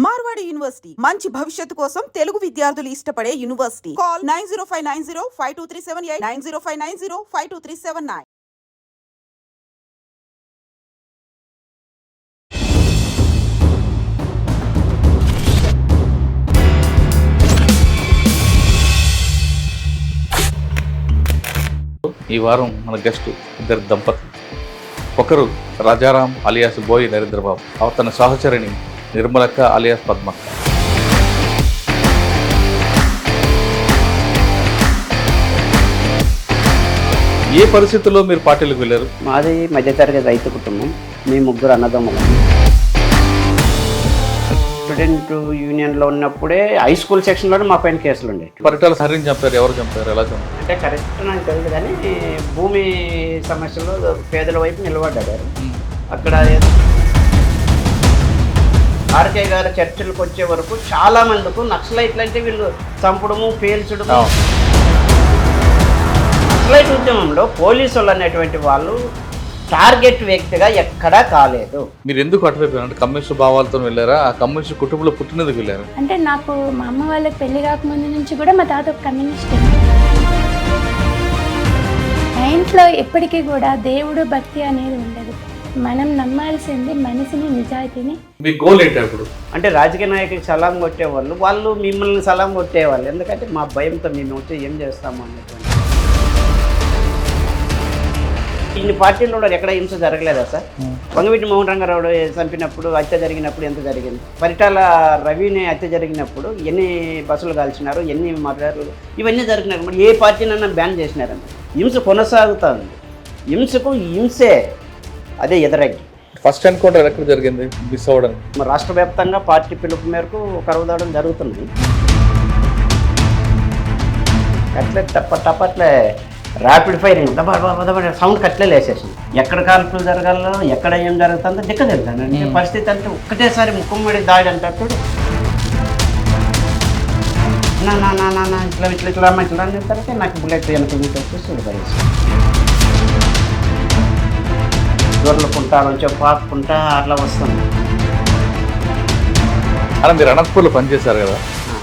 Marwadi university మంచి భవిష్యత్తు కోసం తెలుగు విద్యార్థులు ఇష్టపడే యూనివర్సిటీ. కాల్ 9059052378 9059052379. ఈ వారం మన గెస్ట్ ఇద్దరు దంపతులు. ఒకరు రాజారాం అలియాస్ బోయి నరేంద్రబాబు, తన సహచరిణి నిర్మలక్క అలియాస్ పద్మక్క. ఏ పరిస్థితుల్లో మీరు పార్టీలకు వెళ్ళారు? మాది మధ్యతరగతి రైతు కుటుంబం. మీ ముగ్గురు అన్నదమ్ములు. స్టూడెంట్ యూనియన్లో ఉన్నప్పుడే హై స్కూల్ సెక్షన్లోనే మా పైన కేసులు ఉండేవి. పరిటాల హరిని చంపారు. ఎవరు చంపారు? ఎలా చంపారు? అంటే కరెక్ట్ నాకు తెలియదు, కానీ భూమి సమస్యలో పేదల వైపు నిలబడ్డారు. అక్కడ ఆర్కే గారి చర్చలకు వచ్చే వరకు చాలా మందికి నక్సలైట్లు అంటే వీళ్ళు చంపడము, పేల్చడము. నక్సలైట్ ఉద్యమంలో పోలీసు వాళ్ళు అనేటువంటి వాళ్ళు టార్గెట్ వ్యక్తిగా ఎక్కడా కాలేదు. మీరు ఎందుకు అటువైపు అంటే కమ్యూనిస్ట్ భావాలతో వెళ్ళారా? ఆ కమ్యూనిస్ట్ కుటుంబంలో పుట్టినందుకు వెళ్ళారా? అంటే నాకు మా అమ్మ వాళ్ళకి పెళ్లి కాకముందు నుంచి కూడా మా తాత ఒక కమ్యూనిస్ట్. మా ఇంట్లో ఎప్పటికీ కూడా దేవుడు భక్తి అనేది ఉండదు. మనం నమ్మాల్సింది మనసుని, నిజాయితీని. మీ గోల్ ఏంటి అప్పుడు? అంటే రాజకీయ నాయకుడికి సలాం కొట్టేవాళ్ళు, వాళ్ళు మిమ్మల్ని సలాం కొట్టేవాళ్ళు. ఎందుకంటే మా భయంతో మేము వచ్చి ఏం చేస్తాము అనేటువంటి. ఇన్ని పార్టీల్లో ఎక్కడ హింస జరగలేదా సార్? వంగవీటి మోహన్ రంగారావు చంపినప్పుడు, హత్య జరిగినప్పుడు ఎంత జరిగింది? పరిటాల రవిని హత్య జరిగినప్పుడు ఎన్ని బస్సులు కాల్చినారు, ఎన్ని మర్డర్లు, ఇవన్నీ జరిగినారు. మరి ఏ పార్టీనన్నా బ్యాన్ చేసినారని. హింస కొనసాగుతూ ఉంది. హింసకు హింసే అదే ఎదురగ్గి. ఫస్ట్ ఎన్కౌంటర్ ఎక్కడ జరిగింది? మిస్ అవ్వడం. మరి రాష్ట్ర వ్యాప్తంగా పార్టీ పిలుపు మేరకు కరువుదాడం జరుగుతుంది. అట్లే టప్పట్లే ర్యాపిడ్ ఫైరింగ్ సౌండ్ కట్లే వేసేసింది. ఎక్కడ కాల్పులు జరగాలో, ఎక్కడ ఏం జరుగుతుందో దిక్క జరుగుతుంది. పరిస్థితి అంటే ఒక్కటేసారి ముక్కుమ్మడి దాడి అంటాడు. నా ఇట్లా ఇట్లా ఇట్లా ఇట్లా అని చెప్తారంటే నాకు బుల్లెట్ వెనక వచ్చేసి పడేసి దొరలుకుంటా నుంచి పాపుకుంటా అట్లా వస్తుంది. అలా మీరు అనంతపూర్లో పనిచేశారు కదా,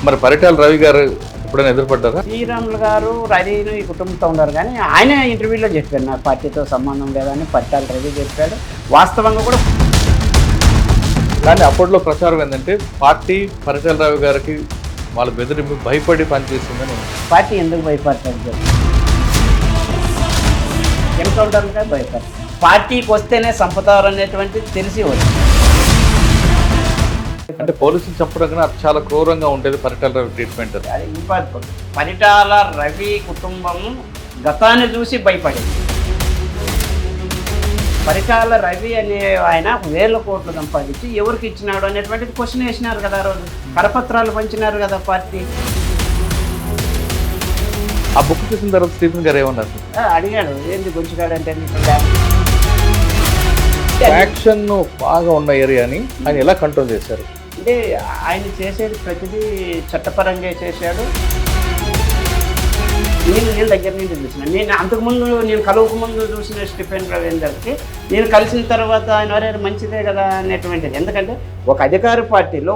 మరి పరిటాల రవి గారు ఎప్పుడైనా ఎదురుపడ్డారా? శ్రీరాములు గారు రవిను ఈ కుటుంబంతో ఉన్నారు, కానీ ఆయన ఇంటర్వ్యూలో చెప్పాడు నాకు పార్టీతో సంబంధం లేదని. పరిటాల రవి చెప్పాడు. వాస్తవంగా కూడా. కానీ అప్పట్లో ప్రచారం ఏంటంటే పార్టీ పరిటాల రవి గారికి వాళ్ళ బెదిరింపు భయపడి పనిచేస్తుందని. పార్టీ ఎందుకు భయపడతారు? ఎన్కౌంటర్లుగా భయపడతారు. పార్టీకి వస్తేనే సంపదారు అనేటువంటిది తెలిసి వచ్చింది. అంటే పోలీసులు చెప్పడం కన్నా అది చాలా క్రూరంగా ఉండేది పరిటాల రవి ట్రీట్మెంట్. అది ఇంపార్టెంట్. పరిటాల రవి కుటుంబము గతాన్ని చూసి భయపడింది. పరిటాల రవి అనే ఆయన 1000 కోట్లు సంపాదించి ఎవరికి ఇచ్చినాడు అనేటువంటిది క్వశ్చన్ వేసినారు కదా. ఆ రోజు కరపత్రాలు పంచినారు కదా పార్టీ. ఆ బుక్ చూసిన తర్వాత స్టీఫెన్ గారు ఏమన్నారు? అడిగాడు, ఏంది గుంచుకాడంటే యాక్షన్ బాగా ఉన్న ఏరియాని ఆయన ఎలా కంట్రోల్ చేశారు? అంటే ఆయన చేసేది ప్రతిదీ చట్టపరంగా చేశాడు. నేను దగ్గర నుంచి చూసిన, నేను అంతకుముందు నేను కలవక ముందు చూసిన స్టీఫెన్ రవీందర్కి నేను కలిసిన తర్వాత ఆయన వరే మంచిదే కదా అనేటువంటిది. ఎందుకంటే ఒక అధికార పార్టీలో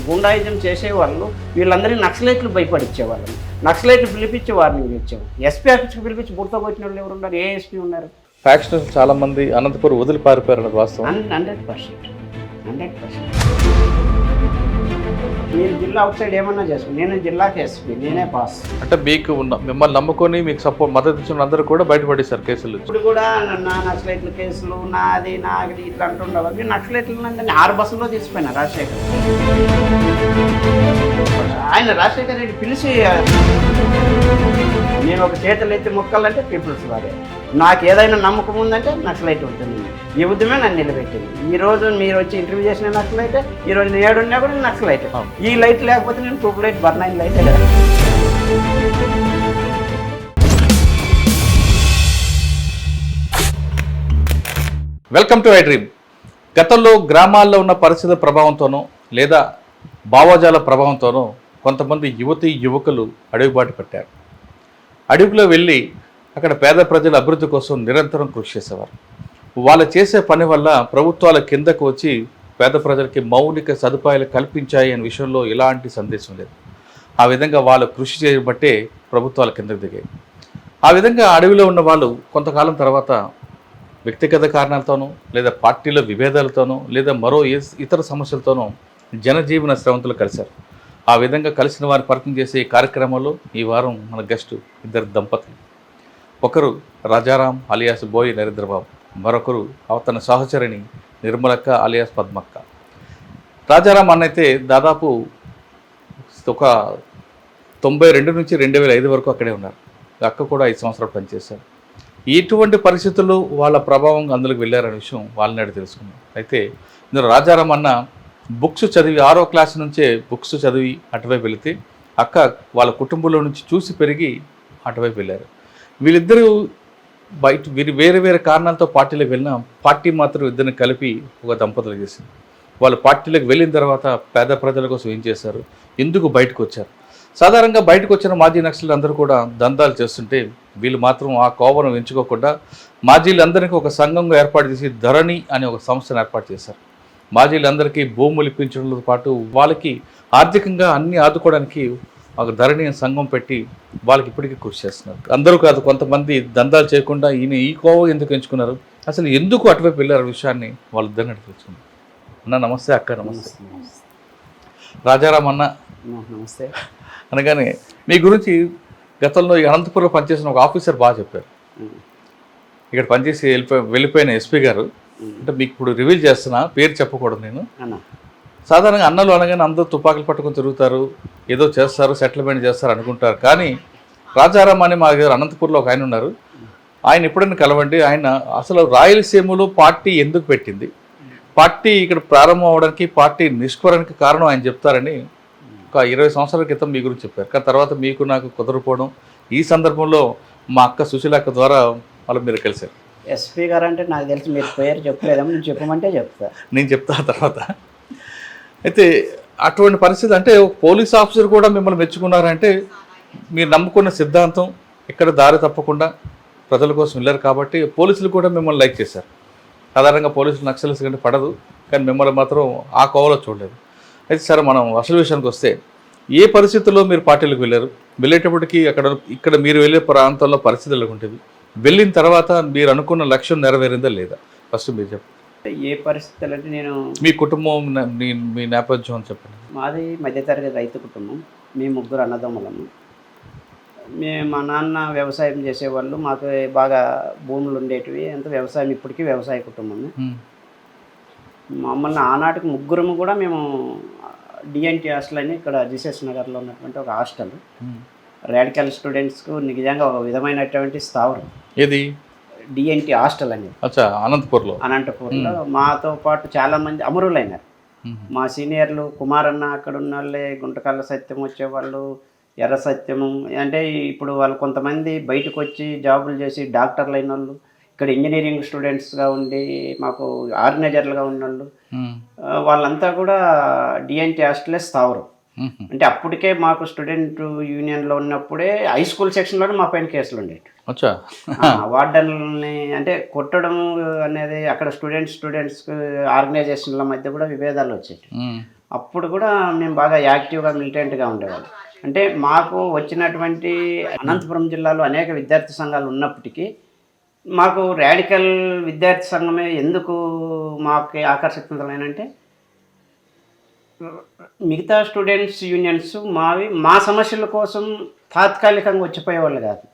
గుండాయుధం చేసేవాళ్ళు వీళ్ళందరినీ నక్సలైట్లు భయపడిచ్చేవాళ్ళు. నక్సలైట్లు పిలిపించి వార్నింగ్ ఇచ్చేవాళ్ళు. ఎస్పీ ఆఫీస్కి పిలిపించి బుర్తో వచ్చిన వాళ్ళు ఎవరు ఉన్నారు? ఏ ఎస్పీ ఉన్నారు? ఫ్యాక్షన్స్ చాలా మంది అనంతపురం వదిలి పారిపోయారు అన్నది వాస్తవం. 100%. మీరు జిల్లా అవుట్ సైడ్ ఏమన్నా చేసుకోండి, నేను జిల్లాకి ఎస్పీ, నేనే పాస్. అంటే మీకు మిమ్మల్ని నమ్ముకొని మీకు సపోర్ట్ మద్దతు ఇచ్చిన అందరూ కూడా బయటపడేశారు కేసులు. ఇప్పుడు కూడా నక్సలైట్ల కేసులు నాది ఇట్లా అంటుండవు. నక్సలైట్లు 6 బస్సుల్లో తీసిపోయినా రాజశేఖర్. ఆయన రాజశేఖర్ రెడ్డి పిలిచి, నేను ఒక చేతులు ఎత్తి మొక్కాలంటే పీపుల్స్ వారే, నాకు ఏదైనా నమ్మకం ఉందంటే నక్సలైట్ ఉంటుంది. ఈ ఉద్యమే నన్ను నిలబెట్టింది. ఈ రోజు మీరు వచ్చి ఇంటర్వ్యూ చేసిన నక్సలైట్, ఈ రోజు నేను ఏడున్నా కూడా నక్సలైట్. ఈ లైట్ లేకపోతే నేను ట్యూబ్ లైట్ బర్నైన్ light. Welcome to I dream. గతంలో గ్రామాల్లో ఉన్న పరిస్థితుల ప్రభావంతోనో లేదా భావజాల ప్రభావంతోనో కొంతమంది యువకులు అడవిబాటు పట్టారు. అడవిలో వెళ్ళి అక్కడ పేద ప్రజల అభివృద్ధి కోసం నిరంతరం కృషి చేసేవారు. వాళ్ళు చేసే పని వల్ల ప్రభుత్వాల కిందకు వచ్చి పేద ప్రజలకి మౌలిక సదుపాయాలు కల్పించాయి అనే విషయంలో ఎలాంటి సందేశం లేదు. ఆ విధంగా వాళ్ళు కృషి చేయబట్టే ప్రభుత్వాలు కిందకు దిగాయి. ఆ విధంగా అడవిలో ఉన్న వాళ్ళు కొంతకాలం తర్వాత వ్యక్తిగత కారణాలతోనూ లేదా పార్టీల విభేదాలతోనూ లేదా మరో ఇతర సమస్యలతోనూ జనజీవన స్రవంతులు కలిశారు. ఆ విధంగా కలిసిన వారిని పరిచయం చేసే ఈ కార్యక్రమంలో ఈ వారం మన గెస్టు ఇద్దరు దంపతులు. ఒకరు రాజారాం అలియాస్ బోయి నరేంద్రబాబు, మరొకరు తన సహచరిణి నిర్మలక్క అలియాస్ పద్మక్క. రాజారాం అన్నైతే దాదాపు ఒక 92 నుంచి 2005 వరకు అక్కడే ఉన్నారు. అక్క కూడా 5 సంవత్సరాలు పనిచేశారు. ఎటువంటి పరిస్థితుల్లో వాళ్ళ ప్రభావం అందులోకి వెళ్ళారనే విషయం వాళ్ళని తెలుసుకున్నాం. అయితే ఇందులో రాజారాం అన్న బుక్స్ చదివి 6వ క్లాస్ నుంచే బుక్స్ చదివి అటువైపు వెళితే అక్క వాళ్ళ కుటుంబంలో నుంచి చూసి పెరిగి అటువైపు వెళ్ళారు. వీళ్ళిద్దరూ వేరే వేరే కారణాలతో పార్టీలకు వెళ్ళినా పార్టీ మాత్రం ఇద్దరిని కలిపి ఒక దంపతులు చేసింది. వాళ్ళు పార్టీలకు వెళ్ళిన తర్వాత పేద ప్రజల కోసం ఏం చేశారు, ఎందుకు బయటకు వచ్చారు. సాధారణంగా బయటకు వచ్చిన మాజీ నక్సలు అందరూ కూడా దందాలు చేస్తుంటే వీళ్ళు మాత్రం ఆ కోవను ఎంచుకోకుండా మాజీలందరికీ ఒక సంఘంగా ఏర్పాటు చేసి ధరణి అనే ఒక సంస్థను ఏర్పాటు చేశారు. మాజీలందరికీ భూములు ఇప్పించడంతో పాటు వాళ్ళకి ఆర్థికంగా అన్ని ఆదుకోవడానికి ఒక ధరణి సంఘం పెట్టి వాళ్ళకి ఇప్పటికీ కృషి చేస్తున్నారు. అందరూ కాదు, కొంతమంది దందాలు చేయకుండా ఈయన ఈ కోవ ఎందుకు ఎంచుకున్నారు, అసలు ఎందుకు అటువైపు వెళ్ళారు విషయాన్ని వాళ్ళిద్దరిని తెలుసుకున్నారు. అన్న నమస్తే, అక్క నమస్తే. రాజారాం అన్న నమస్తే. అనగానే మీ గురించి గతంలో ఈ అనంతపురంలో పనిచేసిన ఒక ఆఫీసర్ బాగా చెప్పారు. ఇక్కడ పనిచేసి వెళ్ళిపోయిన ఎస్పీ గారు, అంటే మీకు ఇప్పుడు రివీల్ చేస్తున్నా, పేరు చెప్పకూడదు నేను. సాధారణంగా అన్నలు అనగానే అందరూ తుపాకులు పట్టుకొని తిరుగుతారు, ఏదో చేస్తారు, సెటిల్మెంట్ చేస్తారు అనుకుంటారు. కానీ రాజారాం అని మా దగ్గర అనంతపూర్లో ఒక ఆయన ఉన్నారు. ఆయన ఎప్పుడైనా కలవండి. ఆయన అసలు రాయలసీమలో పార్టీ ఎందుకు పెట్టింది, పార్టీ ఇక్కడ ప్రారంభం అవడానికి, పార్టీ నిష్కరణకి కారణం ఆయన చెప్తారని ఒక 20 సంవత్సరాల క్రితం మీ గురించి చెప్పారు. కానీ తర్వాత మీకు నాకు కుదరకపోవడం, ఈ సందర్భంలో మా అక్క సుశీల అక్క ద్వారా వాళ్ళు మీరు కలిశారు. ఎస్పీ గారు అంటే నాకు తెలిసి మీరు పేరు చెప్పలేదేమో, నేను చెప్పమంటే చెప్తా. నేను చెప్తా తర్వాత. అయితే అటువంటి పరిస్థితి, అంటే ఒక పోలీస్ ఆఫీసర్ కూడా మిమ్మల్ని మెచ్చుకున్నారంటే మీరు నమ్ముకున్న సిద్ధాంతం ఇక్కడ దారి తప్పకుండా ప్రజల కోసం వెళ్ళారు కాబట్టి పోలీసులు కూడా మిమ్మల్ని లైక్ చేశారు. సాధారణంగా పోలీసులు నక్సల్స్ కంటే పడదు, కానీ మిమ్మల్ని మాత్రం ఆ కోవలో చూడలేదు. అయితే సరే, మనం అసలు విషయానికి వస్తే ఏ పరిస్థితుల్లో మీరు పార్టీలకు వెళ్ళారు, వెళ్ళేటప్పటికి ఇక్కడ మీరు వెళ్ళే ప్రాంతంలో పరిస్థితులు ఉండేవి, వెళ్ళిన తర్వాత మీరు అనుకున్న లక్ష్యం నెరవేరిందా లేదా, ఫస్ట్ మీరు చెప్పండి. ఏ పరిస్థితులు అంటే, నేను మీ కుటుంబం మీ నేపథ్యం అని చెప్పండి. మాది మధ్యతరగతి రైతు కుటుంబం. మేము 3 అన్నదమ్ములము. మా నాన్న వ్యవసాయం చేసేవాళ్ళు, మాకు బాగా భూములు ఉండేటివి, అంత వ్యవసాయం, ఇప్పటికీ వ్యవసాయ కుటుంబమే. మమ్మల్ని ఆనాటికి 3 కూడా మేము డిఎన్టీ హాస్టల్ అని ఇక్కడ జీసస్ నగర్లో ఉన్నటువంటి ఒక హాస్టల్, రాడికల్ స్టూడెంట్స్కు నిజంగా ఒక విధమైనటువంటి స్థావరం. ఏది డిఎన్టీ హాస్టల్ అనేది అనంతపూర్లో మాతో పాటు చాలామంది అమరులైనారు. మా సీనియర్లు కుమారన్న, అక్కడ ఉన్న వాళ్ళే, గుంటకల్ల సత్యం వచ్చేవాళ్ళు, ఎర్ర సత్యము, అంటే ఇప్పుడు వాళ్ళు కొంతమంది బయటకు వచ్చి జాబులు చేసి డాక్టర్లు అయిన వాళ్ళు, ఇక్కడ ఇంజనీరింగ్ స్టూడెంట్స్గా ఉండి మాకు ఆర్గనైజర్లుగా ఉన్నోళ్ళు, వాళ్ళంతా కూడా డిఎన్టీ హాస్టలే స్థావరం. అంటే అప్పటికే మాకు స్టూడెంట్ యూనియన్లో ఉన్నప్పుడే హై స్కూల్ సెక్షన్లోనే మా పైన కేసులు ఉండేవి. వార్డన్లని అంటే కొట్టడం అనేది, అక్కడ స్టూడెంట్స్ ఆర్గనైజేషన్ల మధ్య కూడా విభేదాలు వచ్చేవి. అప్పుడు కూడా మేము బాగా యాక్టివ్గా మిలిటెంట్గా ఉండేవాళ్ళం. అంటే మాకు వచ్చినటువంటి అనంతపురం జిల్లాలో అనేక విద్యార్థి సంఘాలు ఉన్నప్పటికీ మాకు రాడికల్ విద్యార్థి సంఘమే ఎందుకు మాకు ఆకర్షితులైనంటే, మిగతా స్టూడెంట్స్ యూనియన్స్ మా సమస్యల కోసం తాత్కాలికంగా వచ్చిపోయేవాళ్ళు కాదు.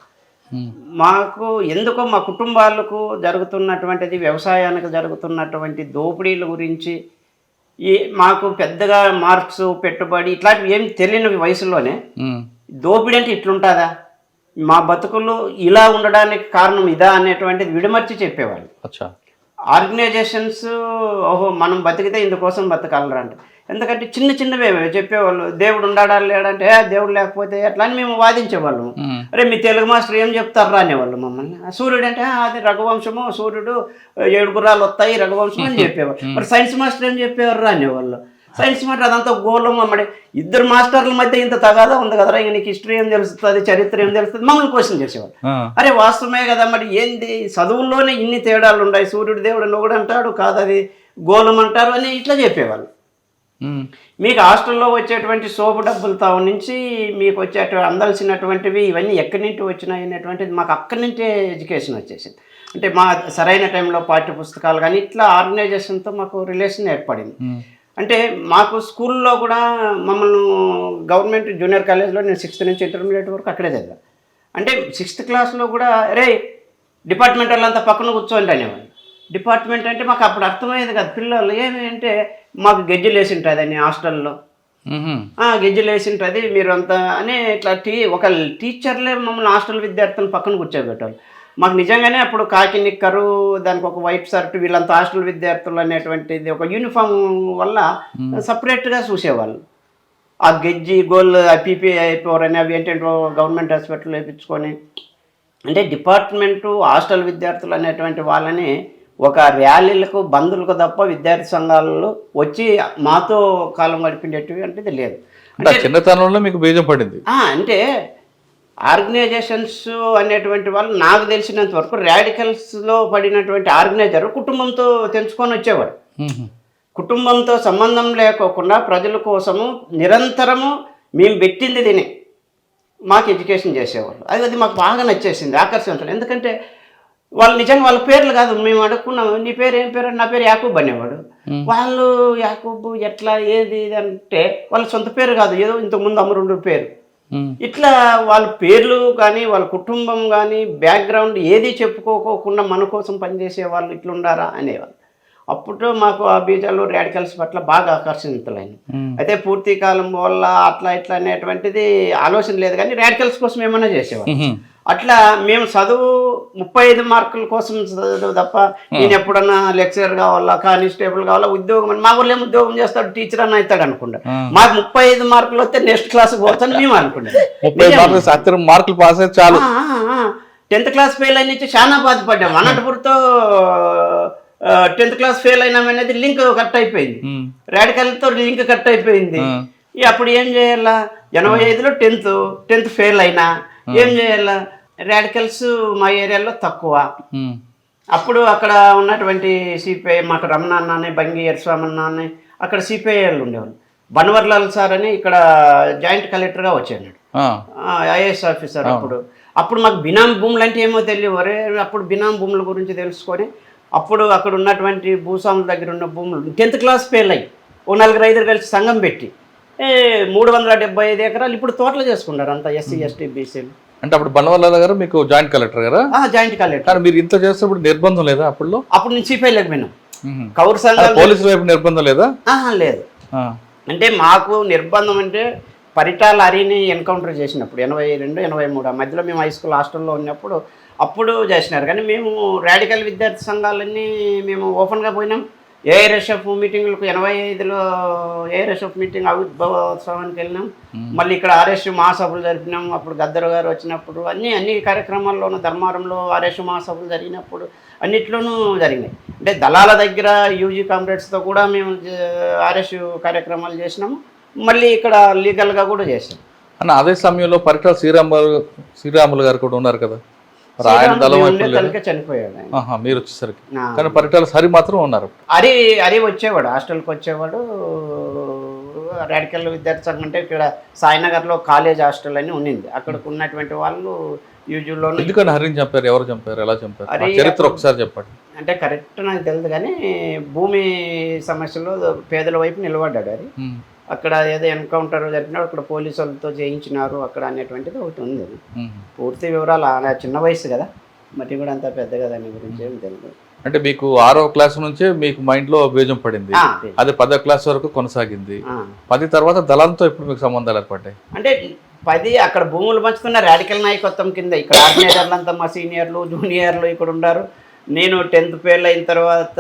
మాకు ఎందుకో మా కుటుంబాలకు జరుగుతున్నటువంటిది, వ్యవసాయానికి జరుగుతున్నటువంటి దోపిడీల గురించి మాకు పెద్దగా మార్క్స్, పెట్టుబడి ఇట్లాంటివి ఏమి తెలియని వయసులోనే దోపిడీ అంటే ఇట్లుంటుందా, మా బతుకులు ఇలా ఉండడానికి కారణం ఇదా అనేటువంటిది విడమర్చి చెప్పేవాళ్ళు. ఆర్గనైజేషన్స్ ఓహో మనం బతికితే ఇందుకోసం బతకాలరా అంటే, ఎందుకంటే చిన్నవే చెప్పేవాళ్ళు. దేవుడు ఉన్నాడా లేడంటే దేవుడు లేకపోతే ఎట్లా అని మేము వాదించేవాళ్ళం. అరే మీ తెలుగు మాస్టర్ ఏం చెప్తారా అనేవాళ్ళు మమ్మల్ని. సూర్యుడు అంటే అది రఘువంశము, సూర్యుడు 7 గుర్రాలు వస్తాయి రఘువంశం అని చెప్పేవాళ్ళు. మరి సైన్స్ మాస్టర్ ఏం చెప్పేవారు అనేవాళ్ళు. సైన్స్ మాస్టర్ అదంతా గోళం. మరి 2 మాస్టర్ల మధ్య ఇంత తగాదా ఉంది కదరా, ఇంక నీకు హిస్టరీ ఏం తెలుస్తుంది, చరిత్ర ఏం తెలుస్తుంది, మమ్మల్ని క్వశ్చన్ చేసేవాళ్ళు. అరే వాస్తవమే కదా, మరి ఏంది చదువుల్లోనే ఇన్ని తేడాలు ఉన్నాయి, సూర్యుడు దేవుడు ఒకడు అంటాడు కాదు, అది గోళం అంటారు అని ఇట్లా చెప్పేవాళ్ళు. ఉమ్. మీకు హాస్టల్లో వచ్చేటువంటి సోపు డబ్బులతో నుంచి మీకు అందాల్సినటువంటివి ఇవన్నీ ఎక్కడి నుంచి వచ్చినాయి అనేటువంటిది మాకు అక్కడి నుంచే ఎడ్యుకేషన్ వచ్చేసింది. అంటే మా సరైన టైంలో పాఠ్య పుస్తకాలు కానీ ఇట్లా ఆర్గనైజేషన్తో మాకు రిలేషన్ ఏర్పడింది. అంటే మాకు స్కూల్లో కూడా మమ్మల్ని గవర్నమెంట్ జూనియర్ కాలేజ్లో నేను 6th నుంచి ఇంటర్మీడియట్ వరకు అక్కడే చదివాను. అంటే 6th క్లాస్లో కూడా రే డిపార్ట్మెంట్ వాళ్ళంతా పక్కన కూర్చోండి అనేవాళ్ళు. డిపార్ట్మెంట్ అంటే మాకు అప్పుడు అర్థమయ్యేది కదా. పిల్లలు ఏమి అంటే మాకు గెజ్జలు వేసి ఉంటుంది అని హాస్టల్లో, గెజ్జలు వేసి ఉంటుంది మీరు అంతా అని ఇట్లా ఒక టీచర్లే మమ్మల్ని హాస్టల్ విద్యార్థులను పక్కన కూర్చోబెట్టారు. మాకు నిజంగానే అప్పుడు కాకి నిక్కరు, దానికి ఒక వైట్ షర్ట్, వీళ్ళంతా హాస్టల్ విద్యార్థులు అనేటువంటిది ఒక యూనిఫామ్ వల్ల సపరేట్గా చూసేవాళ్ళు. ఆ గెజ్జి గోల్ పీపీ అయిపోరు అని అవి ఏంటంటే గవర్నమెంట్ హాస్పిటల్ వేయించుకొని, అంటే డిపార్ట్మెంటు హాస్టల్ విద్యార్థులు అనేటువంటి వాళ్ళని ఒక ర్యాలీలకు బంధువులకు తప్ప విద్యార్థి సంఘాలలో వచ్చి మాతో కాలం గడిపిండేటివి అంటే లేదు. అంటే చిన్నతనంలో మీకు బీజం పడింది. అంటే ఆర్గనైజేషన్స్ అనేటువంటి వాళ్ళు నాకు తెలిసినంత వరకు రాడికల్స్లో పడినటువంటి ఆర్గనైజర్ కుటుంబంతో తెంచుకొని వచ్చేవాడు. కుటుంబంతో సంబంధం లేకోకుండా ప్రజల కోసము నిరంతరము మేము పెట్టింది తిని మాకు ఎడ్యుకేషన్ చేసేవాళ్ళు. అది మాకు బాగా నచ్చేసింది, ఆకర్షించడం. ఎందుకంటే వాళ్ళు నిజంగా వాళ్ళ పేర్లు కాదు, మేము అడుక్కున్నాము నీ పేరు ఏం పేరు, నా పేరు యాకూబ్ అనేవాడు. వాళ్ళు యాకూబ్ ఎట్లా ఏది అంటే వాళ్ళ సొంత పేరు కాదు, ఏదో ఇంతకుముందు అమరుడు పేరు. ఇట్లా వాళ్ళ పేర్లు కానీ వాళ్ళ కుటుంబం కానీ బ్యాక్గ్రౌండ్ ఏది చెప్పుకోకుండా మన కోసం పనిచేసే వాళ్ళు ఇట్లుండారా అనేవాళ్ళు. అప్పుడు మాకు ఆ బీజాలు రాడికల్స్ పట్ల బాగా ఆకర్షితులైన. అయితే పూర్తి కాలం వల్ల అట్లా ఇట్లా అనేటువంటిది ఆలోచన లేదు, కానీ రాడికల్స్ కోసం ఏమన్నా చేసేవాళ్ళు. అట్లా మేము చదువు 35 మార్కుల కోసం చదువు తప్ప నేను ఎప్పుడన్నా లెక్చరర్ కావాలా, కానిస్టేబుల్ కావాలా, ఉద్యోగం అని మా ఊళ్ళో ఏం ఉద్యోగం చేస్తాడు, టీచర్ అని అవుతాడు అనుకుంటా. మాకు 35 మార్కులు వస్తే నెక్స్ట్ క్లాస్ పోతాను మేము అనుకుంటాం. 30 మార్కులు పాస్ అయితే చాలు. 10th క్లాస్ ఫెయిల్ అయిన నుంచి చాలా బాధపడ్డాం. అనంతపురంతో 10th క్లాస్ ఫెయిల్ అయినామనేది లింక్ కట్ అయిపోయింది, రాడికల్తో లింక్ కట్ అయిపోయింది. అప్పుడు ఏం చేయాలా, 85లో 10th ఫెయిల్ అయినా ఏం చేయాలా, రాడికల్స్ మా ఏరియాలో తక్కువ. అప్పుడు అక్కడ ఉన్నటువంటి సిపిఐ మాకు రమణ అన్న, బంగి ఎర్స్వామి అన్న అక్కడ సిపిఐలు ఉండేవాళ్ళు. బన్వర్లాల్ సార్ అని ఇక్కడ జాయింట్ కలెక్టర్గా వచ్చాడు, ఐఏఎస్ ఆఫీసర్. అప్పుడు మాకు బినామీ భూములు అంటే ఏమో తెలియదు. అప్పుడు బినామీ భూముల గురించి తెలుసుకొని అప్పుడు అక్కడ ఉన్నటువంటి భూస్వాముల దగ్గర ఉన్న భూములు 10th క్లాస్ ఫెయిల్ అయ్యి ఓ 4-5 కలిసి సంఘం పెట్టి 375 ఎకరాలు ఇప్పుడు తోటలు చేసుకున్నారు అంతా ఎస్సీ ఎస్టీ బీసీలు. అంటే అప్పుడు బన్వర్లాల్ గారు మీకు జాయింట్ కలెక్టర్ గారా? Joint collector. కానీ మీరు ఇంత చేసేప్పుడు నిర్బంధం లేదా అప్పుడు? అప్పుడు నుంచి సిపిఐలకు పోయినాం. కౌరు సంఘాలు పోలీసుల వైపు నిర్బంధం లేదా? లేదు. అంటే మాకు నిర్బంధం అంటే పరిటాల హరిని ఎన్కౌంటర్ చేసినప్పుడు 82, 83 ఆ మధ్యలో మేము హై స్కూల్ హాస్టల్లో ఉన్నప్పుడు అప్పుడు చేసినారు. కానీ మేము రాడికల్ విద్యార్థి సంఘాలన్నీ మేము ఓపెన్గా పోయినాం. ఏఆర్ఎస్ఎఫ్ మీటింగ్లకు 85లో ఏఆర్ఎస్ఎఫ్ మీటింగ్ ఆవిర్భావోత్సవానికి వెళ్ళినాం. మళ్ళీ ఇక్కడ ఆర్ఎస్ మహాసభలు జరిపినాం. అప్పుడు గద్దరు గారు వచ్చినప్పుడు అన్ని కార్యక్రమాల్లోనూ, ధర్మారంలో ఆర్ఎస్ మహాసభలు జరిగినప్పుడు అన్నిట్లోనూ జరిగినాయి. అంటే దళాల దగ్గర యూజీ కామ్రేడ్స్తో కూడా మేము ఆర్ఎస్ కార్యక్రమాలు చేసినాము. మళ్ళీ ఇక్కడ లీగల్గా కూడా చేసాం. అన్న అదే సమయంలో పరిటాల శ్రీరాములు గారు కూడా ఉన్నారు కదా, ఆయన దళం చనిపోయాడు మీరు వచ్చేసరికి. కానీ పరిటాల హరి మాత్రం ఉన్నారు. హరి వచ్చేవాడు, హాస్టల్కి వచ్చేవాడు. రాడికల్ విద్యార్థి సంఘం అంటే ఇక్కడ సాయినగర్లో కాలేజ్ హాస్టల్ అని ఉన్నింది. అక్కడికి ఉన్నటువంటి వాళ్ళు యూజువల్లో. ఎందుకని హరిని చంపారు, ఎవరు చంపారు, ఎలా చంపారు, చరిత్ర ఒకసారి చెప్పండి. అంటే కరెక్ట్ నాకు తెలియదు, కానీ భూమి సమస్యలో పేదల వైపు నిలబడ్డాడు హరి. అక్కడ ఏదో ఎన్కౌంటర్ జరిపినాడు, అక్కడ పోలీసు వాళ్ళతో చేయించినారు అక్కడ అనేటువంటిది ఒకటి ఉంది. పూర్తి వివరాలు చిన్న వయసు కదా, మరి కూడా అంత పెద్ద కదా దాని గురించి ఏమి తెలియదు. అంటే మీకు 6వ క్లాస్ నుంచే మీకు మైండ్లో బీజం పడింది, అది 10వ క్లాస్ వరకు కొనసాగింది. 10 తర్వాత దళంతో ఇప్పుడు మీకు సంబంధాలు ఏర్పడ్డాయి. అంటే 10 అక్కడ భూములు పంచుకున్న రాడికల్ నాయకత్వం కింద ఇక్కడ ఆర్గనైజర్లు అంతా మా సీనియర్లు జూనియర్లు ఇక్కడ ఉన్నారు. నేను 10th ఫెయిల్ అయిన తర్వాత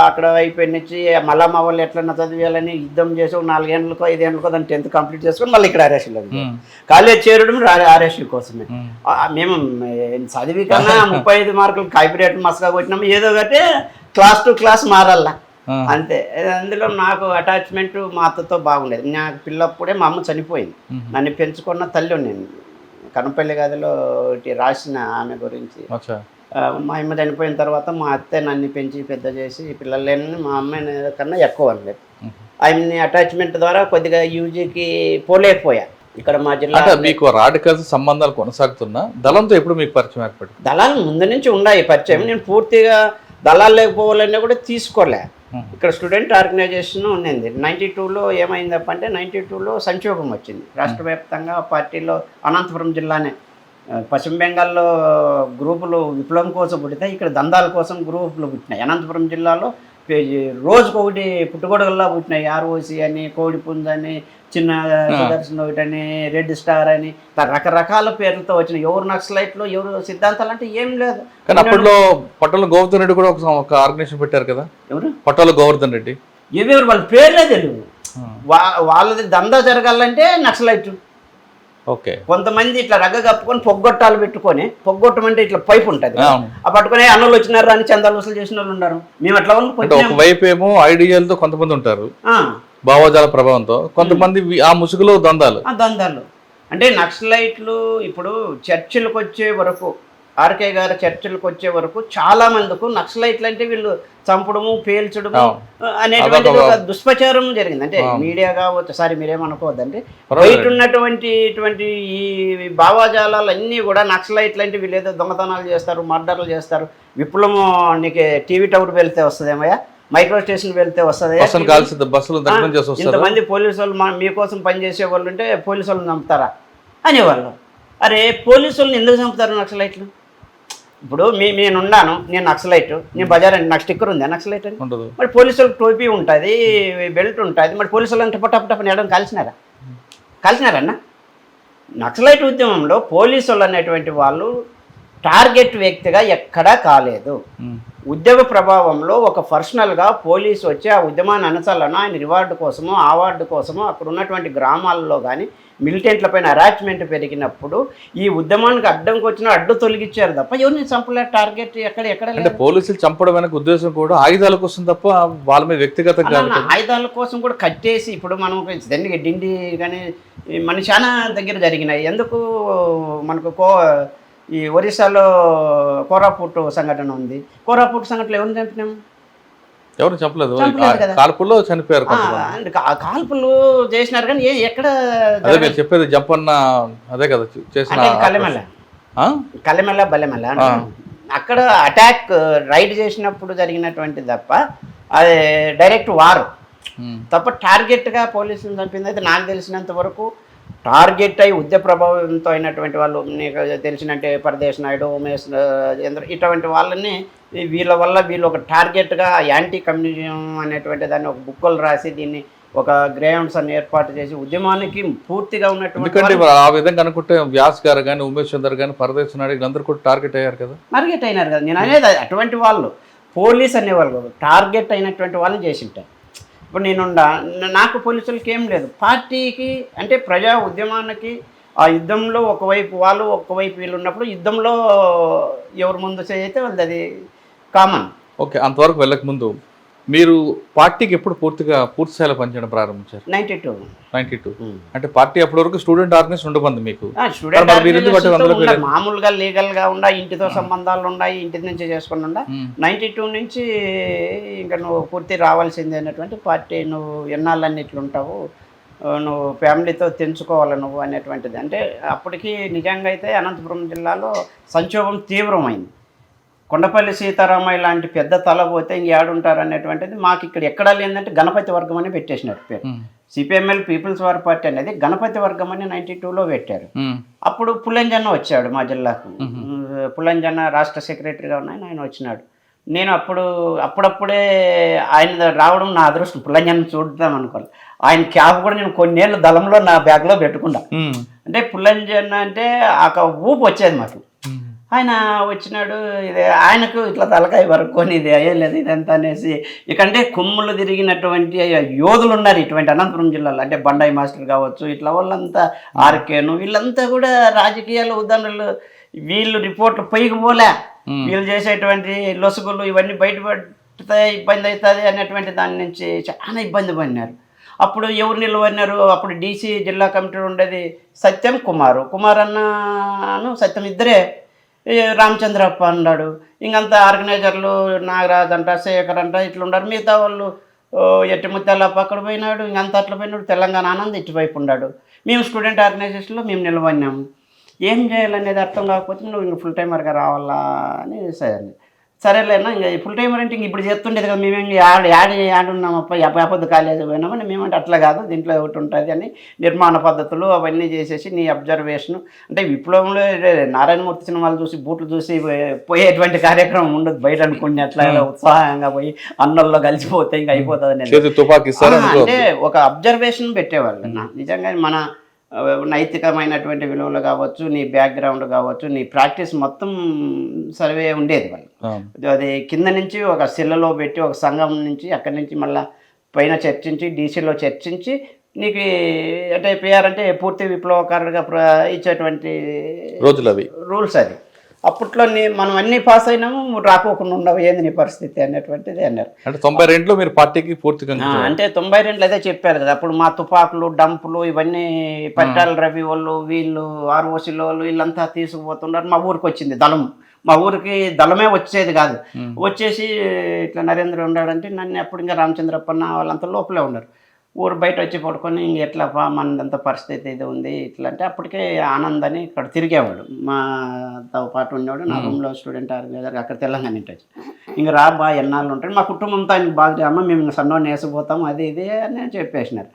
అక్కడ అయిపోయిన నుంచి మళ్ళా మా వాళ్ళు ఎట్లన్నా చదివేయాలని యుద్ధం చేసి 4 ఏళ్ళకో 5 ఏళ్ళకో దాన్ని 10th కంప్లీట్ చేసుకొని మళ్ళీ ఇక్కడ ఆర్ఎస్లో కాలేజ్ చేరడం ఆర్ఎస్సీ కోసమే. మేము చదివి కన్నా 35 మార్కులు కాపీరేట్ మస్గా కొట్టినాము. ఏదో ఒకటి క్లాస్ టు క్లాస్ మారాల అంతే. అందులో నాకు అటాచ్మెంట్ మా అత్తతో బాగుండేది. నాకు పిల్లప్పుడే మా అమ్మ చనిపోయింది. నన్ను పెంచుకున్న తల్లి నేను కనపల్లి గదిలో రాసిన ఆమె గురించి మా అమ్మ చనిపోయిన తర్వాత మా అత్తే నన్ను పెంచి పెద్ద చేసి పిల్లలని మా అమ్మాయి కన్నా ఎక్కువ అనలేదు. ఆయన్ని అటాచ్మెంట్ ద్వారా కొద్దిగా యూజీకి పోలేకపోయా. ఇక్కడ మా జిల్లా అంటే మీకు రాడికల్స్ సంబంధాలు కొనసాగుతున్నా దళంతో ఎప్పుడు మీకు పరిచయం ఏర్పడింది? దళాలు ముందు నుంచి ఉన్నాయి పరిచయం. నేను పూర్తిగా దళాలు లేకపోవాలన్నా కూడా తీసుకోలే. ఇక్కడ స్టూడెంట్ ఆర్గనైజేషన్ ఉన్నింది. 92లో ఏమైందప్ప అంటే 92లో సంక్షోభం వచ్చింది రాష్ట్ర వ్యాప్తంగా. పార్టీలో అనంతపురం జిల్లానే పశ్చిమ బెంగాల్లో గ్రూపులు విప్లవం కోసం పుట్టితే ఇక్కడ దందాల కోసం గ్రూపులు పుట్టినాయి. అనంతపురం జిల్లాలో రోజుకొకటి పుట్టుగొడుగుల్లా పుట్టినాయి. ఆర్ఓసి అని, కోడి పుంజ్ అని, చిన్న సుదర్శన్ ఒకటి అని, రెడ్ స్టార్ అని రకరకాల పేర్లతో వచ్చిన. ఎవరు నక్సలైట్లు, ఎవరు సిద్ధాంతాలు అంటే ఏం లేదు. కానీ అప్పట్లో పట్టోల గోవర్ధన్ రెడ్డి కూడా ఒక ఆర్గనైజేషన్ పెట్టారు కదా. ఎవరు? పట్టోల గోవర్ధన్ రెడ్డి. ఎవరు వాళ్ళ పేర్లే తెలియదు. వాళ్ళది దందా జరగాలంటే నక్సలైట్. ఓకే. కొంతమంది ఇట్లా రగ్గ కప్పుకొని పొగ్గొట్టాలు పెట్టుకొని, పొగ్గొట్టమంటే ఇట్లా పైపు ఉంటుంది, ఆ పట్టుకుని అన్నలు వచ్చినారు అని చందాలు వసూలు చేసిన వాళ్ళు ఉన్నారు. మేము అట్లా ఒకవైపు ఏమో ఐడియాలతో కొంతమంది ఉంటారు, భావజాల ప్రభావంతో, కొంతమంది ఆ ముసుగులో దందాలు అంటే నక్సలైట్లు. ఇప్పుడు చర్చిలకు వచ్చే వరకు, ఆర్కే గారు చర్చిలకు వచ్చే వరకు చాలా మందికి నక్సలైట్లు అంటే వీళ్ళు చంపడము, పేల్చడము అనేటువంటి ఒక దుష్ప్రచారం జరిగింది. అంటే మీడియా కావచ్చు, సారీ మీరేమనుకోవద్దంటే బయట ఉన్నటువంటి ఇటువంటి ఈ భావజాలాలు అన్నీ కూడా నక్సలైట్లు అంటే వీళ్ళు ఏదో దొంగతనాలు చేస్తారు, మర్డర్లు చేస్తారు. విప్లవం నీకు టీవీ టవర్ వెళ్తే వస్తుందేమయ్యా, మైక్రో స్టేషన్ వెళ్తే వస్తుంది. ఇంతమంది పోలీసు వాళ్ళు మీకోసం పనిచేసే వాళ్ళు ఉంటే పోలీసు వాళ్ళని చంపుతారా అనేవాళ్ళు. అరే పోలీసు వాళ్ళని ఎందుకు చంపుతారు నక్సలైట్లు? ఇప్పుడు నేనున్నాను, నేను నక్సలైట్, నేను బజార్ అంటే నాకు స్టిక్కర్ ఉంది నక్సలైట్ అని. మరి పోలీసు వాళ్ళకి టోపీ ఉంటుంది, బెల్ట్ ఉంటుంది. మరి పోలీసు వాళ్ళని టపటపటపని వేయడం కాల్చినారన్న. నక్సలైట్ ఉద్యమంలో పోలీసు వాళ్ళు అనేటువంటి వాళ్ళు టార్గెట్ వ్యక్తిగా ఎక్కడా కాలేదు. ఉద్యమ ప్రభావంలో ఒక పర్సనల్గా పోలీసు వచ్చి ఆ ఉద్యమాన్ని అనచాలన్నా ఆయన రివార్డు కోసమో, అవార్డు కోసమో అక్కడ ఉన్నటువంటి గ్రామాల్లో కానీ మిలిటెంట్ల పైన అరాచ్మెంట్ పెరిగినప్పుడు ఈ ఉద్యమానికి అడ్డంకి వచ్చిన అడ్డు తొలగించారు తప్ప ఎవరిని చంపలే. టార్గెట్ ఎక్కడ అంటే పోలీసులు చంపడం వెనక ఉద్దేశం కూడా ఆయుధాల కోసం తప్ప వాళ్ళ మీద వ్యక్తిగతంగా ఆయుధాల కోసం కూడా కట్టేసి ఇప్పుడు మనం దానికి డిండి కానీ మన చాలా దగ్గర జరిగినాయి. ఎందుకు మనకు ఈ ఒరిస్సాలో కోరాపుట్ సంఘటన ఉంది. కోరాపుట్ సంఘటనలో ఎవరిని చంపినాము? ఎవరు చెప్పలేదు. కాల్పుల్లో చనిపోయారు. కాల్పులు చేసినారు కానీ ఎక్కడ చెప్పేది జంపన్న అదే కదా చేసిన కల్లెమెల్ల బల్లెమెల్ల అక్కడ అటాక్ రైడ్ చేసినప్పుడు జరిగినటువంటి తప్ప అది డైరెక్ట్ వారు తప్ప టార్గెట్గా పోలీసులు చంపింది అయితే నాకు తెలిసినంత వరకు టార్గెట్ అయి ఉద్య ప్రభావంతో అయినటువంటి వాళ్ళు నీకు తెలిసినట్టే పరదేశ్ నాయుడు, ఉమేష్ ఇటువంటి వాళ్ళని వీళ్ళ వల్ల వీళ్ళు ఒక టార్గెట్గా యాంటీ కమ్యూనిజం అనేటువంటి దాన్ని ఒక బుక్కులు రాసి దీన్ని ఒక గ్రౌండ్స్ అని ఏర్పాటు చేసి ఉద్యమానికి పూర్తిగా ఉన్నటువంటి ఆ విధంగా అనుకుంటే వ్యాస్ గారు కానీ, ఉమేష్ చందర్ కానీ, పరదేశ్ నాయుడు అందరూ కూడా టార్గెట్ అయ్యారు కదా. టార్గెట్ అయినారు కదా. నేను అనేది అటువంటి వాళ్ళు పోలీస్ అనేవాళ్ళు టార్గెట్ అయినటువంటి వాళ్ళని చేసింటారు. ఇప్పుడు నాకు పోలీసులకి ఏం లేదు. పార్టీకి అంటే ప్రజా ఉద్యమానికి ఆ యుద్ధంలో ఒకవైపు వాళ్ళు ఒకవైపు వీళ్ళు ఉన్నప్పుడు యుద్ధంలో ఎవరు ముందు చేయితే వాళ్ళది అది కామన్. ఓకే. అంతవరకు వెళ్ళక ముందు మీరు పార్టీకి ఎప్పుడు పూర్తి స్థాయిలో పనిచేయడం ప్రారంభించారు? 92 అంటే పార్టీ అప్పటి వరకు స్టూడెంట్ ఆర్గనైజేషన్ ఉండబంది మీకు? మామూలుగా లీగల్గా ఉండా, ఇంటితో సంబంధాలు ఉన్నాయి, ఇంటి నుంచి చేసుకుని ఉండా. 92 నుంచి ఇంకా నువ్వు పూర్తి రావాల్సిందే అన్నటువంటి పార్టీ. నువ్వు ఎన్నాళ్ళని ఇట్లుంటావు, నువ్వు ఫ్యామిలీతో తెంచుకోవాలి నువ్వు అనేటువంటిది. అంటే అప్పటికి నిజంగా అయితే అనంతపురం జిల్లాలో సంక్షోభం తీవ్రమైంది. కొండపల్లి సీతారామయ్య లాంటి పెద్ద తల పోతే ఇంకేడుంటారు అనేటువంటిది మాకు ఇక్కడ ఎక్కడా లేదంటే గణపతి వర్గం అని పెట్టేసినారు పేరు. సిపిఎంఎల్ పీపుల్స్ వార్ పార్టీ అనేది గణపతి వర్గం అని 92లో పెట్టారు. అప్పుడు పుల్లంజన్న వచ్చాడు మా జిల్లాకు. పుల్లంజన్న రాష్ట్ర సెక్రటరీగా ఉన్నాయని ఆయన వచ్చినాడు. నేను అప్పుడప్పుడే ఆయన రావడం నా అదృష్టం. పుల్లంజన్న చూద్దాం అనుకోవాలి. ఆయన క్యాప్ కూడా నేను కొన్నేళ్ళు దళంలో నా బ్యాగ్లో పెట్టుకున్నా. అంటే పుల్లంజన్న అంటే ఆ ఊపు వచ్చేది మాకు. ఆయన వచ్చినాడు, ఇది ఆయనకు ఇట్లా తలకాయ వరకొని ఇది అయ్యలేదు ఇదంతా అనేసి. ఇకంటే కొమ్ములు తిరిగినటువంటి యోధులు ఉన్నారు ఇటువంటి అనంతపురం జిల్లాలో. అంటే బండాయి మాస్టర్ కావచ్చు, ఇట్లా వాళ్ళంతా ఆర్కేను వీళ్ళంతా కూడా రాజకీయాల ఉదాహరణలు. వీళ్ళు రిపోర్ట్లు పైకి పోలే, వీళ్ళు చేసేటువంటి లొసుగులు ఇవన్నీ బయటపడితే ఇబ్బంది అవుతుంది అనేటువంటి దాని నుంచి చాలా ఇబ్బంది పడినారు. అప్పుడు ఎవరు నిలవన్నారు? అప్పుడు డీసీ జిల్లా కమిటీ ఉండేది సత్యం కుమార్ అన్నను సత్యం ఇద్దరే. రామచంద్రప్ప అన్నాడు. ఇంకంతా ఆర్గనైజర్లు నాగరాజ్ అంట, శేఖర్ అంట ఇట్లా ఉన్నారు. మిగతా వాళ్ళు ఎట్టి ముత్యాలప్ప అక్కడ పోయినాడు, ఇంకంతా అట్లా పోయినాడు. తెలంగాణ ఆనంద్ ఇటువైపు ఉన్నాడు. మేము స్టూడెంట్ ఆర్గనైజేషన్లో మేము నిలబడినాము. ఏం చేయాలనేది అర్థం కాకపోతే నువ్వు ఇంక ఫుల్ టైమర్గా రావాలా అని సరే సరేలేనా ఇంకా ఫుల్ టైమర్ అంటే ఇంక ఇప్పుడు చేస్తుండేది కదా. మేమేం యాడ్ ఉన్నామప్ప యాపద్దు కాలేజ్ పోయినామని మేమంటే అట్లా కాదు, దీంట్లో ఒకటి ఉంటుంది అని నిర్మాణ పద్ధతులు అవన్నీ చేసేసి నీ అబ్జర్వేషను అంటే విప్లవంలో నారాయణమూర్తి సినిమాలు చూసి బూట్లు చూసి పోయేటువంటి కార్యక్రమం ఉండదు. బయట అనుకుని అట్లా ఉత్సాహంగా పోయి అన్నల్లో కలిసిపోతే ఇంకా అయిపోతుంది అంటే ఒక అబ్జర్వేషన్ పెట్టేవాళ్ళు. నిజంగా మన నైతికమైనటువంటి విలువలు కావచ్చు, నీ బ్యాక్గ్రౌండ్ కావచ్చు, నీ ప్రాక్టీస్ మొత్తం సర్వే ఉండేది వాళ్ళు. అది కింద నుంచి ఒక శిల్లలో పెట్టి ఒక సంఘం నుంచి అక్కడి నుంచి మళ్ళీ పైన చర్చించి డీసీలో చర్చించి నీకు అంటే పిఆర్ అంటే పూర్తి విప్లవకారుడిగా ఇచ్చేటువంటి రోజులు అవి రూల్స్. అది అప్పట్లో మనం అన్నీ పాస్ అయినాము, రాకోకుండా ఉండవు ఏంది నీ పరిస్థితి అనేటువంటిది అన్నారు. అంటే 92లో మీరు పార్టీకి పూర్తిగా అంటే 92 అదే చెప్పారు కదా. అప్పుడు మా తుపాకులు డంపులు ఇవన్నీ పరిటాల రవి వాళ్ళు వీళ్ళు ఆర్ఓసీలో వాళ్ళు వీళ్ళంతా తీసుకుపోతున్నారు. మా ఊరికి వచ్చింది దళం. మా ఊరికి దళమే వచ్చేది కాదు. వచ్చేసి ఇట్లా నరేంద్ర ఉన్నాడంటే నన్ను అప్పుడు ఇంకా రామచంద్రప్పన్న వాళ్ళంతా లోపలే ఉన్నారు. ఊరు బయట వచ్చి పడుకొని ఇంక ఎట్లా మనదంత పరిస్థితి ఇది ఉంది ఇట్లా అంటే అప్పటికే ఆనంద్ అని ఇక్కడ తిరిగేవాడు. మాతో పాటు ఉండేవాడు. నా రూమ్లో స్టూడెంట్ ఆర్గనైజర్ అక్కడ తెలంగాణ నుంచి ఇంక రా బా ఎన్నాళ్ళు ఉంటాడు. మా కుటుంబంతో ఆయనకి బాగా అమ్మ మేము సన్నోని వేసిపోతాం అది ఇది అని చెప్పేసినారు.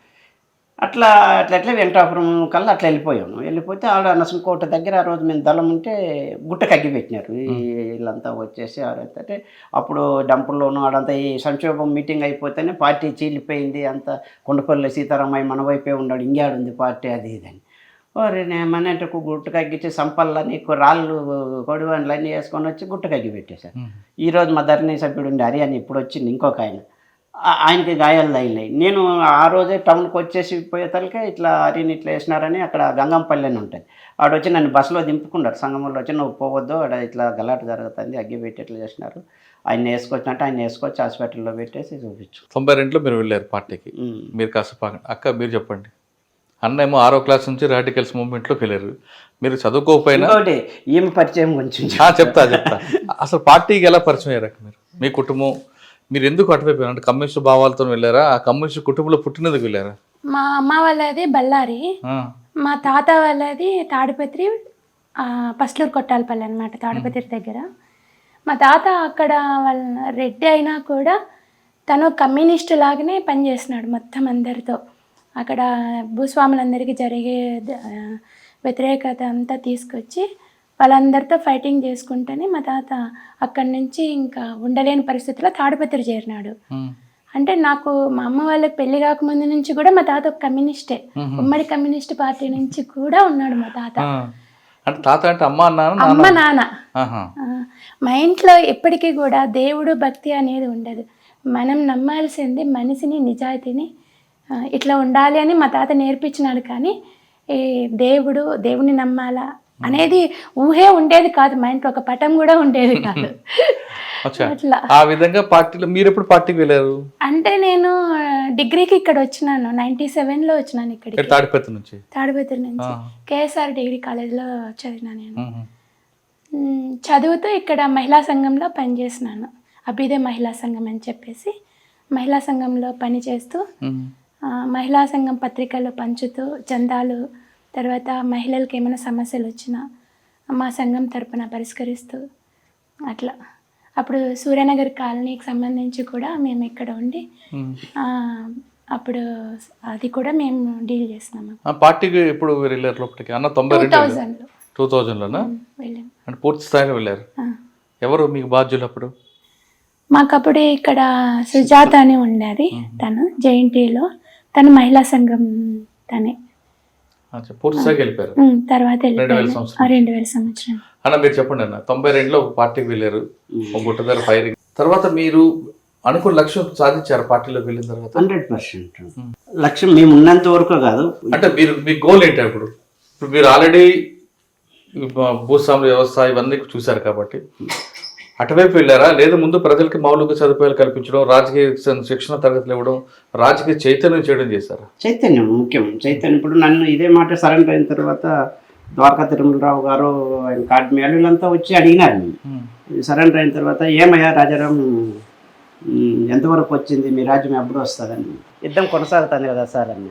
అట్లా వెంకటాపురం కల్లా అట్లా వెళ్ళిపోతే ఆడ నరసింహకోట దగ్గర ఆ రోజు మేము దళం ఉంటే గుట్టకు అగ్గి పెట్టినారు. వీళ్ళంతా వచ్చేసి ఆడైతే అప్పుడు డంపుల్లోనూ ఆడంతా ఈ సంక్షోభం మీటింగ్ అయిపోతేనే పార్టీ చీలిపోయింది. అంత కొండపల్లి సీతారామయ్య మన వైపే ఉన్నాడు, ఇంకేడుంది పార్టీ అది ఇదని. ఓరే నేమన్నట్టు గుట్టకు అగ్గిచ్చి సంపల్లో నీకు రాళ్ళు కొడివన్లు అన్నీ వేసుకొని వచ్చి గుట్టకు అగ్గి పెట్టేశారు. ఈరోజు మా ధరణి సభ్యుడు ఉండి హరి అని ఇప్పుడు వచ్చింది ఇంకొక ఆయనకి గాయాలు తగిలినాయి. నేను ఆ రోజే టౌన్కి వచ్చేసి పోయేతలకే ఇట్లా హరిని ఇట్లా వేసినారని అక్కడ గంగంపల్లి అని ఉంటుంది. ఆడొచ్చి నన్ను బస్సులో దింపుకున్నారు. సంగమంలో వచ్చి నువ్వు పోవద్దు ఆడ ఇట్లా గలాట జరుగుతుంది అగ్గి పెట్టి ఇట్లా చేసినారు. ఆయన వేసుకొచ్చినట్టు ఆయన వేసుకొచ్చి హాస్పిటల్లో పెట్టేసి చూపించు. 92లో మీరు వెళ్ళారు పార్టీకి. మీరు కాస్త అక్క మీరు చెప్పండి. అన్న ఏమో 6వ క్లాస్ నుంచి రాడికల్స్ మూవ్మెంట్లోకి వెళ్ళారు. మీరు చదువుకోకపోయినా ఏమి పరిచయం కొంచెం చెప్తా అసలు పార్టీకి ఎలా పరిచయం అయ్యారు మీరు? మీ కుటుంబం మీరు ఎందుకు అటువైపు అంటే కమ్యూనిస్ట్ భావాలతో వెళ్ళారా? ఆ కమ్యూనిస్ట్ కుటుంబంలో పుట్టినందుకు వెళ్ళారా? మా అమ్మ వాళ్ళది బళ్ళారి, మా తాత వాళ్ళది తాడిపత్రి పస్లూరు కొట్టాలపల్లి అనమాట, తాడిపత్రి దగ్గర. మా తాత అక్కడ వాళ్ళ రెడ్డి అయినా కూడా తను కమ్యూనిస్ట్ లాగానే పనిచేస్తున్నాడు మొత్తం అందరితో. అక్కడ భూస్వాములందరికీ జరిగే వ్యతిరేకత అంతా తీసుకొచ్చి వాళ్ళందరితో ఫైటింగ్ చేసుకుంటేనే మా తాత అక్కడి నుంచి ఇంకా ఉండలేని పరిస్థితిలో తాడిపత్రి చేరినాడు. అంటే నాకు మా అమ్మ వాళ్ళకి పెళ్లి కాకముందు నుంచి కూడా మా తాత ఒక కమ్యూనిస్టే, ఉమ్మడి కమ్యూనిస్ట్ పార్టీ నుంచి కూడా ఉన్నాడు మా తాత. అమ్మ నాన్న. మా ఇంట్లో ఎప్పటికీ కూడా దేవుడు భక్తి అనేది ఉండదు. మనం నమ్మాల్సింది మనిషిని, నిజాయితీని, ఇట్లా ఉండాలి అని మా తాత నేర్పించినాడు. కానీ ఈ దేవుడిని నమ్మాలా అనేది ఊహే ఉండేది కాదు. మా ఇంట్లో ఒక పటం కూడా ఉండేది కాదు. అట్లా ఆ విధంగా పార్టీలో మీరు ఎప్పుడు పార్టీకి వెళ్ళారు? అంటే నేను డిగ్రీకి ఇక్కడ వచ్చినాను, 97లో వచ్చినాను ఇక్కడికి. తాడిపత్రి నుంచి కేఎస్ఆర్ డిగ్రీ కాలేజ్లో చదివినా. నేను చదువుతూ ఇక్కడ మహిళా సంఘంలో పనిచేసినాను. అభిదే మహిళా సంఘం అని చెప్పేసి మహిళా సంఘంలో పనిచేస్తూ మహిళా సంఘం పత్రికలు పంచుతూ చందాలు, తర్వాత మహిళలకు ఏమైనా సమస్యలు వచ్చినా మా సంఘం తరపున పరిష్కరిస్తూ అట్లా. అప్పుడు సూర్యనగర్ కాలనీకి సంబంధించి కూడా మేము ఇక్కడ ఉండి అప్పుడు అది కూడా మేము డీల్ చేసినాము. పార్టీకి ఎప్పుడు వెళ్ళారు లోపలికి? అన్న 2000లోనా వెళ్ళాము. అంటే పూర్తి స్థాయిలో వెళ్ళారు. ఎవరు మీకు బాధ్యులు అప్పుడు? మాకప్పుడు ఇక్కడ సుజాత అని ఉండేది, తను జేఎన్టీలో, తను మహిళా సంఘం తనే. తర్వాత 2000 సంవత్సరం. అన్న మీరు చెప్పండి అన్న, 92లో పార్టీకి వెళ్ళారు, గుట్టధర ఫైరింగ్ తర్వాత మీరు అనుకున్న లక్ష్యం సాధించారు పార్టీలోకి వెళ్ళిన తర్వాత? 100% లక్ష్యం మేము ఉన్నంత వరకు కాదు. అంటే మీ గోల్ ఏంటి అప్పుడు? ఇప్పుడు మీరు ఆల్రెడీ భూస్వామ్య వ్యవస్థ ఇవన్నీ చూశారు కాబట్టి అటువైపు వెళ్ళారా? లేదా ముందు ప్రజలకి మౌలిక సదుపాయాలు కల్పించడం, రాజకీయ శిక్షణ తరగతులు ఇవ్వడం, రాజకీయ చైతన్యం చేయడం చేశారా? చైతన్యం ముఖ్యం. చైతన్యం ఇప్పుడు నన్ను ఇదే మాట సరెండర్ అయిన తర్వాత ద్వారకా తిరుమలరావు గారు ఆయన కార్డు మేళులంతా వచ్చి అడిగినారు సరెండర్ అయిన తర్వాత ఏమయ్యా రాజారాం ఎంతవరకు వచ్చింది మీ రాజ్యం ఎప్పుడు వస్తుందని. యుద్ధం కొనసాగుతుంది కదా సార్ అన్న.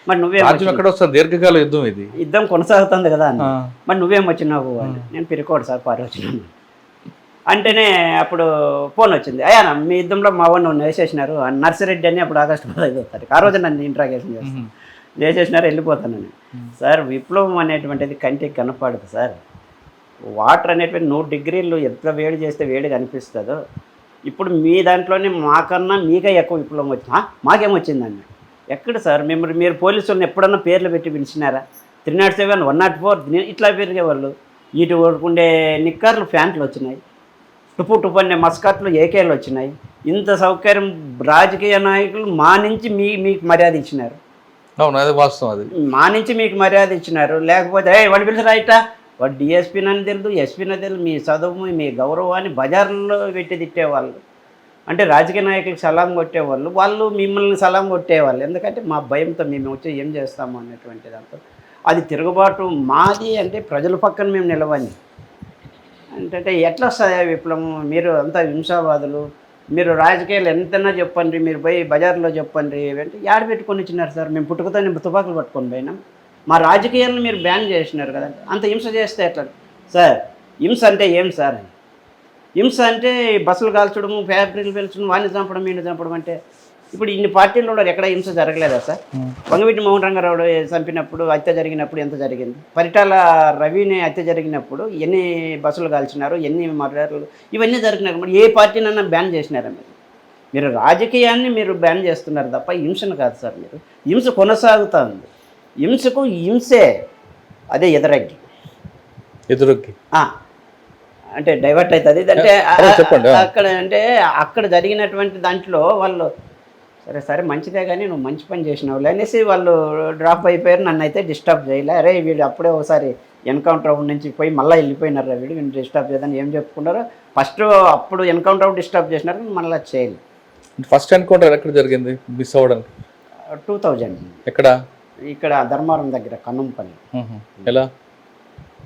మరి ఎక్కడ వస్తుంది దీర్ఘకాల యుద్ధం ఇది, యుద్ధం కొనసాగుతుంది కదా అన్న. మరి నువ్వేం వచ్చినావు అని. నేను పిరికోడు సార్ పారి వచ్చినాను అంటేనే అప్పుడు ఫోన్ వచ్చింది, అయ్యా మీ యుద్ధంలో మా వాడిని వేసేసినారు నర్సిరెడ్డి అని. అప్పుడు ఆగస్టు 15వ తారీఖు ఆ రోజు నన్ను ఇంట్రాగేషన్ చేస్తాను, వేసేసినారు వెళ్ళిపోతానని. సార్ విప్లవం అనేటువంటిది కంటికి కనపడదు సార్. వాటర్ అనేటువంటి 100 డిగ్రీలు ఎంత వేడి చేస్తే వేడిగా అనిపిస్తుందో, ఇప్పుడు మీ దాంట్లోనే మాకన్నా మీకే ఎక్కువ విప్లవం వచ్చింది. మాకేమొచ్చిందండి ఎక్కడ సార్? మీరు పోలీసులను ఎప్పుడన్నా పేర్లు పెట్టి పిలిచినారా? 307, 104 ఇట్లా పెరిగేవాళ్ళు. ఇటు ఉండే నిక్కర్లు ప్యాంట్లు వచ్చినాయి, టుపు అనే మస్కట్లు ఏకేలు వచ్చినాయి. ఇంత సౌకర్యం రాజకీయ నాయకులు మా నుంచి మీకు మర్యాద ఇచ్చినారు. అవును, అది వాస్తవం. అది మా నుంచి మీకు మర్యాద ఇచ్చినారు. లేకపోతే వాడు పిలిచి రైటా, వాడు డిఎస్పీని అని తెలుదు, ఎస్పీని తెలుదు. మీ చదువు మీ గౌరవాన్ని బజార్లో పెట్టి తిట్టేవాళ్ళు. అంటే రాజకీయ నాయకులకు సలాం కొట్టేవాళ్ళు, వాళ్ళు మిమ్మల్ని సలాం కొట్టేవాళ్ళు. ఎందుకంటే మా భయంతో మేము వచ్చి ఏం చేస్తాము అనేటువంటి దాంతో అది తిరుగుబాటు మాది. అంటే ప్రజల పక్కన మేము నిలవని అంటే ఎట్లా వస్తుంది విప్లవం? మీరు అంతా హింసావాదులు, మీరు రాజకీయాలు ఎంతైనా చెప్పండి, మీరు పోయి బజార్లో చెప్పండి అంటే యాడ పెట్టుకొని ఇచ్చినారు సార్? మేము పుట్టుకతో తుపాకులు పట్టుకొని పోయినాం. మా రాజకీయాలను మీరు బ్యాన్ చేసినారు కదా, అంత హింస చేస్తే ఎట్లా సార్? హింస అంటే ఏం సార్? హింస అంటే బస్సులు కాల్చడము, ఫ్యాక్టరీలు పెంచడం, వాడిని చంపడం, వీడిని చంపడం. అంటే ఇప్పుడు ఇన్ని పార్టీలు ఉన్నారు, ఎక్కడ హింస జరగలేదా సార్? వంగవీటి మోహన్ రంగారావు చంపినప్పుడు హత్య జరిగినప్పుడు ఎంత జరిగింది? పరిటాల రవిని హత్య జరిగినప్పుడు ఎన్ని బస్సులు కాల్చినారు, ఎన్ని మర్డర్లు, ఇవన్నీ జరిగినారు. మరి ఏ పార్టీనన్నా బ్యాన్ చేసినారా? మీరు రాజకీయాన్ని మీరు బ్యాన్ చేస్తున్నారు తప్ప హింసను కాదు సార్. మీరు హింస కొనసాగుతూ ఉంది. హింసకు హింసే అదే ఎదురగ్గి అంటే డైవర్ట్ అవుతుంది. అంటే అక్కడ జరిగినటువంటి దాంట్లో వాళ్ళు సరే మంచిదే కానీ నువ్వు మంచి పని చేసినావు అనేసి వాళ్ళు డ్రాప్ అయిపోయారు. నన్ను అయితే డిస్టర్బ్ చేయలే. అరే వీడు అప్పుడే ఒకసారి ఎన్కౌంటర్ నుంచి పోయి మళ్ళీ వెళ్ళిపోయినారు, వీడు డిస్టర్బ్ చేయదని ఏం చెప్పుకున్నారో. ఫస్ట్ అప్పుడు ఎన్కౌంటర్ డిస్టర్బ్ చేసినారు, మళ్ళీ చేయలేదు. ఫస్ట్ ఎన్కౌంటర్ ఎక్కడ జరిగింది మిస్ అవ్వడానికి? 2000 ఎక్కడ? ఇక్కడ ధర్మవరం దగ్గర కన్నంపల్లి. ఎలా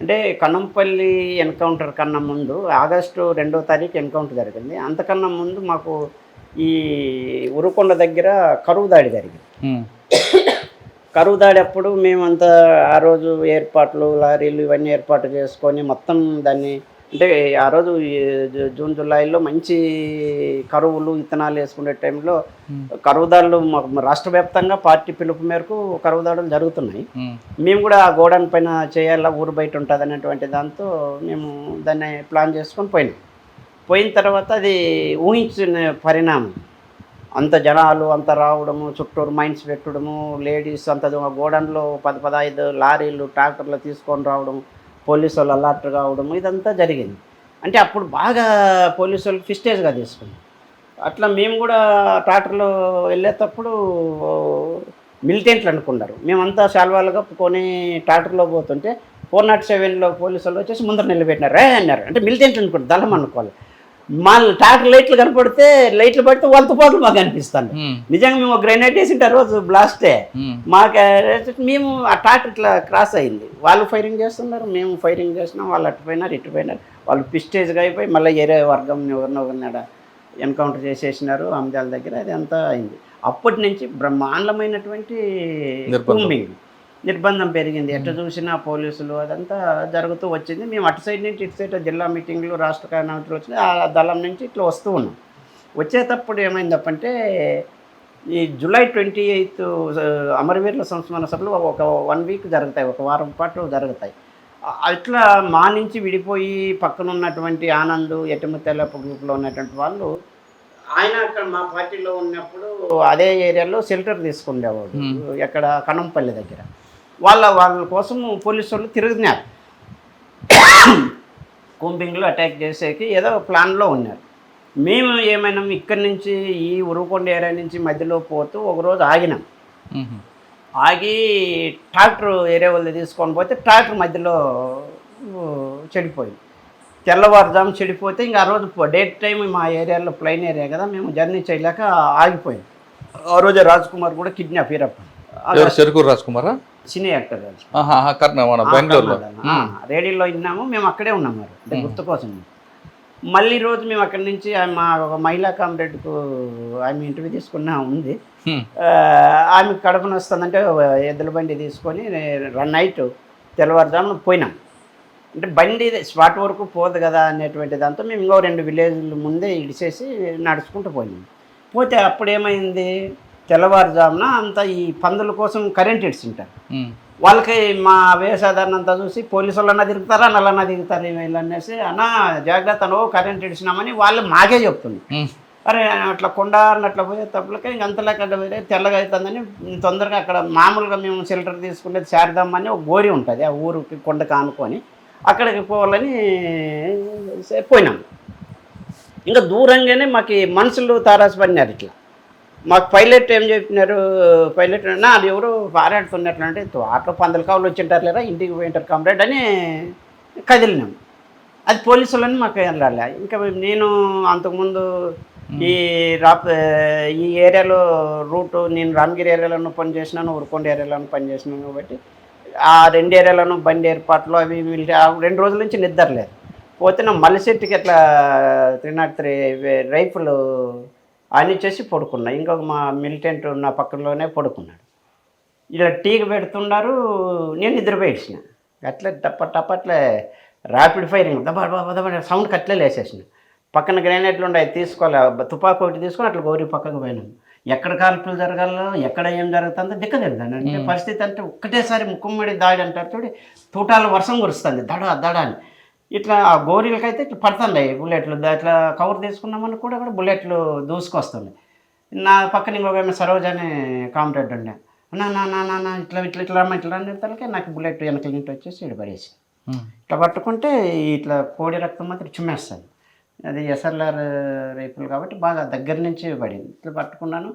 అంటే కన్నంపల్లి ఎన్కౌంటర్ కన్నా ముందు ఆగస్టు 2వ తారీఖు ఎన్కౌంటర్ జరిగింది. అంతకన్నా ముందు మాకు ఈ ఉరుకొండ దగ్గర కరువు దాడి జరిగింది. కరువు దాడి అప్పుడు మేమంతా ఆ రోజు ఏర్పాట్లు, లారీలు ఇవన్నీ ఏర్పాటు చేసుకొని మొత్తం దాన్ని అంటే ఆ రోజు జూన్ జూలైలో మంచి కరువులు విత్తనాలు వేసుకునే టైంలో కరువుదాడులు రాష్ట్ర వ్యాప్తంగా పార్టీ పిలుపు మేరకు కరువుదాడులు జరుగుతున్నాయి. మేము కూడా ఆ గోడౌన్ పైన చేయాలా, ఊరు బయట ఉంటుంది అనేటువంటి దాంతో మేము దాన్ని ప్లాన్ చేసుకొని పోయిన తర్వాత అది ఊహించిన పరిణామం. అంత జనాలు అంత రావడము, చుట్టూరు మైన్స్ పెట్టడము, లేడీస్ అంత గోడౌన్లో 10-15 లారీలు ట్రాక్టర్లు తీసుకొని రావడం, పోలీసు వాళ్ళు అలర్ట్ కావడము, ఇదంతా జరిగింది. అంటే అప్పుడు బాగా పోలీసు వాళ్ళు ఫిస్టేజ్గా తీసుకున్నాం. అట్లా మేము కూడా ట్రాక్టర్లో వెళ్ళేటప్పుడు మిలిటెంట్లు అనుకున్నారు. మేమంతా శాల్వాలు కప్పుకొని ట్రాక్టర్లో పోతుంటే 407లో పోలీసు వాళ్ళు వచ్చేసి ముందర నిలబెట్టినారు అన్నారు. అంటే మిలిటెంట్లు అనుకుంటారు, దళం అనుకోవాలి. మా ట్రాక్టర్ లైట్లు కనపడితే లైట్లు పడితే వాళ్ళ తుపాకులు మాకు అనిపిస్తాను. నిజంగా మేము గ్రెనేడ్ వేసింటే ఆ రోజు బ్లాస్టే మాకు. మేము ఆ ట్రాక్టర్ ఇట్లా క్రాస్ అయింది, వాళ్ళు ఫైరింగ్ చేస్తున్నారు, మేము ఫైరింగ్ చేస్తున్నాం. వాళ్ళు అటుపోయినారు ఇటుపోయినారు, వాళ్ళు పిస్టేజ్గా అయిపోయి మళ్ళీ ఏరే వర్గం ఎవరినొకరినాడ ఎన్కౌంటర్ చేసేసినారు అంజాల దగ్గర. అది అంతా అయింది. అప్పటి నుంచి బ్రహ్మాండమైనటువంటి నిర్బంధం పెరిగింది. ఎట్లా చూసినా పోలీసులు అదంతా జరుగుతూ వచ్చింది. మేము అటు సైడ్ నుంచి ఇటు సైడ్ జిల్లా మీటింగ్లు, రాష్ట్ర కార్యక్రమాలు వచ్చినాయి. ఆ దళం నుంచి ఇట్లా వస్తూ ఉన్నాం. వచ్చేటప్పుడు ఏమైందప్పంటే ఈ జూలై 28 అమరవీరుల సంస్మరణ సభలు ఒక 1 వీక్ జరుగుతాయి, ఒక వారం పాటు జరుగుతాయి. అట్లా మా నుంచి విడిపోయి పక్కన ఉన్నటువంటి ఆనంద్, ఎటుముతెల్లపు గ్రూప్లో ఉన్నటువంటి వాళ్ళు, ఆయన అక్కడ మా పార్టీలో ఉన్నప్పుడు అదే ఏరియాలో షెల్టర్ తీసుకునేవాడు, ఎక్కడ కన్నంపల్లి దగ్గర. వాళ్ళ కోసం పోలీసు వాళ్ళు తిరుగుతున్నారు, కుంబింగ్లో అటాక్ చేసేకి ఏదో ప్లాన్లో ఉన్నారు. మేము ఏమైనా ఇక్కడి నుంచి ఈ ఉరుకొండ ఏరియా నుంచి మధ్యలో పోతూ ఒకరోజు ఆగినాం. ఆగి ట్రాక్టర్ ఏరియా వాళ్ళు తీసుకొని పోతే ట్రాక్టర్ మధ్యలో చెడిపోయింది. తెల్లవారుజాము చెడిపోతే ఇంకా ఆ రోజు డేట్ టైం మా ఏరియాలో ప్లైన్ ఏరియా కదా, మేము జర్నీ చేయలేక ఆగిపోయింది. ఆ రోజు రాజ్ కుమార్ కూడా కిడ్నాప్. చెరుకూరు రాజ్ కుమారా? సినీ యాక్టర్ గారు. మన బెంగళూరులో. రేడియోలో విన్నాము, మేము అక్కడే ఉన్నాం మరి అంటే గుర్తు కోసం. మళ్ళీ రోజు మేము అక్కడి నుంచి మా ఒక మహిళా కామ్రేడ్కు ఆమె ఇంటర్వ్యూ తీసుకున్న ఉంది. ఆమె కడపన వస్తుందంటే ఎద్దుల బండి తీసుకొని నైట్ తెల్లవారుజామున పోయినాం. అంటే బండి స్పాట్ వరకు పోదు కదా అనేటువంటి దాంతో మేము ఇంకో 2 విలేజ్ల ముందే ఇడిచేసి నడుచుకుంటూ పోయినాం. పోతే అప్పుడు ఏమైంది, తెల్లవారుజామున అంతా ఈ పందుల కోసం కరెంట్ ఇడ్చుంటారు. వాళ్ళకి మా వేసాధారణ అంతా చూసి పోలీసు వాళ్ళన్నా తిరుగుతారా నల్లన్నా తిరుగుతారు వీళ్ళు అనేసి, అన్నా జాగ్రత్త నువ్వు కరెంట్ ఇడిచినామని వాళ్ళు మాకే చెప్తుంది. అరే అట్లా కొండ అట్లా పోయే తప్పులకే ఇంక అంతలా కట్ట పోతే తెల్లగా అవుతుందని తొందరగా అక్కడ మామూలుగా మేము షెల్టర్ తీసుకునేది శారదమ్మ అని ఒక గోరి ఉంటుంది, ఆ ఊరికి కొండకు ఆనుకొని అక్కడికి పోవాలని పోయినాం. ఇంకా దూరంగానే మాకు మనుషులు తారాసపడినారు. ఇట్లా మాకు పైలట్ ఏం చెప్పినారు, పైలట్ అది ఎవరు పారాడుతున్నట్లు అంటే ఆటో పందుల కావులు వచ్చింటారు లేరా ఇంటికి పోయింటారు కామ్రేడ్ అని కదిలినాం. అది పోలీసులని మాకు వెళ్ళాలి. ఇంకా నేను అంతకుముందు ఈ ఈ ఏరియాలో రూటు నేను రామగిరి ఏరియాలోనూ పనిచేసినాను, ఉరుకొండ ఏరియాలోనూ పనిచేసినాను కాబట్టి ఆ 2 ఏరియాలోనూ బండి ఏర్పాట్లు అవి 2 రోజుల నుంచి నిద్రలేదు. పోతే నా మల్లిశెట్టికి ఇట్లా 303 రైఫుల్ ఆనిచ్చేసి పడుకున్నా. ఇంకొక మా మిలిటెంట్ నా పక్కనలోనే పడుకున్నాడు. ఇలా టీకి పెడుతున్నారు, నేను నిద్రపోయేసిన. అట్లే టప్పట్లే ర్యాపిడ్ ఫైరింగ్ దబా సౌండ్కి అట్లే లేసేసిన. పక్కన గ్రెనేడ్లు ఉన్నాయి తీసుకోవాలి, తుపాకు ఒకటి తీసుకొని అట్లా గౌరీ పక్కకు పోయినాం. ఎక్కడ కాల్పులు జరగాలో ఎక్కడ ఏం జరుగుతుందో దిక్కదిద్దాను. అంటే పరిస్థితి అంటే ఒక్కటేసారి ముక్కుమ్మడి దాడి అంటారు చూడు, తూటాలు వర్షం కురుస్తుంది దడ అని. ఇట్లా గోరీలకైతే ఇట్లా పడుతున్నాయి బుల్లెట్లు. ఇట్లా కవర్ తీసుకున్నామని కూడా బుల్లెట్లు దూసుకొస్తున్నాయి. నా పక్కన ఇంకొక సరోజ్ అనే కామ్రేడ్ ఉండే, నా ఇట్లా అనేసరికి నాకు బుల్లెట్ వెనకల నుంచి వచ్చేసి ఇటు పడేసి ఇట్లా పట్టుకుంటే ఇట్లా కోడి రక్తం మాత్రం చుమ్మేస్తాను. అది ఎస్ఎల్ఆర్ రైఫుల్ కాబట్టి బాగా దగ్గర నుంచి పడింది. ఇట్లా పట్టుకున్నాను.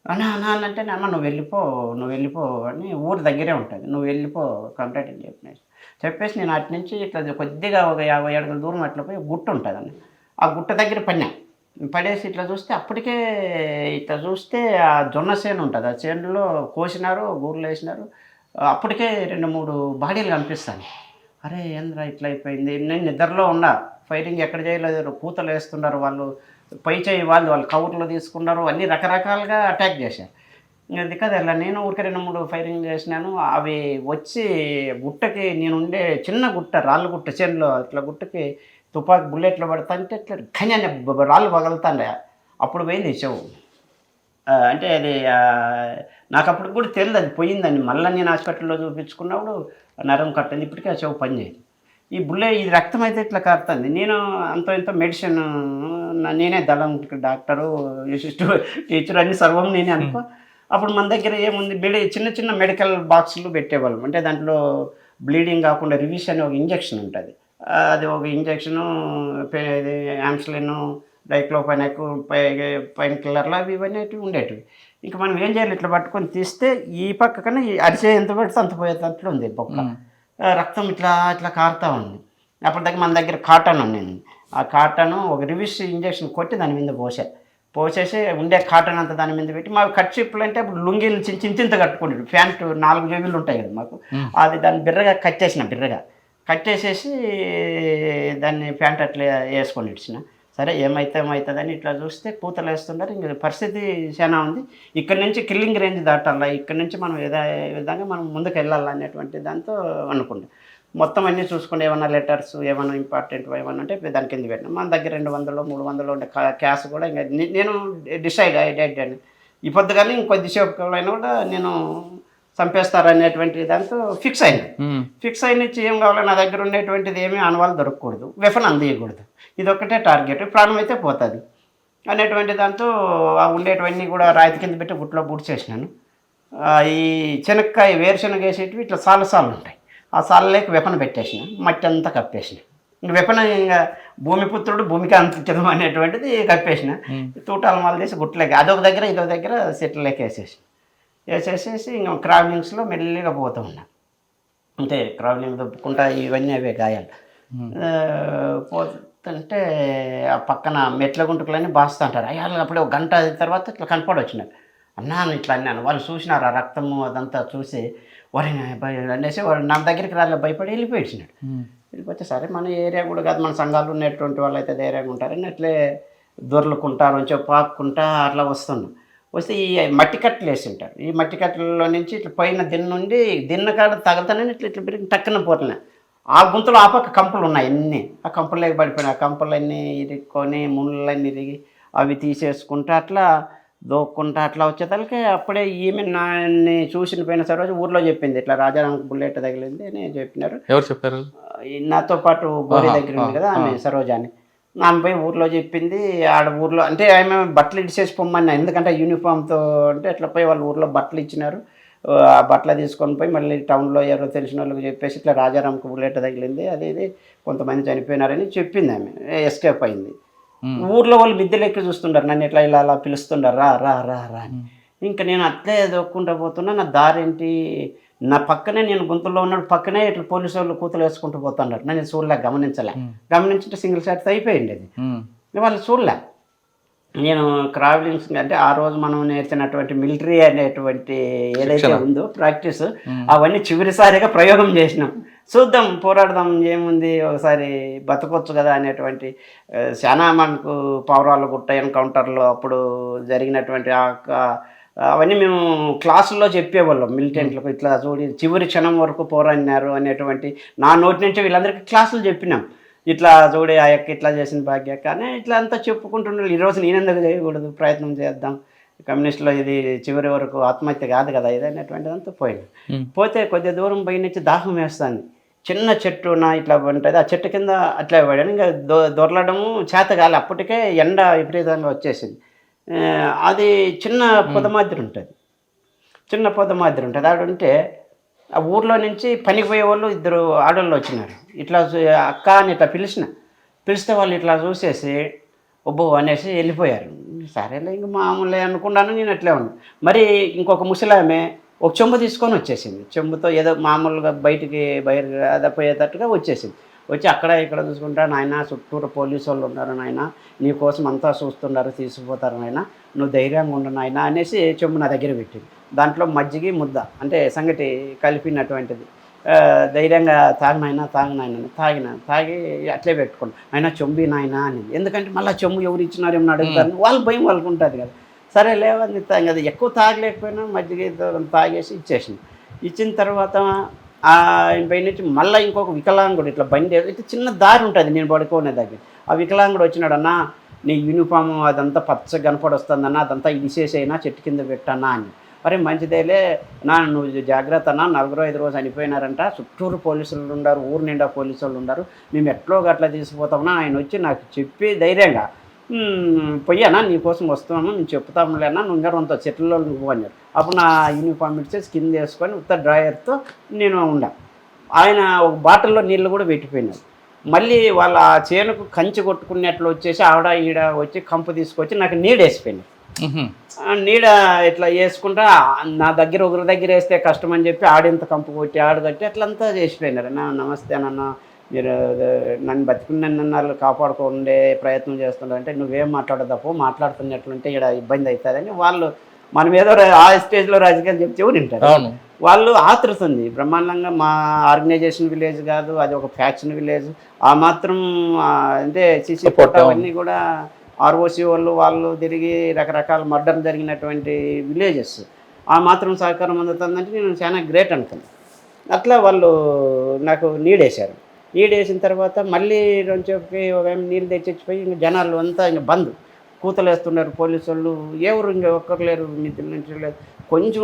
అన్నా అంటే అమ్మ నువ్వు వెళ్ళిపో అని ఊరు దగ్గరే ఉంటుంది, నువ్వు వెళ్ళిపో కంప్లైంట్ అని చెప్పేసి నేను అటు నుంచి ఇట్లా కొద్దిగా ఒక 50 అడుగుల దూరం అట్లా పోయి గుట్ట ఉంటుందండి. ఆ గుట్ట దగ్గర పడేసి ఇట్లా చూస్తే అప్పటికే ఆ జొన్న చేను ఉంటుంది, ఆ చేనులో కోసినారు, గూర్లు వేసినారు. అప్పటికే 2-3 బాడీలు కనిపిస్తాను. అరే ఏంద్రా ఇట్లా అయిపోయింది. నేను నిద్రలో ఉన్నా, ఫైరింగ్ ఎక్కడ చేయలేదు, పూతలు వేస్తున్నారు వాళ్ళు, పై చేయి వాళ్ళు కవర్లో తీసుకున్నారు, అన్నీ రకరకాలుగా అటాక్ చేశారు. అది కదా ఇలా నేను ఊరికే 2-3 ఫైరింగ్ చేసినాను. అవి వచ్చి గుట్టకి, నేను ఉండే చిన్న గుట్ట రాళ్ళ గుట్ట చేనులో, ఇట్లా గుట్టకి తుపాకి బుల్లెట్లు పడతాంటే ఇట్లా ఖన్యాన్ని రాళ్ళు పగలుతాండే. అప్పుడు పోయింది చెవు. అంటే అది నాకు అప్పుడు కూడా తెలియదు అది పోయిందని. మళ్ళీ నేను హాస్పిటల్లో చూపించుకున్నప్పుడు నరం కట్టింది, ఇప్పటికీ ఆ చెవు పనిచేయదు. ఇది రక్తం అయితే ఇట్లా కారుతుంది. నేను ఇంత మెడిసిన్ నేనే దళం డాక్టరు టీచర్ అన్ని సర్వం నేనే అనుకో. అప్పుడు మన దగ్గర ఏముంది, చిన్న మెడికల్ బాక్సులు పెట్టేవాళ్ళం. అంటే దాంట్లో బ్లీడింగ్ కాకుండా రివిష్ అని ఒక ఇంజక్షన్ ఉంటుంది. అది ఒక ఇంజక్షను, యాంప్సిలిన్, డైక్లోఫెనాక్, పైన్ కిల్లర్లు అవి ఇవన్నీ ఉండేటివి. ఇంకా మనం ఏం చేయాలి, ఇట్లా పట్టుకొని తీస్తే ఈ పక్క కన్నా అరిచే ఎంత పెడితే అంత పోయేటట్లు ఉంది. పక్క రక్తం ఇట్లా కారుతూ ఉంది. అప్పటిదాకా మన దగ్గర కాటన్ ఉండింది. ఆ కాటను ఒక రివిష్ ఇంజక్షన్ కొట్టి దాని మీద పోసేసి ఉండే కాటన్ అంతా దాని మీద పెట్టి, మాకు కట్ షిప్లు అంటే అప్పుడు లుంగీలు చింత కట్టుకుంటాడు, ప్యాంట్ 4 జేబులు ఉంటాయి కదా మాకు, అది దాన్ని బిర్రగా కట్టేసేసి దాన్ని ప్యాంట్ అట్లా వేసుకొని ఇచ్చిన. సరే ఏమవుతుందని ఇట్లా చూస్తే కూతలు వేస్తున్నారు. ఇంక పరిస్థితి చాలా ఉంది. ఇక్కడ నుంచి కిల్లింగ్ రేంజ్ దాటాలా, ఇక్కడ నుంచి మనం విధంగా మనం ముందుకు వెళ్ళాలి అనేటువంటి దాంతో అనుకుంటాం. మొత్తం అన్నీ చూసుకుంటే ఏమన్నా లెటర్స్ ఏమన్నా ఇంపార్టెంట్ ఏమన్నా అంటే దాని కింద పెట్టినా. మన దగ్గర 200-300 ఉండే క్యాష్ కూడా ఇంకా నేను డిసైడ్ అయ్యాను. ఈ పొద్దుగానే ఇంకొద్దిసేపు అయినా కూడా నేను చంపేస్తారనేటువంటి దాంతో ఫిక్స్ అయినచ్చి ఏం కావాలో నా దగ్గర ఉండేటువంటిది ఏమీ ఆనవాళ్ళు దొరకకూడదు, వెపన్ అందీయకూడదు, ఇది ఒక్కటే టార్గెట్, ప్రాణం అయితే పోతుంది అనేటువంటి దాంతో ఉండేటివన్నీ కూడా రాయితీ కింద పెట్టి గుట్లో బూడ్చేసినాను. ఈ శనక్కాయ వేరుశనగ వేసేటివి ఇట్లా సాలు ఉంటాయి, ఆ సాలలోకి వెపన్ పెట్టేసిన, మట్టి అంతా కప్పేసిన. ఇంక వెపన్ ఇంకా భూమిపుత్రుడు భూమికి అంతించడం అనేటువంటిది కప్పేసిన. తూటాలు మాలు తీసి గుట్లకి అదొక దగ్గర ఇదొక దగ్గర సెట్లకి వేసేసేసి ఇంకా క్రావెలింగ్స్లో మెల్లిగా పోతూ ఉన్నా. అంతే క్రావెలింగ్ దొప్పుకుంటా ఇవన్నీ అవే గాయాలు పోతుంటే ఆ పక్కన మెట్ల గుంటుకులన్నీ బాస్తూ ఉంటారు. అయ్యాలు అప్పుడే 1 గంట తర్వాత ఇట్లా కనపడొచ్చినారు. అన్నాను ఇట్లా అన్నాను. వాళ్ళు చూసినారు ఆ రక్తము అదంతా చూసి అనేసి వాడు నా దగ్గరికి రాలే, భయపడి వెళ్ళిపోయినాడు. వెళ్ళిపోతే సరే మన ఏరియా కూడా కాదు, మన సంఘాలు ఉన్నటువంటి వాళ్ళు అయితే ధైర్యంగా ఉంటారని అట్లే దొర్లుకుంటా కొంచెం పాక్కుంటా అట్లా వస్తున్నాం. వస్తే ఈ మట్టి కట్టలు వేసి ఉంటారు. ఈ మట్టి కట్టెలలో నుంచి ఇట్లా పైన దిన్న కాడ తగలతానే ఇట్లా ఇట్లా పెరిగి టక్కున పోతున్నాయి. ఆ గుంతలో ఆ పక్క కంపలు ఉన్నాయి అన్నీ, ఆ కంపల్లోకి పడిపోయినాయి. ఆ కంపలన్నీ ఇరుక్కొని ముళ్ళన్నీ ఇరిగి అవి తీసేసుకుంటా అట్లా దోక్కుంటా అట్లా వచ్చేతలకి అప్పుడే ఈమె నాన్ని చూసిన పోయిన సరోజు ఊర్లో చెప్పింది, ఇట్లా రాజారాంకి బుల్లెట్ తగిలింది అని చెప్పినారు. ఎవరు చెప్పారు? నాతో పాటు గోరి దగ్గర ఉంది కదా ఆమె సరోజ అని, ఆమె పోయి ఊర్లో చెప్పింది. ఆడ ఊర్లో అంటే ఆమె బట్టలు ఇడిచేసి పొమ్మన్నా, ఎందుకంటే యూనిఫామ్తో అంటే అట్లా పోయి వాళ్ళ ఊర్లో బట్టలు ఇచ్చినారు. ఆ బట్టలు తీసుకొని పోయి మళ్ళీ టౌన్లో ఎవరో తెలిసిన వాళ్ళకి చెప్పేసి ఇట్లా రాజారాంకి బుల్లెట్ తగిలింది, అది ఇది కొంతమంది చనిపోయినారని చెప్పింది. ఆమె ఎస్కేప్ అయింది. ఊర్లో వాళ్ళు మిద్దెలెక్కి చూస్తుంటారు నన్ను, ఇట్లా ఇలా అలా పిలుస్తుంటారు, రా రా రా రా అని. ఇంకా నేను అట్లే దొక్కుంటా పోతున్నా. నా దారేంటి, నా పక్కనే నేను గుంతల్లో ఉన్నాడు, పక్కనే ఇట్లా పోలీసు వాళ్ళు కూతులు వేసుకుంటూ పోతున్నారు. నేను చూడలే, గమనించుంటే సింగిల్ షాట్ అయిపోయింది అది. వాళ్ళు చూడలే. నేను క్రావెలింగ్స్ అంటే ఆ రోజు మనం నేర్చినటువంటి మిలిటరీ అనేటువంటి ఏదైతే ఉందో ప్రాక్టీస్, అవన్నీ చివరిసారిగా ప్రయోగం చేసినాం. చూద్దాం, పోరాడదాం, ఏముంది, ఒకసారి బతకొచ్చు కదా అనేటువంటి చాలా మనకు పౌరాలు గుట్ట ఎన్కౌంటర్లో అప్పుడు జరిగినటువంటి అవన్నీ మేము క్లాసుల్లో చెప్పేవాళ్ళం. మిలిటెంట్లకు ఇట్లా చూడి చివరి క్షణం వరకు పోరాడినారు అనేటువంటి నా నోటి నుంచి వీళ్ళందరికీ క్లాసులు చెప్పినాం. ఇట్లా చూడే ఆ యొక్క ఇట్లా చేసిన భాగ్య కానీ ఇట్లా అంతా చెప్పుకుంటున్నారు. ఈరోజు నేనెందుకు చేయకూడదు, ప్రయత్నం చేద్దాం, కమ్యూనిస్టులో ఇది చివరి వరకు ఆత్మహత్య కాదు కదా ఇది అనేటువంటిదంతా పోయింది. పోతే కొద్ది దూరం పై నుంచి దాహం వేస్తుంది. చిన్న చెట్టు నా ఇట్లా ఉంటుంది, ఆ చెట్టు కింద అట్లా పడాను. ఇంకా దొరలడము చేత కాలి, అప్పటికే ఎండ విపరీతంగా వచ్చేసింది. అది చిన్న పొద మాదిరి ఉంటుంది, ఆడ ఉంటే ఆ ఊర్లో నుంచి పనికి పోయే వాళ్ళు ఇద్దరు ఆడవాళ్ళు వచ్చినారు. ఇట్లా అక్క అని ఇట్లా పిలిస్తే వాళ్ళు ఇట్లా చూసేసి ఒబ్బో అనేసి వెళ్ళిపోయారు. సరేలే ఇంక మామూలే అనుకున్నాను నేను. అట్లే ఉన్నాను. మరి ఇంకొక ముసలామె ఒక చెంబు తీసుకొని వచ్చేసింది. చెంబుతో ఏదో మామూలుగా బయటికి పోయేటట్టుగా వచ్చేసింది. వచ్చి అక్కడ ఇక్కడ చూసుకుంటా, నాయన చుట్టూరు పోలీసు వాళ్ళు ఉన్నారు నాయన, నీ కోసం అంతా చూస్తున్నారు, తీసుకుపోతారు నాయన, నువ్వు ధైర్యంగా ఉండు నాయన అనేసి చెంబు నా దగ్గర పెట్టింది. దాంట్లో మజ్జిగి ముద్ద అంటే సంగటి కలిపినటువంటిది. ధైర్యంగా తాగినాయన తాగి అట్లే పెట్టుకున్నాను. ఆయన చెంబి నాయన అని. ఎందుకంటే మళ్ళీ చెంబు ఎవరు ఇచ్చినారు ఏమన్నా అడుగుతారు, వాళ్ళ భయం వాళ్ళకు ఉంటుంది కదా. సరే లేవని అది ఎక్కువ తాగలేకపోయినా మజ్జిగ తాగేసి ఇచ్చేసింది. ఇచ్చిన తర్వాత పై నుంచి మళ్ళీ ఇంకొక వికలాంగుడు ఇట్లా బండి ఇట్లా చిన్న దారి ఉంటుంది నేను పడుకోనే దగ్గర. ఆ వికలాంగుడు వచ్చినాడు, అన్న నీ యూనిఫామ్ అదంతా పచ్చగా కనపడొస్తుందన్న, అదంతా ఇడిసేసైనా చెట్టు కింద పెట్టన్నా అని. అరే మంచిదేలే నా, నువ్వు జాగ్రత్త అన్న, 4-5 రోజు చనిపోయినారంట, చుట్టూరు పోలీసులు ఉన్నారు, ఊరు నిండా పోలీసు వాళ్ళు ఉన్నారు, మేము ఎట్లో గట్లా తీసుకుపోతామన్నా. ఆయన వచ్చి నాకు చెప్పి ధైర్యంగా పొయ్యనా నీకోసం వస్తున్నాము, నేను చెప్తాములేనా, నువ్వు ఇంకా కొంత చెట్లలో నువ్వు అన్నారు. అప్పుడు నా యూనిఫామ్ ఇచ్చేసి కింద వేసుకొని ఉత్త డ్రాయర్తో నేను ఉండా. ఆయన ఒక బాటిల్లో నీళ్ళు కూడా పెట్టిపోయినారు. మళ్ళీ వాళ్ళ చేనుకు కంచి కొట్టుకునేట్లు వచ్చేసి ఆవిడ ఈడ వచ్చి కంపు తీసుకొచ్చి నాకు నీడేసిపోయినాయి. నీడ ఇట్లా వేసుకుంటా నా దగ్గర ఒకరి దగ్గర వేస్తే కష్టం అని చెప్పి ఆడింత కంపు కొట్టి ఆడగట్టి అట్లంతా చేసిపోయినారు. నమస్తే నాన్న, మీరు నన్ను బతికున్నన్నాళ్ళు కాపాడుకుండే ప్రయత్నం చేస్తున్నారు అంటే నువ్వేం మాట్లాడదప్పు, మాట్లాడుతున్నట్లుంటే ఇక్కడ ఇబ్బంది అవుతుందని వాళ్ళు మనం ఏదో ఆ స్టేజ్లో రాజకీయాలు చెప్తే వింటారు. వాళ్ళు ఆతృతుంది బ్రహ్మాండంగా. మా ఆర్గనైజేషన్ విలేజ్ కాదు, అది ఒక ఫ్యాక్షన్ విలేజ్. ఆ మాత్రం అంటే సీసీ ఫోటో అవన్నీ కూడా ఆర్ఓసి వాళ్ళు తిరిగి రకరకాల మర్డర్ జరిగినటువంటి విలేజెస్. ఆ మాత్రం సహకారం అందుతుందంటే నేను చాలా గ్రేట్ అనుకున్నాను. అట్లా వాళ్ళు నాకు నీడేశారు. నీడేసిన తర్వాత మళ్ళీ రోజుకి నీళ్ళు తెచ్చిపోయి ఇంక జనాలు అంతా ఇంక బంద్ కూతలు వేస్తున్నారు పోలీసు వాళ్ళు. ఎవరు ఇంక ఒక్కరు లేరు, మిద్దుల నుంచి లేదు. కొంచెం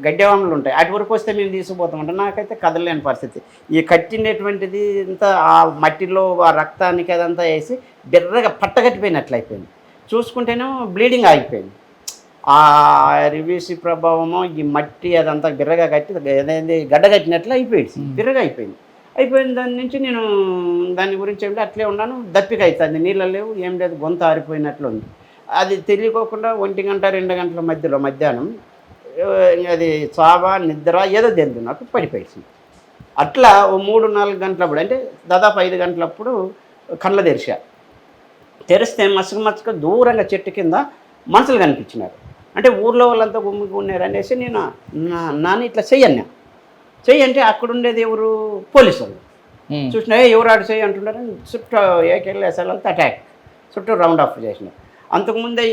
గడ్డవాములు ఉంటాయి, అటు వరకు వస్తే మేము తీసుకుపోతామంటే నాకైతే కదలలేని పరిస్థితి. ఈ కట్టినటువంటిది అంతా ఆ మట్టిలో ఆ రక్తానికి అదంతా వేసి బిర్రగా పట్టగట్టిపోయినట్లు అయిపోయింది. చూసుకుంటేనేమో బ్లీడింగ్ ఆగిపోయింది. ఆ రివీసి ప్రభావమో ఈ మట్టి అదంతా బిర్రగా కట్టి అదేంటి గడ్డగట్టినట్లు అయిపోయింది, బిర్రగా అయిపోయింది. దాని నుంచి నేను దాని గురించి ఏమిటి అట్లే ఉన్నాను. దప్పిక అవుతుంది, నీళ్ళు లేవు, ఏం లేదు, గొంతు ఆరిపోయినట్లు ఉంది. అది తెలియకోకుండా 1 గంట 2 గంటల మధ్యలో మధ్యాహ్నం అది చావా నిద్ర ఏదో తెలియదు నాకు పడిపోయింది. అట్లా ఓ 3-4 గంటలప్పుడు అంటే దాదాపు 5 గంటలప్పుడు కళ్ళ తెరిస్తే మసక దూరంగా చెట్టు కింద మనుషులు కనిపించినారు. అంటే ఊర్లో వాళ్ళంతా గుమ్మికున్నారు అనేసి నేను నాన్న ఇట్లా చెయ్యన్నా చెయ్యంటే అక్కడ ఉండేది ఎవరు పోలీసు వాళ్ళు చూసినా ఎవరు ఆడు చేయి అంటున్నారు చుట్టూ ఏకెళ్ళి ఎస్ఎల్తో అటాక్ చుట్టూ రౌండ్ ఆఫ్ చేసినారు. అంతకుముందే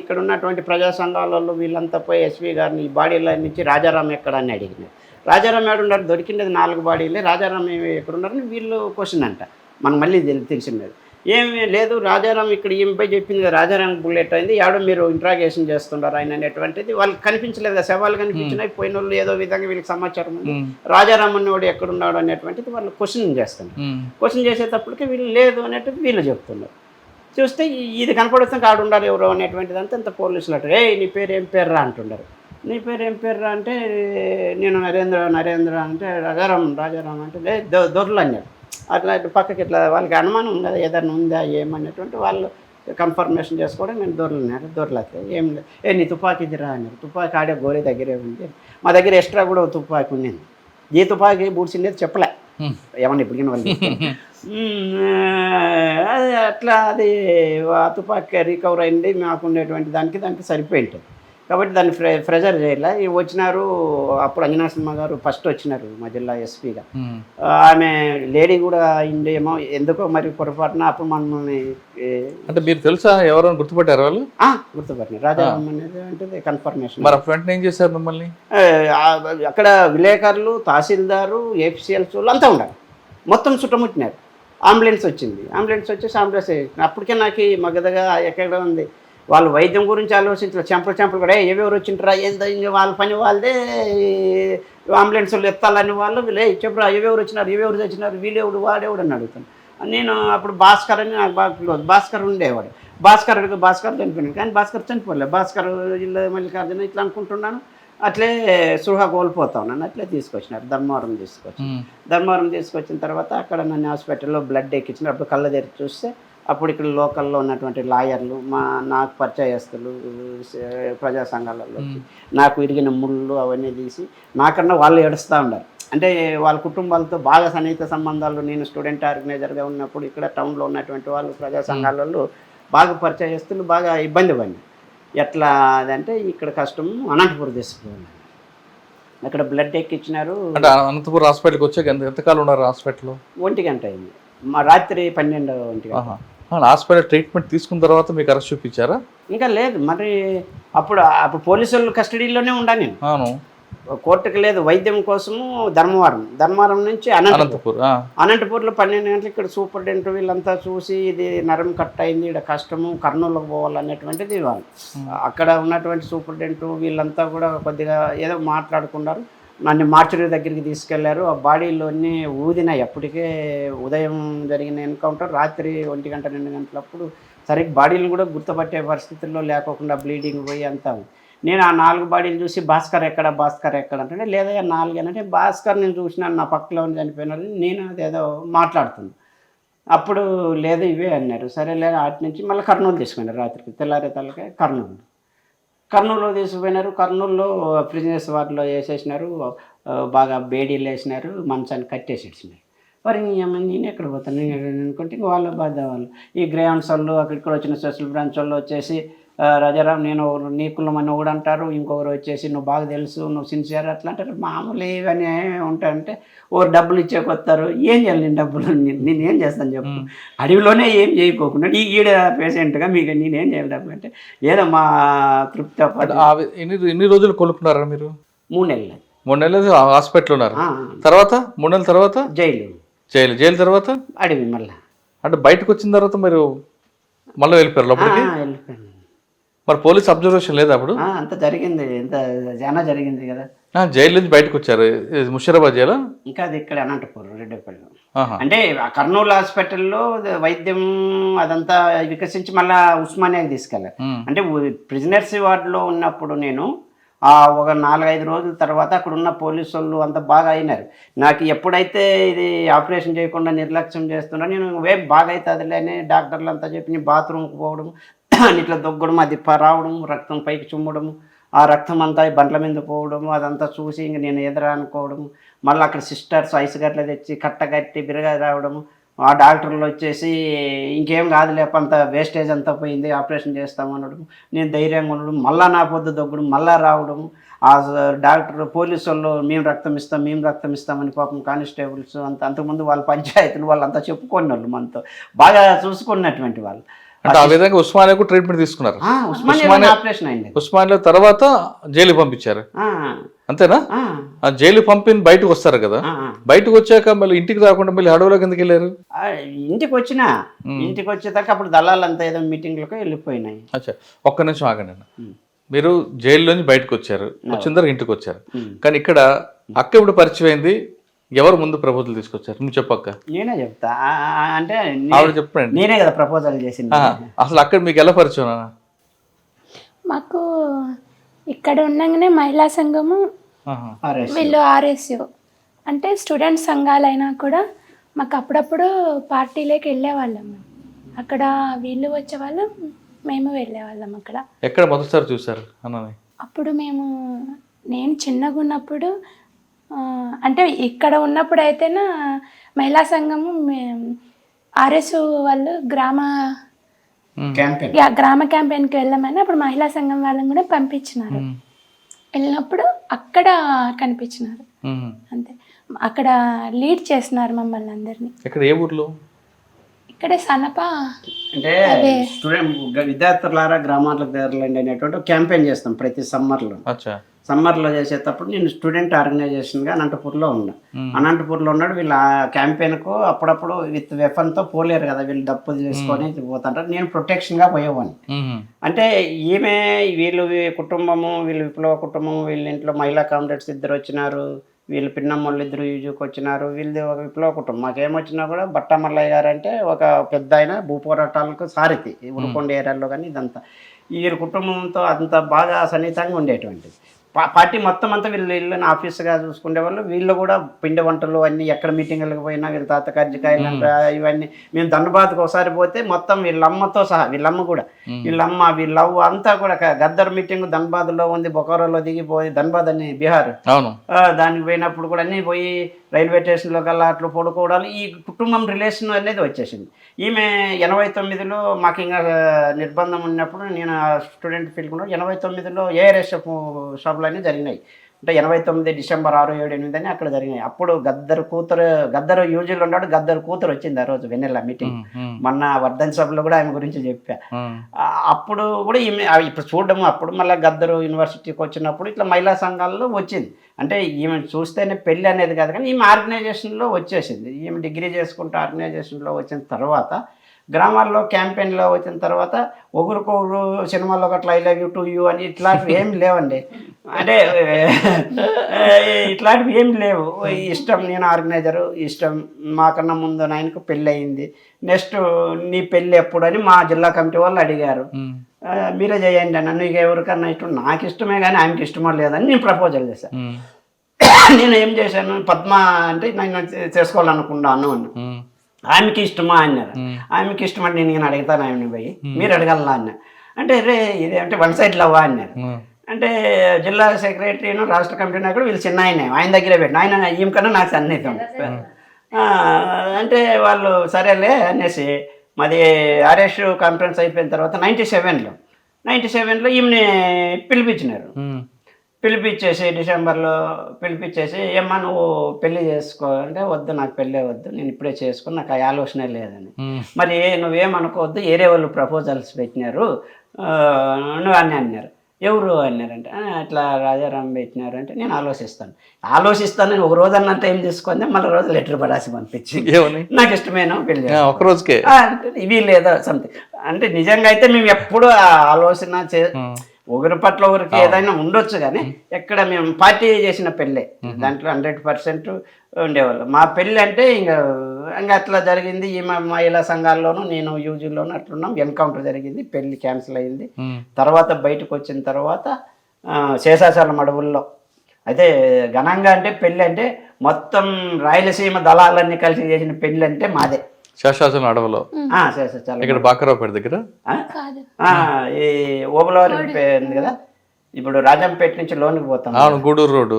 ఇక్కడ ఉన్నటువంటి ప్రజా సంఘాలలో వీళ్ళంతా పోయి ఎస్పీ గారిని ఈ బాడీల నుంచి రాజారాం ఎక్కడ అని అడిగినారు. రాజారాం ఏడున్నారు, దొరికిండేది 4 బాడీలే, రాజారాం ఎక్కడున్నారని వీళ్ళు క్వశ్చన్ అంట. మనకు మళ్ళీ తెలిసిండేది ఏమీ లేదు, రాజారాం ఇక్కడ ఈమెపై చెప్పింది కదా, రాజారాం బుల్లెట్ అయింది, ఆడో మీరు ఇంట్రాగేషన్ చేస్తున్నారు ఆయన అనేటువంటిది వాళ్ళకి కనిపించలేదు కదా, శవాలు కనిపించినాయి, పోయిన వాళ్ళు ఏదో విధంగా వీళ్ళకి సమాచారం ఉంది, రాజారాం అనేవాడు ఎక్కడున్నాడు అనేటువంటిది వాళ్ళు క్వశ్చన్ చేస్తున్నారు. క్వశ్చన్ చేసేటప్పటికి వీళ్ళు లేదు అనేటువంటిది వీళ్ళు చెప్తున్నారు. చూస్తే ఇది కనపడుతుంది ఆడు ఉండాలి ఎవరో అనేటువంటిది అంతా ఇంత పోలీసులు అంటారు, నీ పేరు ఏం పేర్రా అంటున్నారు. నీ పేరు ఏం పేర్రా అంటే నేను నరేంద్ర అంటే రాజారాం అంటే దొరలు అన్నాడు. అట్లా పక్కకి ఇట్లా వాళ్ళకి అనుమానం ఉంది కదా ఏదైనా ఉందా ఏమనేటువంటి వాళ్ళు కన్ఫర్మేషన్ చేసుకోవడం నేను దొరలతే ఏం లేదు, నీ తుపాకీ ఇదిరా అన్నారు. తుపాకీ ఆడే గోరీ దగ్గరే ఉంది, మా దగ్గర ఎక్స్ట్రా కూడా తుపాకీ ఉండింది, ఈ తుపాకీ బూడ్చిండేది చెప్పలే ఏమన్నా ఇప్పటికైనా వాళ్ళు అది అట్లా అది ఆ తుపాకీ రికవర్ అయింది మాకు ఉండేటువంటి దానికి సరిపోయింటుంది కాబట్టి దాన్ని ప్రెజర్ చేయలే. వచ్చినారు అప్పుడు అంజనా సినిమా గారు ఫస్ట్ వచ్చినారు మా జిల్లా ఎస్పీగా, ఆమె లేడీ కూడా అయిందేమో ఎందుకో మరి పొరపాటున అప్పుడు మనల్ని అంటే మీరు తెలుసా ఎవరైనా గుర్తుపట్టారు వాళ్ళు? గుర్తుపట్టినారు రాజారాం అనేది అంటే కన్ఫర్మేషన్. మరి వెంటనే ఏం చేశారు మిమ్మల్ని? అక్కడ విలేకరులు, తహసీల్దారు, ఏపీసీఎల్స్ అంతా ఉన్నారు, మొత్తం చుట్టముట్టినారు. అంబులెన్స్ వచ్చింది, అంబులెన్స్ వచ్చేసి అంబులెన్స్ అప్పటికే నాకు మగదగా ఎక్కడ ఉంది. వాళ్ళు వైద్యం గురించి ఆలోచించారు, చెంపలు కూడా ఎవరెవరు వచ్చింటారా ఏందో ఇంకా వాళ్ళ పని వాళ్ళదే, అంబులెన్స్ వాళ్ళు ఎత్తాలని వాళ్ళు వీళ్ళు చెప్పురా ఎవరెవరు వచ్చినారు వీళ్ళెవడు వాడేవాడు అని అడుగుతాను. నేను అప్పుడు భాస్కర్ అని నాకు బాగా క్లోజ్, భాస్కర్ ఉండేవాడు, భాస్కర్ చనిపోయినాడు కానీ భాస్కర్ చనిపోలేదు, భాస్కర్ జిల్లా మల్లికార్జున ఇట్లా అనుకుంటున్నాను. అట్లే సృహ కోల్పోతా ఉన్నాను. అట్లే తీసుకొచ్చినారు, ధర్మవరం తీసుకొచ్చిన తర్వాత అక్కడ నన్ను హాస్పిటల్లో బ్లడ్ ఎక్కించినారు. అప్పుడు కళ్ళ తెరిచి చూస్తే అప్పుడు ఇక్కడ లోకల్లో ఉన్నటువంటి లాయర్లు నాకు పరిచయస్తులు ప్రజా సంఘాలలో నాకు ఇరిగిన ముళ్ళు అవన్నీ తీసి నాకన్నా వాళ్ళు ఏడుస్తూ ఉన్నారు. అంటే వాళ్ళ కుటుంబాలతో బాగా సన్నిహిత సంబంధాలు, నేను స్టూడెంట్ ఆర్గనైజర్గా ఉన్నప్పుడు ఇక్కడ టౌన్లో ఉన్నటువంటి వాళ్ళు ప్రజా సంఘాలలో బాగా పరిచయస్తులు బాగా ఇబ్బంది పడినారు. ఎట్లా అదంటే ఇక్కడ కష్టం అనంతపురం తీసుకున్నాను, అక్కడ బ్లడ్ ఎక్కించినారు. అంటే అనంతపురం హాస్పిటల్కి వచ్చాక ఎంతకాలం ఉన్నారు హాస్పిటల్లో? 1 గంట అయింది, రాత్రి 12 గంట. హాస్పిటల్ ట్రీట్మెంట్ తీసుకున్న తర్వాత మీకు అరెస్ట్ చూపించారా? ఇంకా లేదు, మరి అప్పుడు పోలీసు వాళ్ళు కస్టడీలోనే ఉండా నేను. అవును, కోర్టుకు లేదు, వైద్యం కోసము ధర్మవరం నుంచి అనంతపూర్లో 12 గంటలకు ఇక్కడ సూపరింటెండెంట్ వీళ్ళంతా చూసి ఇది నరం కట్ అయింది, ఇక్కడ కష్టము కర్నూలుకు పోవాలనేటువంటిది వాళ్ళు అక్కడ ఉన్నటువంటి సూపరింటెండెంట్ వీళ్ళంతా కూడా కొద్దిగా ఏదో మాట్లాడుకున్నారు. నన్ను మార్చురీ దగ్గరికి తీసుకెళ్లారు. ఆ బాడీలోని ఊదినాయి, అప్పటికే ఉదయం జరిగిన ఎన్కౌంటర్ రాత్రి 1 గంట 2 గంటలప్పుడు సరిగ్గా బాడీలు కూడా గుర్తుపట్టే పరిస్థితుల్లో లేకోకుండా బ్లీడింగ్ పోయి అంతా. నేను ఆ 4 బాడీలు చూసి భాస్కర్ ఎక్కడ అంటే లేదా 4 అంటే భాస్కర్ నేను చూసినాను నా పక్కలో చనిపోయినారు, నేను అదేదో మాట్లాడుతున్నాను. అప్పుడు లేదు ఇవే అన్నారు. సరే లేదు, అటు నుంచి మళ్ళీ కర్నూలు తీసుకున్నారు, రాత్రికి తెల్లారే తలకే కర్నూలులో తీసుకుపోయినారు. కర్నూలులో ప్రిజనర్స్ వార్డులో వేసేసినారు, బాగా బేడీలు వేసినారు, మంచాన్ని కట్టేసి ఇచ్చినారు. మరి నేను ఎక్కడ పోతాను అనుకుంటే వాళ్ళ బాధ వాళ్ళు ఈ గ్రేహౌండ్స్ వాళ్ళు అక్కడికి వచ్చిన స్పెషల్ బ్రాంచ్ వాళ్ళు వచ్చేసి రాజారాం నేను నీ కులమని ఒకడు అంటారు, ఇంకొకరు వచ్చేసి నువ్వు బాగా తెలుసు, నువ్వు సిన్సియర్ అట్లా అంటారు. మామూలు ఇవన్నీ ఉంటాయంటే ఓరు డబ్బులు ఇచ్చేకొస్తారు. ఏం చేయాలి నేను డబ్బులు, నేను ఏం చేస్తాను చెప్పు, అడవిలోనే ఏం చేయకోకుండా ఈడ పేషెంట్గా మీకు నేనేం చేయాలి డబ్బులు అంటే ఏదో మా తృప్తి. ఎన్ని రోజులు కొనుక్కున్నారా మీరు? 3 నెలలు హాస్పిటల్ ఉన్నారు, తర్వాత 3 నెలల తర్వాత జైలు తర్వాత అడవి. మళ్ళీ అంటే బయటకు వచ్చిన తర్వాత మీరు మళ్ళీ వెళ్ళిపోయారు లోపలికి? వెళ్ళిపోయాను. మరి పోలీస్ అబ్జర్వేషన్ లేదా అప్పుడు? అంత జరిగింది, ఎంత చాలా జరిగింది కదా. జైలు నుంచి బయటకు వచ్చారు, ముషీరాబాద్ జైలు? ఇంకా అది ఇక్కడ అనంతపురం రెడ్డిపల్లి. అంటే కర్నూలు హాస్పిటల్లో వైద్యం అదంతా వికసించి మళ్ళీ ఉస్మానియాకి తీసుకెళ్ళారు. అంటే ప్రిజనర్స్ వార్డులో ఉన్నప్పుడు నేను ఒక 4-5 రోజుల తర్వాత అక్కడ ఉన్న పోలీసు వాళ్ళు అంత బాగా అయినారు. నాకు ఎప్పుడైతే ఇది ఆపరేషన్ చేయకుండా నిర్లక్ష్యం చేస్తున్నా నేను బాగా అవుతుందిలే అని డాక్టర్లు అంతా చెప్పి బాత్రూమ్కి పోవడం, ఇట్లా దొగ్గడం, అది రావడం, రక్తం పైకి చుమ్మడము, ఆ రక్తం అంతా బండ్ల మీద పోవడము, అదంతా చూసి ఇంక నేను ఎదురా అనుకోవడము. మళ్ళీ అక్కడ సిస్టర్స్ ఐస్ గట్ల తెచ్చి కట్టగట్టి బిరగా రావడము, ఆ డాక్టర్లు వచ్చేసి ఇంకేం కాదులే అంత వేస్టేజ్ అంతా పోయింది, ఆపరేషన్ చేస్తామనడం. నేను ధైర్యంగా ఉండడం, మళ్ళా నా పొద్దు దొగ్గడం, మళ్ళా రావడం. ఆ డాక్టర్ పోలీసు వాళ్ళు మేము రక్తం ఇస్తామని పాపం కానిస్టేబుల్స్ అంతకుముందు వాళ్ళ పంచాయతీలు వాళ్ళంతా చెప్పుకునే వాళ్ళు, మనతో బాగా చూసుకున్నటువంటి వాళ్ళు. అంటే ఆ విధంగా ఉస్మానియాకు ట్రీట్మెంట్ తీసుకున్నారు. ఉస్మానియా ఆపరేషన్ అయింది. ఉస్మానియా తర్వాత జైలు పంపించారు, అంతేనా? ఆ జైలు పంపిన బయటకు వస్తారు కదా, బయటకు వచ్చాక మళ్ళీ ఇంటికి రాకుండా మళ్ళీ అడవులోకి ఎందుకు వెళ్ళారు? ఇంటికి వచ్చేదాకా అప్పుడు దళాలంతా ఏదో మీటింగ్లకు వెళ్ళిపోయినాయి. అచ్చా, ఒక్క నిమిషం ఆగండి. మీరు జైల్లోంచి బయటకు వచ్చారు, వచ్చిన తర్వాత ఇంటికి వచ్చారు. కానీ ఇక్కడ అక్క ఇప్పుడు పరిచయం అయింది, ఎవరు ముందు ప్రపోజల్ తీసుకొచ్చారు? నువ్వు చెప్పక్క. నేనే చెప్తా. అంటే ఆవిడ చెప్పండి. నేనే కదా ప్రపోజల్ చేసింది. అసలు అక్కడ మీకు ఎలా పరిచయం? మాకు ఇక్కడ ఉండగానే మహిళా సంఘము, వీళ్ళు ఆర్ఎస్యు అంటే స్టూడెంట్ సంఘాలైనా కూడా మాకు అప్పుడప్పుడు పార్టీలోకి వెళ్ళేవాళ్ళం. అక్కడ వీళ్ళు వచ్చేవాళ్ళు, మేము వెళ్ళేవాళ్ళం. అక్కడ ఎక్కడ మొదటిసారి చూసారు అన్నని? అప్పుడు నేను చిన్నగా ఉన్నప్పుడు, అంటే ఇక్కడ ఉన్నప్పుడు అయితేనా మహిళా సంఘము ఆర్ఎస్ వాళ్ళు గ్రామ క్యాంపెయిన్కి వెళ్ళామని అప్పుడు మహిళా సంఘం వాళ్ళని కూడా పంపించినారు. వెళ్ళినప్పుడు అక్కడ కనిపించినారు అంతే. అక్కడ లీడ్ చేస్తున్నారు మమ్మల్ని అందరినీ. ఇక్కడ ఏ ఊర్లో? ఇక్కడే సనప. అంటే స్టూడెంట్ విద్యార్థులారా గ్రామాలకు తరలండి అనేటువంటి క్యాంపెయిన్ చేస్తాం ప్రతి సమ్మర్లో. సమ్మర్లో చేసేటప్పుడు నేను స్టూడెంట్ ఆర్గనైజేషన్గా అనంతపూర్లో ఉన్నా. అనంతపూర్లో ఉన్నాడు. వీళ్ళు ఆ క్యాంపెయిన్కు అప్పుడప్పుడు విత్ వెపన్తో పోలేరు కదా, వీళ్ళు డప్పు తీసుకొని పోతుంటారు. నేను ప్రొటెక్షన్గా పోయేవాడిని. అంటే ఈమె వీళ్ళు కుటుంబము, వీళ్ళు విప్లవ కుటుంబము, వీళ్ళ ఇంట్లో మహిళా కామ్రేడ్స్ 2 వచ్చినారు, వీళ్ళు పిన్నమ్మళ్ళు 2 యూజుకి వచ్చినారు. వీళ్ళది ఒక విప్లవ కుటుంబం. మాకేమొచ్చినా కూడా బట్టా మల్లయ్య గారు అంటే ఒక పెద్ద ఆయన, భూ పోరాటాలకు సారథి ఉరుకొండ ఏరియాలో. కానీ ఇదంతా వీరి కుటుంబంతో అంత బాగా సన్నిహితంగా ఉండేటువంటిది. పార్టీ మొత్తం అంతా వీళ్ళు ఇళ్ళని ఆఫీస్గా చూసుకునే వాళ్ళు. వీళ్ళు కూడా పిండి వంటలు అన్నీ ఎక్కడ మీటింగ్లకు పోయినా వీళ్ళ తాత కజ్జికాయలు ఇవన్నీ. మేము ధన్బాద్కి ఒకసారి పోతే మొత్తం వీళ్ళమ్మతో సహా, వీళ్ళమ్మ కూడా, వీళ్ళవ్వ అంతా కూడా గద్దర్ మీటింగ్ ధన్బాద్లో ఉంది, బొకారోలో దిగిపోయి, ధన్బాద్ అని బీహార్, దానికి పోయినప్పుడు కూడా అన్నీ పోయి రైల్వే స్టేషన్లో కల్లా అట్లా పడుకోవడాలు. ఈ కుటుంబం రిలేషన్ అనేది వచ్చేసింది. ఈమె 89లో మాకు ఇంకా నిర్బంధం ఉన్నప్పుడు, నేను స్టూడెంట్ ఫీల్డ్ కూడా 89లో ఏఆర్ఎస్ఎఫ్ సభలు అన్నీ జరిగినాయి. అంటే 89 డిసెంబర్ 6, 7, 8 అని అక్కడ జరిగినాయి. అప్పుడు గద్దరు యూజీలో ఉన్నాడు. గద్దరు కూతురు వచ్చింది ఆ రోజు వెన్నెల మీటింగ్. మొన్న వర్ధన్ సభలో కూడా ఆమె గురించి చెప్పా. అప్పుడు కూడా ఈమె ఇప్పుడు చూడడము, అప్పుడు మళ్ళీ గద్దరు యూనివర్సిటీకి వచ్చినప్పుడు ఇట్లా మహిళా సంఘాల్లో వచ్చింది. అంటే ఈమె చూస్తేనే పెళ్ళి అనేది కాదు, కానీ ఈమె ఆర్గనైజేషన్లో వచ్చేసింది. ఈమె డిగ్రీ చేసుకుంటూ ఆర్గనైజేషన్లో వచ్చిన తర్వాత, గ్రామాల్లో క్యాంపెయిన్లో వచ్చిన తర్వాత ఒకరికొకరు సినిమాల్లో అట్లా I love you to you అని ఇట్లాంటివి ఏమి లేవండి. అంటే ఇట్లాంటివి ఏమి లేవు. ఇష్టం, నేను ఆర్గనైజరు, ఇష్టం. మాకన్నా ముందు ఆయనకు పెళ్ళి అయింది, నెక్స్ట్ నీ పెళ్ళి ఎప్పుడు అని మా జిల్లా కమిటీ వాళ్ళు అడిగారు. మీరే చేయండి అన్న, నీకు ఎవరికన్నా ఇష్టం, నాకు ఇష్టమే కానీ ఆమెకి ఇష్టమో లేదని నేను ప్రపోజల్ చేశాను. నేను ఏం చేశాను, పద్మ అంటే నేను చేసుకోవాలనుకున్నాను అన్న. ఆమెకి ఇష్టమా అన్నారు. ఆమెకి ఇష్టం అంటే నేను అడుగుతాను ఆమెను పోయి, మీరు అడగలలా అన్న. అంటే రే ఇది అంటే వన్ సైడ్ లవ్వా అన్నారు. అంటే జిల్లా సెక్రటరీను రాష్ట్ర కమిటీ నాయకుడు వీళ్ళు చిన్న ఆయన దగ్గరే పెట్టిన, ఆయన ఈమె కన్నా నాకు సన్నిహితం. అంటే వాళ్ళు సరేలే అనేసి మాది ఆర్ఎస్ కాన్ఫరెన్స్ అయిపోయిన తర్వాత 97లో ఈమెని పిలిపించినారు. పిలిపించేసి డిసెంబర్లో పిలిపించేసి, ఏమ్మా నువ్వు పెళ్లి చేసుకో అంటే, వద్దు నాకు పెళ్ళే వద్దు, నేను ఇప్పుడే చేసుకుని, నాకు ఆ ఆలోచనే లేదని. మరి నువ్వేమనుకోవద్దు, ఏరే వాళ్ళు ప్రపోజల్స్ పెట్టినారు నువ్వు అని అన్నారు. ఎవరు అన్నారంటే, అట్లా రాజారాం పెట్టినారు అంటే, నేను ఆలోచిస్తానని ఒక రోజు అన్న టైం తీసుకొని మళ్ళీ రోజు లెటర్ పడాసి పంపించి, నాకు ఇష్టమేనో పెళ్ళి ఒక రోజుకే ఇవి లేదా సంథింగ్. అంటే నిజంగా అయితే మేము ఎప్పుడు ఆలోచన ఒకరి పట్ల ఒకరికి ఏదైనా ఉండొచ్చు, కానీ ఎక్కడ మేము పార్టీ చేసిన పెళ్ళే, దాంట్లో 100% ఉండేవాళ్ళు. మా పెళ్ళి అంటే ఇంకా అట్లా జరిగింది. ఈ మహిళా సంఘాల్లోనూ నేను యూజీలోనూ అట్లున్నాం. ఎన్కౌంటర్ జరిగింది, పెళ్ళి క్యాన్సిల్ అయింది. తర్వాత బయటకు వచ్చిన తర్వాత శేషాచలం అడవుల్లో అయితే ఘనంగా, అంటే పెళ్ళి అంటే మొత్తం రాయలసీమ దళాలన్నీ కలిసి చేసిన పెళ్ళి అంటే మాదే. శేషాచలం అడవిలో, ఇక్కడ బాకరావుపేట దగ్గర, ఈ ఓబులవారి ఉంది కదా, ఇప్పుడు రాజంపేట నుంచి లోనికి పోతాం, గూడూరు రోడ్డు,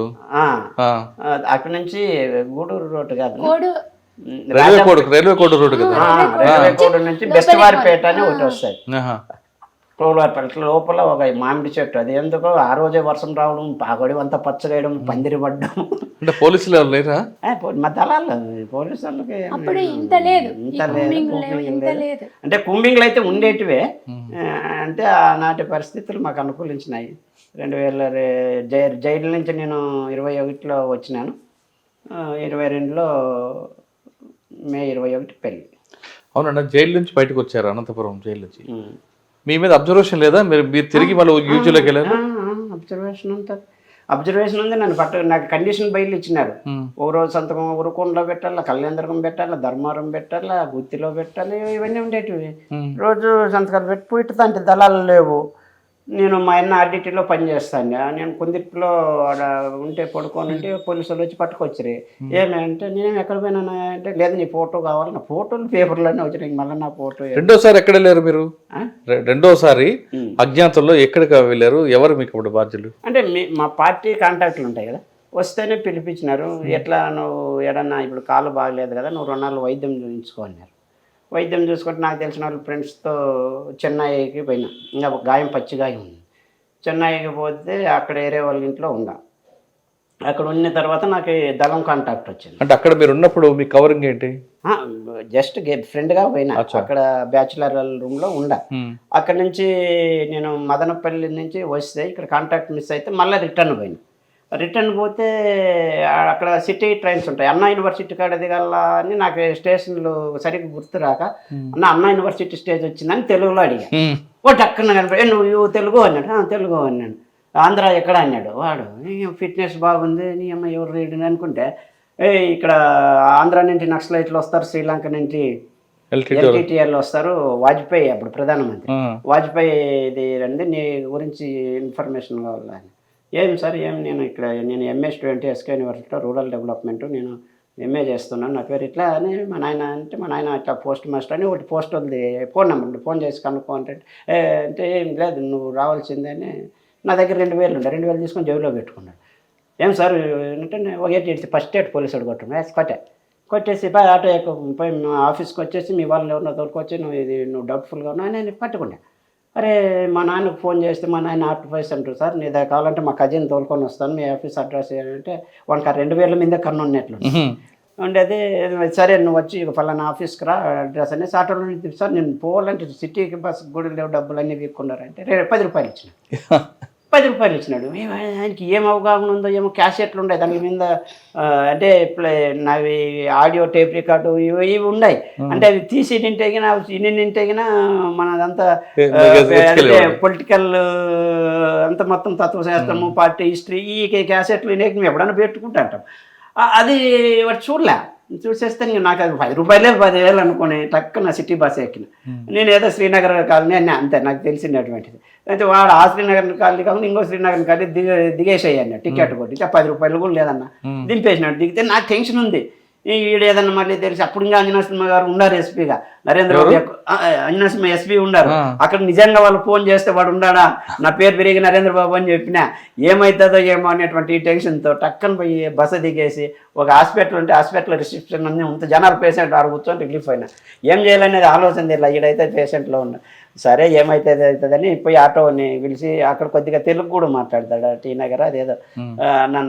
అక్కడి నుంచి గూడూరు రోడ్డు కాదు, రైల్వే కోడ్ రోడ్డు కదా. రైల్వే కోడ్ నుంచి బెస్తవారిపేట అని ఒకటి వస్తుంది. ఆహా. టోల్వారిపేట లోపల ఒక మామిడి చెట్టు, అది ఎందుకో ఆ రోజే వర్షం రావడం, పాగడి అంతా పచ్చగేయడం, పందిరి పడ్డం. అంటే పోలీసులు ఎవరు లేరా? మా దళాలు పోలీసు వాళ్ళకి అప్పుడు ఇంత లేదు, ఇంత లేదు, ఇంత లేదు. అంటే కుంబింగ్లు అయితే ఉండేటివే. అంటే ఆనాటి పరిస్థితులు మాకు అనుకూలించినాయి. 2000 జైలు నుంచి నేను 21లో వచ్చినాను. 22లో మే 21 పెళ్ళి. అవునండి, జైలు నుంచి బయటకు వచ్చారు, అనంతపురం జైలు నుంచి. మీ మీద అబ్జర్వేషన్ లేదా? మీరు తిరిగి మళ్ళీ యూజీలోకి వెళ్ళారు? అబ్జర్వేషన్ ఉంది. నాకు కండిషన్ బయలు ఇచ్చినారు. ఓ రోజు సంతకం ఉరుకొండలో పెట్టాలా, కళ్యాణదుర్గం పెట్టాలా, ధర్మవరం పెట్టాలా, గుత్తిలో పెట్టాలి, ఇవన్నీ ఉండేటివి. రోజు సంతకాలు పెట్టి పోయితే అంటే దళాలు లేవు. నేను మా అన్న ఆర్డిటీలో పనిచేస్తాను. నేను కొందిట్లో ఆడ ఉంటే పడుకొని ఉంటే పోలీసులు వచ్చి పట్టుకొచ్చారు. ఏమంటే నేను ఎక్కడ పోయినా అంటే, లేదు నీ ఫోటో కావాలి. నా ఫోటోలు పేపర్లోనే వచ్చినాయి. మళ్ళీ నా ఫోటో. రెండోసారి ఎక్కడ వెళ్ళారు మీరు? రెండోసారి అజ్ఞాతంలో ఎక్కడికి వెళ్ళారు? ఎవరు మీకు ఇప్పుడు బాధ్యులు? అంటే మా పార్టీ కాంటాక్ట్లు ఉంటాయి కదా, వస్తేనే పిలిపించినారు. ఎట్లా నువ్వు ఏడన్నా ఇప్పుడు కాలు బాగలేదు కదా, నువ్వు 2 నెలలు వైద్యం చూపించుకో అన్నారు. వైద్యం చూసుకుంటే నాకు తెలిసిన వాళ్ళు ఫ్రెండ్స్తో చెన్నైకి పోయినా. ఇంకా గాయం పచ్చి గాయం ఉంది. చెన్నైకి పోతే అక్కడ వేరే వాళ్ళ ఇంట్లో ఉందా. అక్కడ ఉన్న తర్వాత నాకు దళం కాంటాక్ట్ వచ్చింది. అంటే అక్కడ మీరు ఉన్నప్పుడు మీ కవరింగ్ ఏంటి? జస్ట్ ఫ్రెండ్గా పోయినా. అక్కడ బ్యాచులర్ రూమ్లో ఉండా. అక్కడ నుంచి నేను మదనపల్లి నుంచి వస్తే ఇక్కడ కాంటాక్ట్ మిస్ అయితే మళ్ళీ రిటర్న్ పోయినా. రిటర్న్ పోతే అక్కడ సిటీ ట్రైన్స్ ఉంటాయి. అన్నా యూనివర్సిటీ కాడ దిగాల అని నాకు స్టేషన్లు సరిగ్గా గుర్తురాక, అన్నా యూనివర్సిటీ స్టేజ్ వచ్చిందని తెలుగులో అడిగా. ఒకటి అక్కడ కనిపి, నువ్వు తెలుగు అన్నాడు. తెలుగు అన్నాడు. ఆంధ్ర ఎక్కడ అన్నాడు. వాడు ఫిట్నెస్ బాగుంది, నీ అమ్మ ఎవరు రీడింగ్ అనుకుంటే, ఇక్కడ ఆంధ్ర నుంచి నక్సలైట్లు వస్తారు, శ్రీలంక నుంచి ఎల్టీటీఆర్లు వస్తారు, వాజ్పేయి అప్పుడు ప్రధానమంత్రి, వాజ్పేయిది రండి, నీ గురించి ఇన్ఫర్మేషన్ కావాలి. ఏం సార్, నేను ఎంఏ స్టూడెంట్, ఎస్కే యూనివర్సిటీలో రూరల్ డెవలప్మెంట్, నేను ఎంఏ చేస్తున్నాను, నా పేరు ఇట్లా అని. మా నాయన ఇట్లా పోస్ట్ మాస్టర్ అని ఒకటి పోస్ట్ ఉంది, ఫోన్ నెంబర్ ఫోన్ చేసి కనుక్కో అంటే ఏం లేదు నువ్వు రావాల్సిందే అని. నా దగ్గర 2000 ఉండే, 2000 తీసుకొని జేబులో పెట్టుకున్నాడు. ఏం సార్ అంటే, ఒకటి ఫస్ట్ ఎయిడ్ పోలీసు వాడు కొట్టేసి ఆటో పోయి ఆఫీస్కి వచ్చేసి మీ వాళ్ళని ఎవరినో తోలుకొచ్చి నువ్వు డౌట్ఫుల్గా ఉన్నావు అని పట్టుకున్నా. అరే మా నాన్నకు ఫోన్ చేస్తే మా నాయన ఆర్టిఫైస్ అంటారు, సార్ నీ దగ్గర కావాలంటే మా కజిన్ తోలుకొని వస్తాను, మీ ఆఫీస్ అడ్రస్ అంటే వానికి 2000 మీద కన్ను ఉన్నట్లు ఉండేది. సరే నువ్వు వచ్చి ఫలానా ఆఫీస్కి రా అడ్రస్ అని. ఆటోలో సార్ నేను పోవాలంటే సిటీకి బస్సు కూడా లేవు, డబ్బులు అన్నీ వీక్కున్నారంటే 10 రూపాయలు ఇచ్చిన. 10 రూపాయలు ఇచ్చినాడు. ఆయనకి ఏం అవగాహన ఉందో ఏమో, క్యాసెట్లు ఉన్నాయి దాని మీద, అంటే నావి ఆడియో టేప్ రికార్డు ఇవి ఉన్నాయి. అంటే అవి తీసి నింటేగినా మనదంతా పొలిటికల్ అంత మొత్తం తత్వశాస్త్రము, పార్టీ హిస్టరీ, ఈ క్యాసెట్లు మేము ఎప్పుడైనా పెట్టుకుంటా అంటాం. అది వాడు చూడలే. చూసేస్తే నాకు అది 10 రూపాయలే 10,000 అనుకుని టక్కున సిటీ బస్ ఎక్కిన. నేను ఏదో శ్రీనగర్ కాలనీ అని అంతే నాకు తెలిసినటువంటిది. అయితే వాడు ఆ శ్రీనగర్ కాలనీ కాకుండా ఇంకో శ్రీనగర్ కాలనీ దిగేసేయన్న టికెట్ కొట్టి 10 రూపాయలు కూడా లేదన్న. దింపేసినట్టు దిగితే నాకు టెన్షన్ ఉంది. ఈడు ఏదన్నా మళ్ళీ తెలిసి అప్పుడు ఇంకా అంజనా సినిమా గారు ఉన్నారు ఎస్పీగా, నరేంద్ర అంజనా సినిమా ఎస్పీ ఉన్నారు. అక్కడ నిజంగా వాళ్ళు ఫోన్ చేస్తే వాడు ఉన్నాడా, నా పేరు పెరిగి నరేంద్ర బాబు అని చెప్పినా ఏమవుతుందో ఏమో అనేటువంటి టెన్షన్తో టక్కన పోయి బస్సు దిగేసి ఒక హాస్పిటల్ ఉంటే హాస్పిటల్ రిసెప్షన్ అన్నీ ఉంటే జనాలు పేషెంట్ ఆడ కూర్చొని రిలీఫ్ అయినా. ఏం చేయాలనేది ఆలోచన తెలియదు. ఈడైతే పేషెంట్లో ఉన్నా, సరే ఏమైతుంది అవుతుందని పోయి ఆటోని పిలిచి అక్కడ కొద్దిగా తెలుగు కూడా మాట్లాడతాడు. టీ నగర్ అదేదో,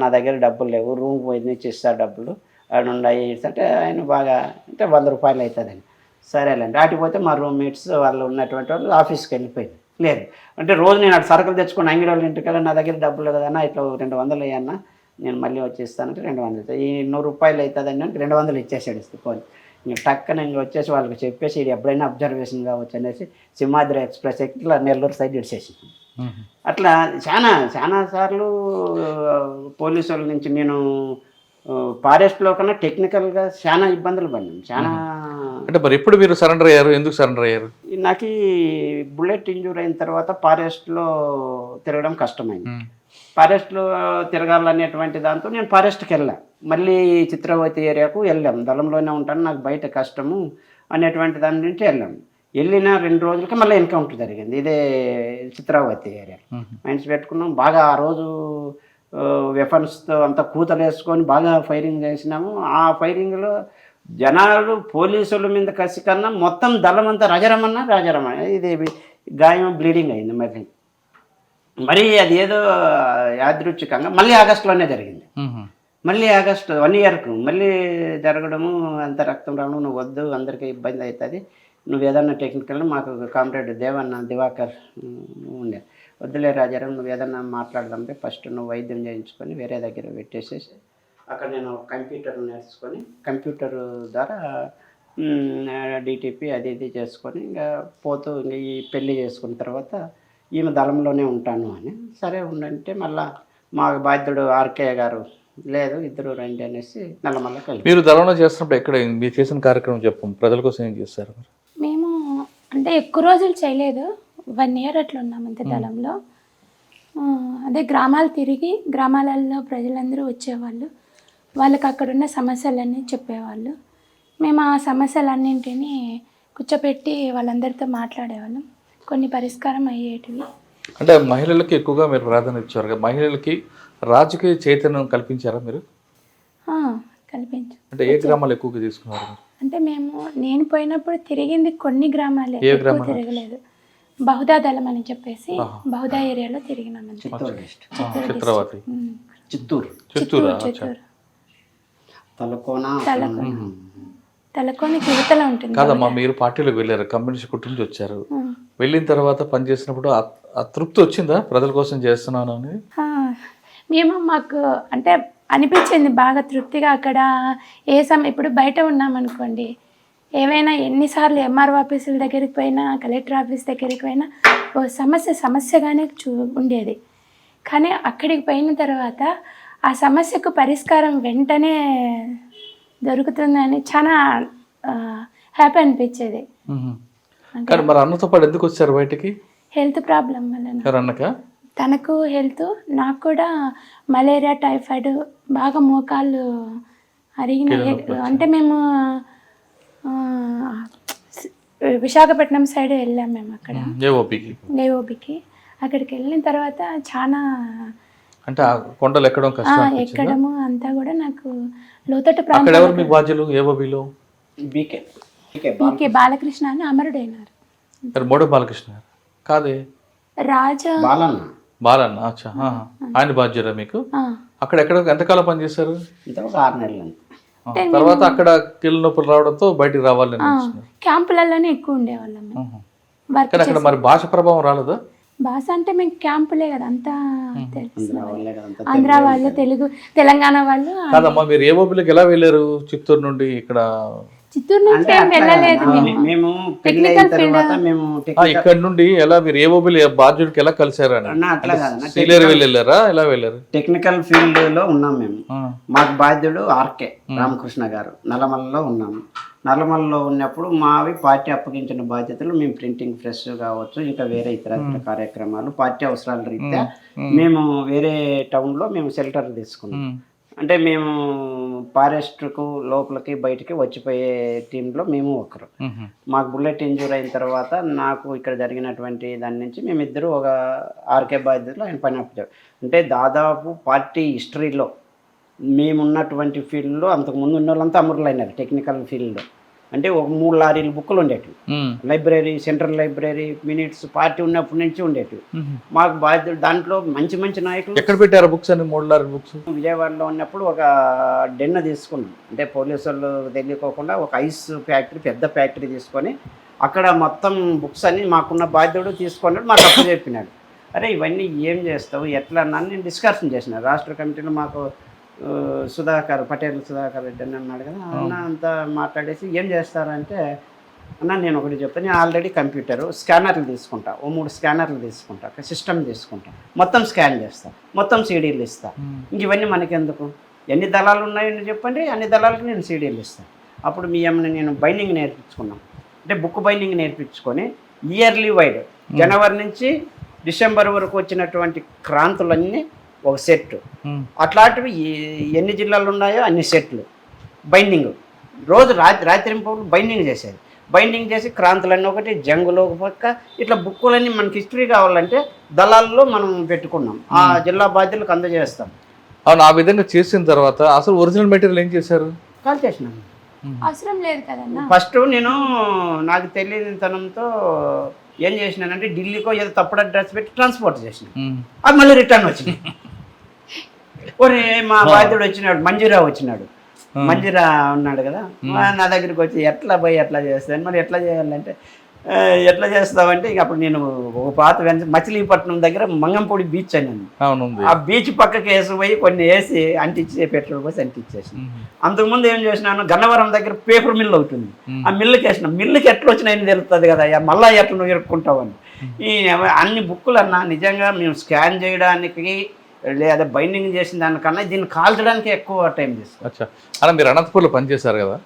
నా దగ్గర డబ్బులు లేవు, రూమ్ పోయి ఇస్తా డబ్బులు అక్కడ ఉన్నాయి అంటే ఆయన బాగా అంటే 100 రూపాయలు అవుతుందని. సరేలేండి. ఆటిపోతే మా రూమ్మేట్స్ వాళ్ళు ఉన్నటువంటి వాళ్ళు ఆఫీస్కి వెళ్ళిపోయింది. లేదు అంటే రోజు నేను అటు సరుకులు తెచ్చుకుని అంగిడి వాళ్ళ ఇంటికి నా దగ్గర డబ్బులు కదన్నా, ఇట్లా 200 అయ్యన్నా నేను మళ్ళీ వచ్చేస్తానంటే 200 ఈ 100 రూపాయలు అవుతుందని అంటే 200 ఇచ్చేసాడు ఫోన్. ఇంక టక్కన ఇంక వచ్చేసి వాళ్ళకి చెప్పేసి ఇది ఎప్పుడైనా అబ్జర్వేషన్ కావచ్చు అనేసి సింహాద్రి ఎక్స్ప్రెస్ ఇట్లా నెల్లూరు సైడ్ ఇడిచేసి. అట్లా చాలా సార్లు పోలీసు వాళ్ళ నుంచి నేను ఫారెస్ట్లో కన్నా టెక్నికల్గా చాలా ఇబ్బందులు పడినాం. చాలా అంటే మరి ఎప్పుడు మీరు సరెండర్ అయ్యారు? ఎందుకు సరెండర్ అయ్యారు? నాకు బుల్లెట్ ఇంజూర్ అయిన తర్వాత ఫారెస్ట్లో తిరగడం కష్టమైంది. ఫారెస్ట్లో తిరగాలనేటువంటి దాంతో నేను ఫారెస్ట్కి వెళ్ళాను. మళ్ళీ చిత్రావతి ఏరియాకు వెళ్ళాం. దళంలోనే ఉంటాను, నాకు బయట కష్టము అనేటువంటి దాని నుంచి వెళ్ళాము. వెళ్ళిన 2 రోజులకి మళ్ళీ ఎన్కౌంటర్ జరిగింది ఇదే చిత్రావతి ఏరియా. మైండ్స్ పెట్టుకున్నాం బాగా. ఆ రోజు వెపన్స్తో అంతా కూతలు వేసుకొని బాగా ఫైరింగ్ చేసినాము. ఆ ఫైరింగ్లో జనాలు పోలీసుల మీద కసి కన్నా మొత్తం దళం అంతా రాజారామన్న ఇది గాయం బ్లీడింగ్ అయింది. మరి అది ఏదో యాదృచ్ఛికంగా మళ్ళీ ఆగస్టులోనే జరిగింది. మళ్ళీ ఆగస్టు 1 ఇయర్కు మళ్ళీ జరగడము, అంత రక్తం రావడం, నువ్వు వద్దు అందరికీ ఇబ్బంది అవుతుంది, నువ్వు ఏదన్నా టెక్నికల్ మాకు కామ్రేడ్ దివాకర్ ఉండే, వద్దులే రాజారాం నువ్వు ఏదన్నా మాట్లాడదాంటే ఫస్ట్ నువ్వు వైద్యం చేయించుకొని వేరే దగ్గర పెట్టేసేసి అక్కడ నేను కంప్యూటర్ నేర్చుకొని కంప్యూటర్ ద్వారా డిటిపి అది ఇది చేసుకొని ఇంకా పోతూ ఇంకా ఈ పెళ్ళి చేసుకున్న తర్వాత ఈమె దళంలోనే ఉంటాను అని, సరే ఉండంటే మళ్ళా మా బాధ్యుడు ఆర్కే గారు లేదు ఇద్దరు రండి అనేసి నల్లమల్ల కలిపి. మీరు దళంలో చేస్తున్నప్పుడు ఎక్కడ మీరు చేసిన కార్యక్రమం చెప్పు, ప్రజల కోసం ఏం చేస్తారు? మేము అంటే ఎక్కువ రోజులు చేయలేదు, 1 ఇయర్ అట్లా ఉన్నాం అంతే దళంలో. అదే గ్రామాలు తిరిగి గ్రామాలలో ప్రజలందరూ వచ్చేవాళ్ళు, వాళ్ళకి అక్కడున్న సమస్యలన్నీ చెప్పేవాళ్ళు. మేము ఆ సమస్యలన్నింటినీ కూర్చోపెట్టి వాళ్ళందరితో మాట్లాడేవాళ్ళం, కొన్ని పరిష్కారం అయ్యేటివి. అంటే మహిళలకి ఎక్కువగా మీరు ప్రాధాన్యత ఇచ్చారు కదా, మహిళలకి రాజకీయ చైతన్యం కల్పించారా మీరు? కల్పించు. అంటే ఏ గ్రామాలు ఎక్కువగా తీసుకున్నారు? అంటే నేను పోయినప్పుడు తిరిగింది కొన్ని గ్రామాలే, ఎక్కువ తిరగలేదు. బహుదా దళం అని చెప్పేసి బహుదా ఏరియాలో తిరిగినాం. చిత్రవతి, చిత్తూరు, తలకోనకి యువతలో ఉంటుంది కాదమ్మా. మీరు పార్టీలోకి వెళ్ళారు, కమ్యూనిస్ట్ కుటుంబం నుంచి వచ్చారు, వెళ్ళిన తర్వాత పనిచేసినప్పుడు ఆ తృప్తి వచ్చిందా ప్రజల కోసం చేస్తున్నాను అని? మాకు అంటే అనిపించింది బాగా తృప్తిగా. అక్కడ ఇప్పుడు బయట ఉన్నామనుకోండి, ఏవైనా ఎన్నిసార్లు ఎంఆర్ఓ ఆఫీసుల దగ్గరికి పోయినా కలెక్టర్ ఆఫీస్ దగ్గరికి పోయినా ఓ సమస్యగానే ఉండేది. కానీ అక్కడికి పోయిన తర్వాత ఆ సమస్యకు పరిష్కారం వెంటనే దొరుకుతుందని చాలా హ్యాపీ అనిపించేది. కానీ మరి అన్నతో పాటు ఎందుకు వచ్చారు బయటికి? హెల్త్ ప్రాబ్లం వల్ల. తనకు హెల్త్, నాకు కూడా మలేరియా, టైఫాయిడ్, బాగా మోకాళ్ళు అరిగిన. అంటే మేము విశాఖపట్నం సైడ్ వెళ్ళాం మేము, అక్కడ ఏఓబికి. అక్కడికి వెళ్ళిన తర్వాత చాలా అంటే కొండలు ఎక్కడము అంతా కూడా నాకు లోతట్టు బీకే బాలకృష్ణ అని అమరుడైనారు. బాలకృష్ణ కాదే, రాజా బాలన్న. అచ్చా, ఆయన బాధ్యత మీకు? అక్కడ ఎంతకాలం పనిచేశారు? 6 నెలలు. తర్వాత అక్కడ కీళ్ళ నొప్పులు రావడంతో బయటికి రావాలని క్యాంపులలోనే ఎక్కువ ఉండేవాళ్ళం. కానీ అక్కడ మరి భాష ప్రభావం రాలేదా? భాష అంటే మేము క్యాంపులే కదా, అంతా తెలుసు. ఆంధ్ర వాళ్ళు, తెలంగాణ వాళ్ళు. కాదమ్మా, మీరు ఏఓబిలోకి ఎలా వెళ్ళారు చిత్తూరు నుండి? ఇక్కడ చిత్తూరు నుంచి వెళ్ళలేదు మేము. ఇక్కడ నుండి ఎలా మీరు ఏఓబిలో బాధ్యుడికి ఎలా కలిసారా? సీలేరు వెళ్ళారా? ఎలా వెళ్ళారు? టెక్నికల్ ఫీల్డ్ లో ఉన్నాం మేము. మాకు బాధ్యుడు ఆర్కే రామకృష్ణ గారు. నల్లమల్లలో ఉన్నాము. నల్లమల్లలో ఉన్నప్పుడు మావి పార్టీ అప్పగించిన బాధ్యతలు, మేము ప్రింటింగ్ ప్రెస్ కావచ్చు, ఇంకా వేరే ఇతర కార్యక్రమాలు పార్టీ అవసరాల రీత్యా మేము వేరే టౌన్లో మేము షెల్టర్ తీసుకున్నాం. అంటే మేము ఫారెస్ట్కు లోపలికి బయటికి వచ్చిపోయే టీంలో మేము ఒకరు. మాకు బుల్లెట్ ఇంజూర్ అయిన తర్వాత నాకు ఇక్కడ జరిగినటువంటి దాని నుంచి మేమిద్దరు ఒక ఆర్కే బాధ్యతలో ఆయన పని అప్పచారు. అంటే దాదాపు పార్టీ హిస్టరీలో మేమున్నటువంటి ఫీల్డ్లో అంతకుముందు ఉన్న వాళ్ళంతా అమరులైనారు టెక్నికల్ ఫీల్డ్లో. అంటే ఒక 3 లారీలు బుక్కులు ఉండేటివి, library, central library, minutes party ఉన్నప్పటి నుంచి ఉండేటివి. మాకు బాధ్యత దాంట్లో మంచి మంచి నాయకులు. ఎక్కడ పెట్టారు బుక్స్ అని? 3 లారీ బుక్స్ విజయవాడలో ఉన్నప్పుడు ఒక డెన్న తీసుకున్నాం. అంటే పోలీసు వాళ్ళు తెలియకోకుండా ఒక ఐస్ ఫ్యాక్టరీ, పెద్ద ఫ్యాక్టరీ తీసుకొని అక్కడ మొత్తం బుక్స్ అని మాకున్న బాధ్యత తీసుకున్నాడు. మాకు అప్పు చెప్పినాడు, అరే ఇవన్నీ ఏం చేస్తావు ఎట్లా అన్నాను. నేను డిస్కషన్ చేసిన రాష్ట్ర కమిటీలో. మాకు పటేల్ సుధాకర్ రెడ్డి అని అన్నాడు కదా, అన్న అంతా మాట్లాడేసి ఏం చేస్తారంటే, అన్న నేను ఒకటి చెప్తాను, నేను ఆల్రెడీ కంప్యూటరు స్కానర్లు తీసుకుంటా, ఓ 3 స్కానర్లు తీసుకుంటా, ఒక సిస్టమ్ తీసుకుంటా, మొత్తం స్కాన్ చేస్తా, మొత్తం సీడీలు ఇస్తా. ఇంక ఇవన్నీ మనకెందుకు, ఎన్ని దళాలు ఉన్నాయని చెప్పండి, అన్ని దళాలకు నేను సీడీలు ఇస్తాను. అప్పుడు మీ అమ్మని నేను బైండింగ్ నేర్పించుకున్నాం. అంటే బుక్ బైండింగ్ నేర్పించుకొని ఇయర్లీ వైడ్ జనవరి నుంచి డిసెంబర్ వరకు వచ్చినటువంటి క్రాంతులన్నీ ఒక సెట్, అట్లాంటివి ఎన్ని జిల్లాలు ఉన్నాయో అన్ని సెట్లు బైండింగ్. రోజు రాత్రింపూలు బైండింగ్ చేసేది. బైండింగ్ చేసి క్రాంతులన్నీ ఒకటి, జంగులో ఒక పక్క, ఇట్లా బుక్కులన్నీ మనకి హిస్టరీ కావాలంటే దళాల్లో మనం పెట్టుకున్నాం. ఆ జిల్లా బాధ్యులకు అందజేస్తాం. అవును, ఆ విధంగా చేసిన తర్వాత అసలు ఒరిజినల్ మెటీరియల్ ఏం చేశారు? కాల్ చేసినాం. అవసరం లేదు కదన్నా. ఫస్ట్ నేను నాకు తెలియనితనంతో ఏం చేసినానంటే ఢిల్లీకో ఏదో తప్పుడు అడ్రస్ పెట్టి ట్రాన్స్పోర్ట్ చేసిన, అది మళ్ళీ రిటర్న్ వచ్చింది. ఒరే మా బాధ్యుడు వచ్చినాడు, మంజీరావు వచ్చినాడు, మంజీరా ఉన్నాడు కదా, నా దగ్గరికి వచ్చి ఎట్లా పోయి ఎట్లా చేస్తాను, మరి ఎట్లా చేయాలంటే ఎట్లా చేస్తావంటే ఇక అప్పుడు నేను ఒక పాత మచిలీపట్నం దగ్గర మంగంపూడి బీచ్ అని ఆ బీచ్ పక్కకి వేసి పోయి కొన్ని వేసి అంటించి పెట్రోల్ పోసి అంటించేసి, అంతకుముందు ఏం చేసినాను గన్నవరం దగ్గర పేపర్ మిల్ అవుతుంది, ఆ మిల్లుకి వేసిన, మిల్లుకి ఎట్లా వచ్చినాయని తెలుస్తుంది కదా, మళ్ళా ఎట్లా నువ్వు ఇరుక్కుంటావని. ఈ అన్ని బుక్కులు అన్నా నిజంగా మేము స్కాన్ చేయడానికి లేదా బైండింగ్ చేసిన దానికన్నా దీన్ని కాల్చడానికి ఎక్కువ టైం తీసుకోవచ్చు. అలా మీరు అనంతపూర్లో పనిచేశారు కదా,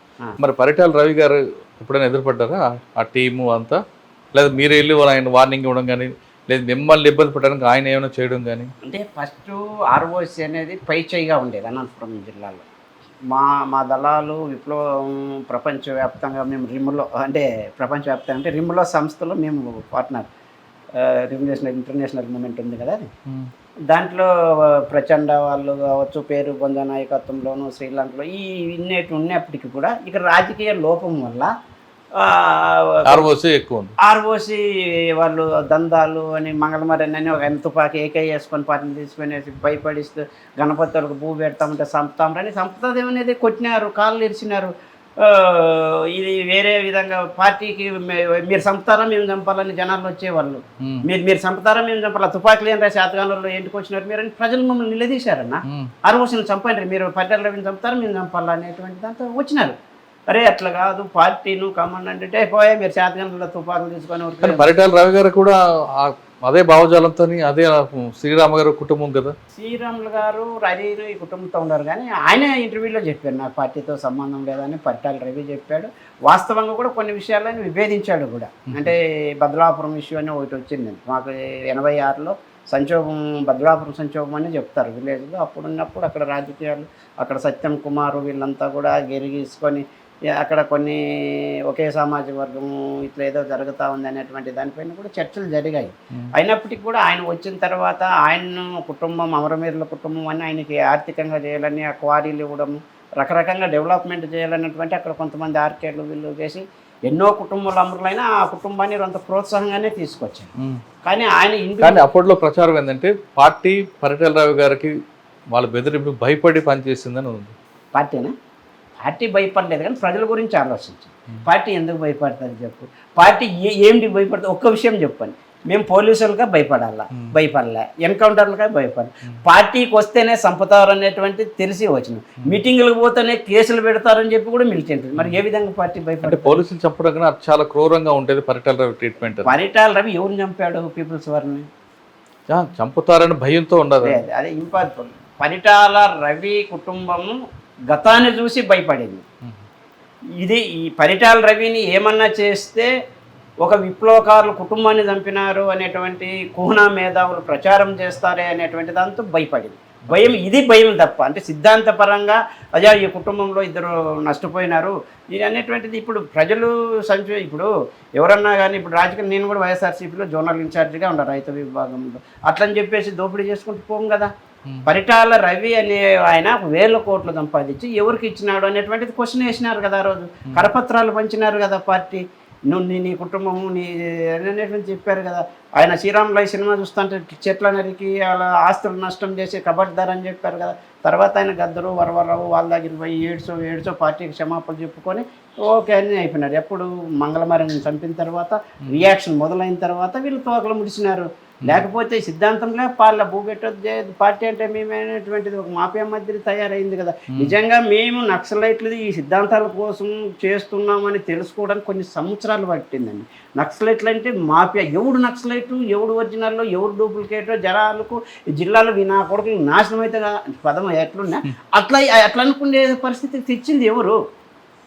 మరి పరిటాల రవి గారు ఎప్పుడైనా ఎదురుపడ్డారా ఆ టీము అంతా, లేదా మీరు వెళ్ళి ఆయన వార్నింగ్ ఇవ్వడం కానీ, లేదు మిమ్మల్ని ఇబ్బంది పెట్టడానికి ఆయన ఏమైనా చేయడం కానీ? అంటే ఫస్ట్ ఆర్ఓసి అనేది పై చేయిగా ఉండేది అనంతపురం జిల్లాలో. మా దళాలు విప్లవం ప్రపంచవ్యాప్తంగా మేము రిమ్లో, అంటే ప్రపంచవ్యాప్తంగా అంటే రిమ్లో సంస్థలో మేము పార్ట్నర్, రిమ్నేషనల్ ఇంటర్నేషనల్ మూమెంట్ ఉంది కదా, అది దాంట్లో ప్రచండ వాళ్ళు కావచ్చు, పేరు పొంద నాయకత్వంలోను శ్రీలంకలో ఈ ఇన్నేటి ఉన్నప్పటికీ కూడా ఇక్కడ రాజకీయ లోపం వల్ల ఆర్ఓసి వాళ్ళు దందాలు అని మంగళమరని అని ఒక తుపాకి ఏకై వేసుకొని పార్టీని తీసుకునేసి భయపడిస్తూ గణపతి వాళ్ళకి భూ పెడతామంటే చంపుతామని చంపుతాదేమనేది కొట్టినారు, కాళ్ళు ఇరిచినారు. ఇది వేరే విధంగా పార్టీకి మీరు చంపుతారా మేము చంపాలని జనాలు వచ్చేవాళ్ళు, మీరు చంపుతారా మేము చంపాలి, తుపాకులు ఏం రా శాతగానంలో ఎందుకు వచ్చినారు మీరు అని ప్రజలు మమ్మల్ని నిలదీశారన్న. ఆర్ఓసిని చంపండి, మీరు పరిటాల రవిని చంపుతారా మేము చంపాలా అనేటువంటి దాంతో వచ్చినారు. అరే అట్లా కాదు, పార్టీను కమాండ్ అంటే పోయా మీరు శాతగానంలో తుపాకులు తీసుకొని. పరిటాల రవి గారు కూడా అదే భావజాలంతో, అదే శ్రీరామ గారు కుటుంబం కదా. శ్రీరాములు గారు రవిను ఈ కుటుంబంతో ఉన్నారు, కానీ ఆయన ఇంటర్వ్యూలో చెప్పారు నాకు పార్టీతో సంబంధం లేదని పరిటాల రవి చెప్పాడు. వాస్తవంగా కూడా కొన్ని విషయాలను విభేదించాడు కూడా. అంటే బదలాపురం ఇష్యూ అని ఒకటి వచ్చింది మాకు 86లో సంక్షోభం, బదలాపురం సంక్షోభం అని చెప్తారు విలేజ్లో. అప్పుడున్నప్పుడు అక్కడ రాజకీయాలు, అక్కడ సత్యం కుమారు వీళ్ళంతా కూడా గెరిగీసుకొని అక్కడ కొన్ని ఒకే సామాజిక వర్గము ఇట్లా ఏదో జరుగుతూ ఉంది అనేటువంటి దానిపైన కూడా చర్చలు జరిగాయి. అయినప్పటికీ కూడా ఆయన వచ్చిన తర్వాత ఆయన కుటుంబం అమరవీరుల కుటుంబం అని ఆయనకి ఆర్థికంగా చేయాలని ఆ క్వారీలు ఇవ్వడము, రకరకంగా డెవలప్మెంట్ చేయాలన్నటువంటి అక్కడ కొంతమంది ఆర్కేడ్లు వీళ్ళు చేసి ఎన్నో కుటుంబాలు అమరులైనా ఆ కుటుంబాన్ని కొంత ప్రోత్సాహంగానే తీసుకొచ్చారు. కానీ ఆయన అప్పట్లో ప్రచారం ఏంటంటే పార్టీ పరిటాల రావు గారికి వాళ్ళ బెదిరింపు భయపడి పనిచేసిందని ఉంది. పార్టీనా? పార్టీ భయపడలేదు, కానీ ప్రజల గురించి ఆలోచించాం. పార్టీ ఎందుకు భయపడుతుంది చెప్పు, పార్టీ ఏమిటి భయపడుతుంది ఒక్క విషయం చెప్పండి. మేము పోలీసులుగా భయపడలే, ఎన్కౌంటర్లుగా భయపడాలి, పార్టీకి వస్తేనే చంపుతారు అనేటువంటి తెలిసి వచ్చిన, మీటింగులకు పోతేనే కేసులు పెడతారని చెప్పి కూడా మిలిటెంట్. మరి ఏ విధంగా పార్టీ భయపడే? పోలీసులు చంపడం కన్నా చాలా క్రూరంగా ఉంటుంది పరిటాల రవి ట్రీట్మెంట్. పరిటాల రవి ఎవరిని చంపాడు? పీపుల్స్ వారిని చంపుతారని భయంతో ఉండదు. అదే ఇంపార్టెంట్. పరిటాల రవి కుటుంబము గతాన్ని చూసి భయపడింది. ఇది ఈ పరిటాల రవిని ఏమన్నా చేస్తే ఒక విప్లవకారులు కుటుంబాన్ని చంపినారు అనేటువంటి కుహనా మేధావులు ప్రచారం చేస్తారే అనేటువంటి దాంతో భయపడింది. భయం తప్ప, అంటే సిద్ధాంతపరంగా అజా ఈ కుటుంబంలో ఇద్దరు నష్టపోయినారు ఇది అనేటువంటిది ఇప్పుడు ప్రజలు ఇప్పుడు ఎవరన్నా కానీ ఇప్పుడు రాజకీయ, నేను కూడా వైఎస్ఆర్సీపీలో జోనల్ ఇన్ఛార్జిగా ఉన్నా రైతు విభాగంలో, అట్లని చెప్పేసి దోపిడీ చేసుకుంటూ పోం కదా. పరిటాల రవి అనే ఆయన 1000 కోట్లు సంపాదించి ఎవరికి ఇచ్చినాడు అనేటువంటిది క్వశ్చన్ వేసినారు కదా. ఆ రోజు కరపత్రాలు పంచినారు కదా పార్టీ, నీ కుటుంబము నీ అనేటువంటి చెప్పారు కదా. ఆయన శ్రీరాములు సినిమా చూస్తుంటే చెట్ల నరికి అలా ఆస్తులు నష్టం చేసి కబడ్దార్ అని చెప్పారు కదా. తర్వాత ఆయన గద్దరు వరవరరావు వాళ్ళ దగ్గర పోయి ఏడ్చో పార్టీకి క్షమాపణలు చెప్పుకొని ఓకే అని అయిపోయినారు. ఎప్పుడు మంగళమారిని చంపిన తర్వాత రియాక్షన్ మొదలైన తర్వాత వీళ్ళు తోకలు ముడిచినారు. లేకపోతే సిద్ధాంతంలో పాల భూపెట్టొద్దు పార్టీ అంటే మేమనేటువంటిది ఒక మాఫియా మధ్య తయారైంది కదా. నిజంగా మేము నక్సలైట్లు ఈ సిద్ధాంతాల కోసం చేస్తున్నామని తెలుసుకోవడానికి కొన్ని సంవత్సరాలు పట్టిందండి. నక్సలైట్లు అంటే మాఫియా, ఎవడు నక్సలైటు ఎవడు ఒరిజినల్లో ఎవరు డూప్లికేటో జనాలకు జిల్లాలో నా కొడుకులు నాశనం అయితే పదం ఎట్లున్నా అట్లా అనుకునే పరిస్థితి తెచ్చింది ఎవరు?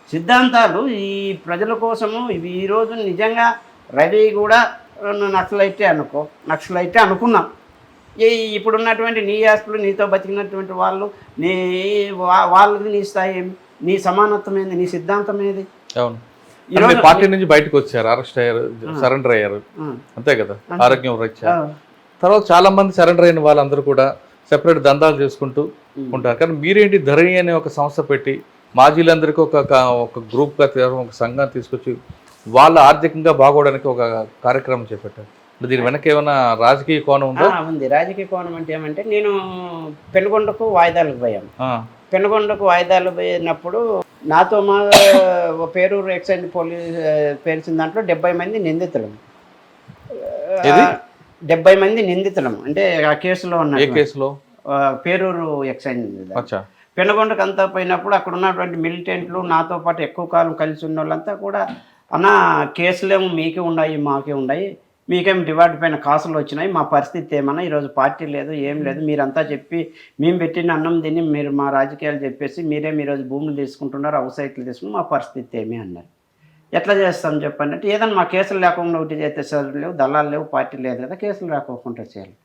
సిద్ధాంతాలు ఈ ప్రజల కోసము. ఇవి ఈరోజు నిజంగా రవి కూడా నక్సలైటే అనుకున్నాం. ఇప్పుడున్నటువంటి నీ ఆస్తులు, నీతో బతికినటువంటి వాళ్ళు, వాళ్ళది నీ స్థాయి ఏమి, నీ సమానత్వం ఏంది, నీ సిద్ధాంతం ఏది? అవును, పార్టీ నుంచి బయటకు వచ్చారు, అరెస్ట్ అయ్యారు, సరెండర్ అయ్యారు, అంతే కదా. ఆరోగ్యం రీత్యా తర్వాత చాలా మంది సరెండర్ అయిన వాళ్ళందరూ కూడా సెపరేట్ దందాలు చేసుకుంటూ ఉంటారు. కానీ మీరేంటి ధరణి అనే ఒక సంస్థ పెట్టి మాజీలందరికీ ఒక గ్రూప్గా ఒక సంఘాన్ని తీసుకొచ్చి వాళ్ళ ఆర్థికంగా బాగోవడానికి ఒక కార్యక్రమం చేపట్టారు. దీని వెనక ఏమైనా రాజకీయ కోణం ఉందా? ఉంది. రాజకీయ కోణం అంటే ఏమంటే, నేను పెనుగొండకు వాయిదాలకు పోయాను. పెనుగొండకు వాయిదాలు పోయినప్పుడు నాతో మా పేరూరు ఎక్సైజ్ పోలీస్ పేర్చిన దాంట్లో 70 మంది నిందితులం. 70 మంది నిందితులం అంటే ఆ కేసులో ఉన్న. ఏ కేసులో? పేరూరు ఎక్సైజ్. పెనుగొండకు అంతా పోయినప్పుడు అక్కడ ఉన్నటువంటి మిలిటెంట్లు నాతో పాటు ఎక్కువ కాలం కలిసి ఉన్న వాళ్ళంతా కూడా, అన్న కేసులేమో మీకే ఉన్నాయి మాకే ఉన్నాయి, మీకేం డివార్డ్ పైన కాసులు వచ్చినాయి, మా పరిస్థితి ఏమన్నా ఈరోజు పార్టీ లేదు ఏం లేదు, మీరంతా చెప్పి మేము పెట్టిన అన్నం తిని మీరు మా రాజకీయాలు చెప్పేసి మీరేం ఈరోజు భూములు తీసుకుంటున్నారు, అవసైట్లు తీసుకుని మా పరిస్థితి ఏమి అన్నారు. ఎట్లా చేస్తాం చెప్పండి అంటే, ఏదన్నా మా కేసులు లేకుండా ఒకటి చేస్తే చదువు లేవు, దళాలు లేవు, పార్టీ లేదు కదా, కేసులు రాకోకుండా చేయాలి.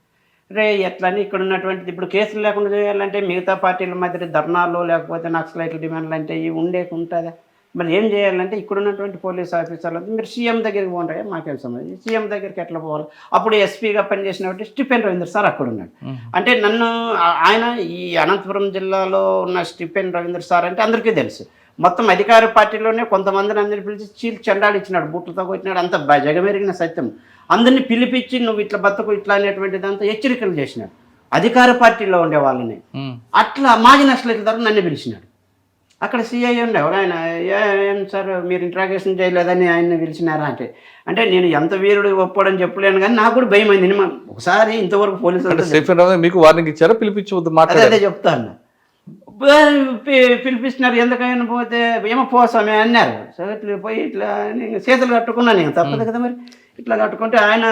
రే ఎట్లని ఇక్కడ ఉన్నటువంటిది ఇప్పుడు కేసులు లేకుండా చేయాలంటే మిగతా పార్టీల మధ్య ధర్నాలు లేకపోతే నక్సలైట్ల డిమాండ్లు అంటే ఇవి ఉంటుందా? మరి ఏం చేయాలంటే ఇక్కడ ఉన్నటువంటి పోలీస్ ఆఫీసర్లు మీరు సీఎం దగ్గరికి పోండి, మాకేం సంబంధించి సీఎం దగ్గరికి ఎట్లా పోవాలి? అప్పుడు ఎస్పీగా పనిచేసినటువంటి స్టీఫెన్ రవీంద్ర సార్ అక్కడ ఉన్నాడు. అంటే నన్ను ఆయన ఈ అనంతపురం జిల్లాలో ఉన్న స్టీఫెన్ రవీంద్ర సార్ అంటే అందరికీ తెలుసు. మొత్తం అధికార పార్టీలోనే కొంతమందిని అందరిని పిలిచి చీల్ చెండాలు ఇచ్చినాడు, బూట్లతో కొట్టినాడు, అంత జగమెరిగిన సత్యం. అందరినీ పిలిపించి నువ్వు ఇట్లా బతుకు ఇట్లా అనేటువంటిది అంతా హెచ్చరికలు చేసినాడు అధికార పార్టీలో ఉండే వాళ్ళని. అట్లా మాజీ నక్సలైట్ల ద్వారా నన్ను పిలిచినాడు. అక్కడ సిఐ ఉండేవారు. ఆయన ఏం సార్ మీరు ఇంట్రాగేషన్ చేయలేదని ఆయన్ని పిలిచినారా అంటే నేను ఎంత వీరుడు ఒప్పుకోవడం చెప్పలేను కానీ నాకు కూడా భయం అయింది. ఒకసారి ఇంతవరకు పోలీసులు మీకు వార్నింగ్ ఇచ్చారా? పిలిపించవద్దు అదే చెప్తాను. పిలిపిస్తున్నారు, ఎందుకైనా పోతే ఏమో పోసామే అన్నారు. సో ఇట్లా పోయి ఇట్లా చేతులు కట్టుకున్నాను, నేను తప్పదు కదా మరి. ఇట్లా కట్టుకుంటే ఆయన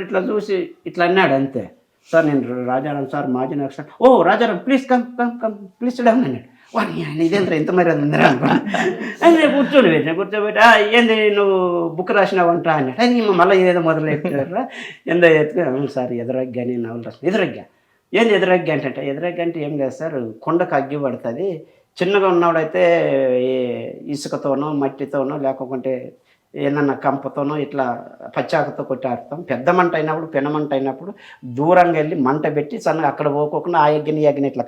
ఇట్లా చూసి ఇట్లా అన్నాడు అంతే. సార్ నేను రాజారాం సార్ మాజీ నక్సలైట్. ఓ Rajaram please come come come please down అన్నాడు. వాడిని ఆయన ఇదేంద్ర ఎంత మరి అందరూ అనుకోండి. కూర్చోబెట్టి ఏంది నువ్వు బుక్ రాసినావంట అన్నాడు. అది మళ్ళీ ఏదో మొదలెట్టారా ఎందో ఎత్తుకు సార్ ఎదురగ్గాని నవలు రాసిన. ఎదురగ్గా ఏంది ఎదురగ్గా అంటే, ఎదురగ్గా అంటే ఏం లేదు సార్, కొండకు అగ్గి పడుతుంది, చిన్నగా ఉన్నవాడైతే ఇసుకతోనో మట్టితోనో లేకపోతే ఏమన్నా కంపతోనో ఇట్లా పచ్చాకతో కొట్టి ఆడతాం. పెద్ద మంట అయినప్పుడు పెనమంట అయినప్పుడు దూరంగా వెళ్ళి మంట పెట్టి సన్నగా అక్కడ పోకోకుండా ఆ యజ్ఞని ఇట్లా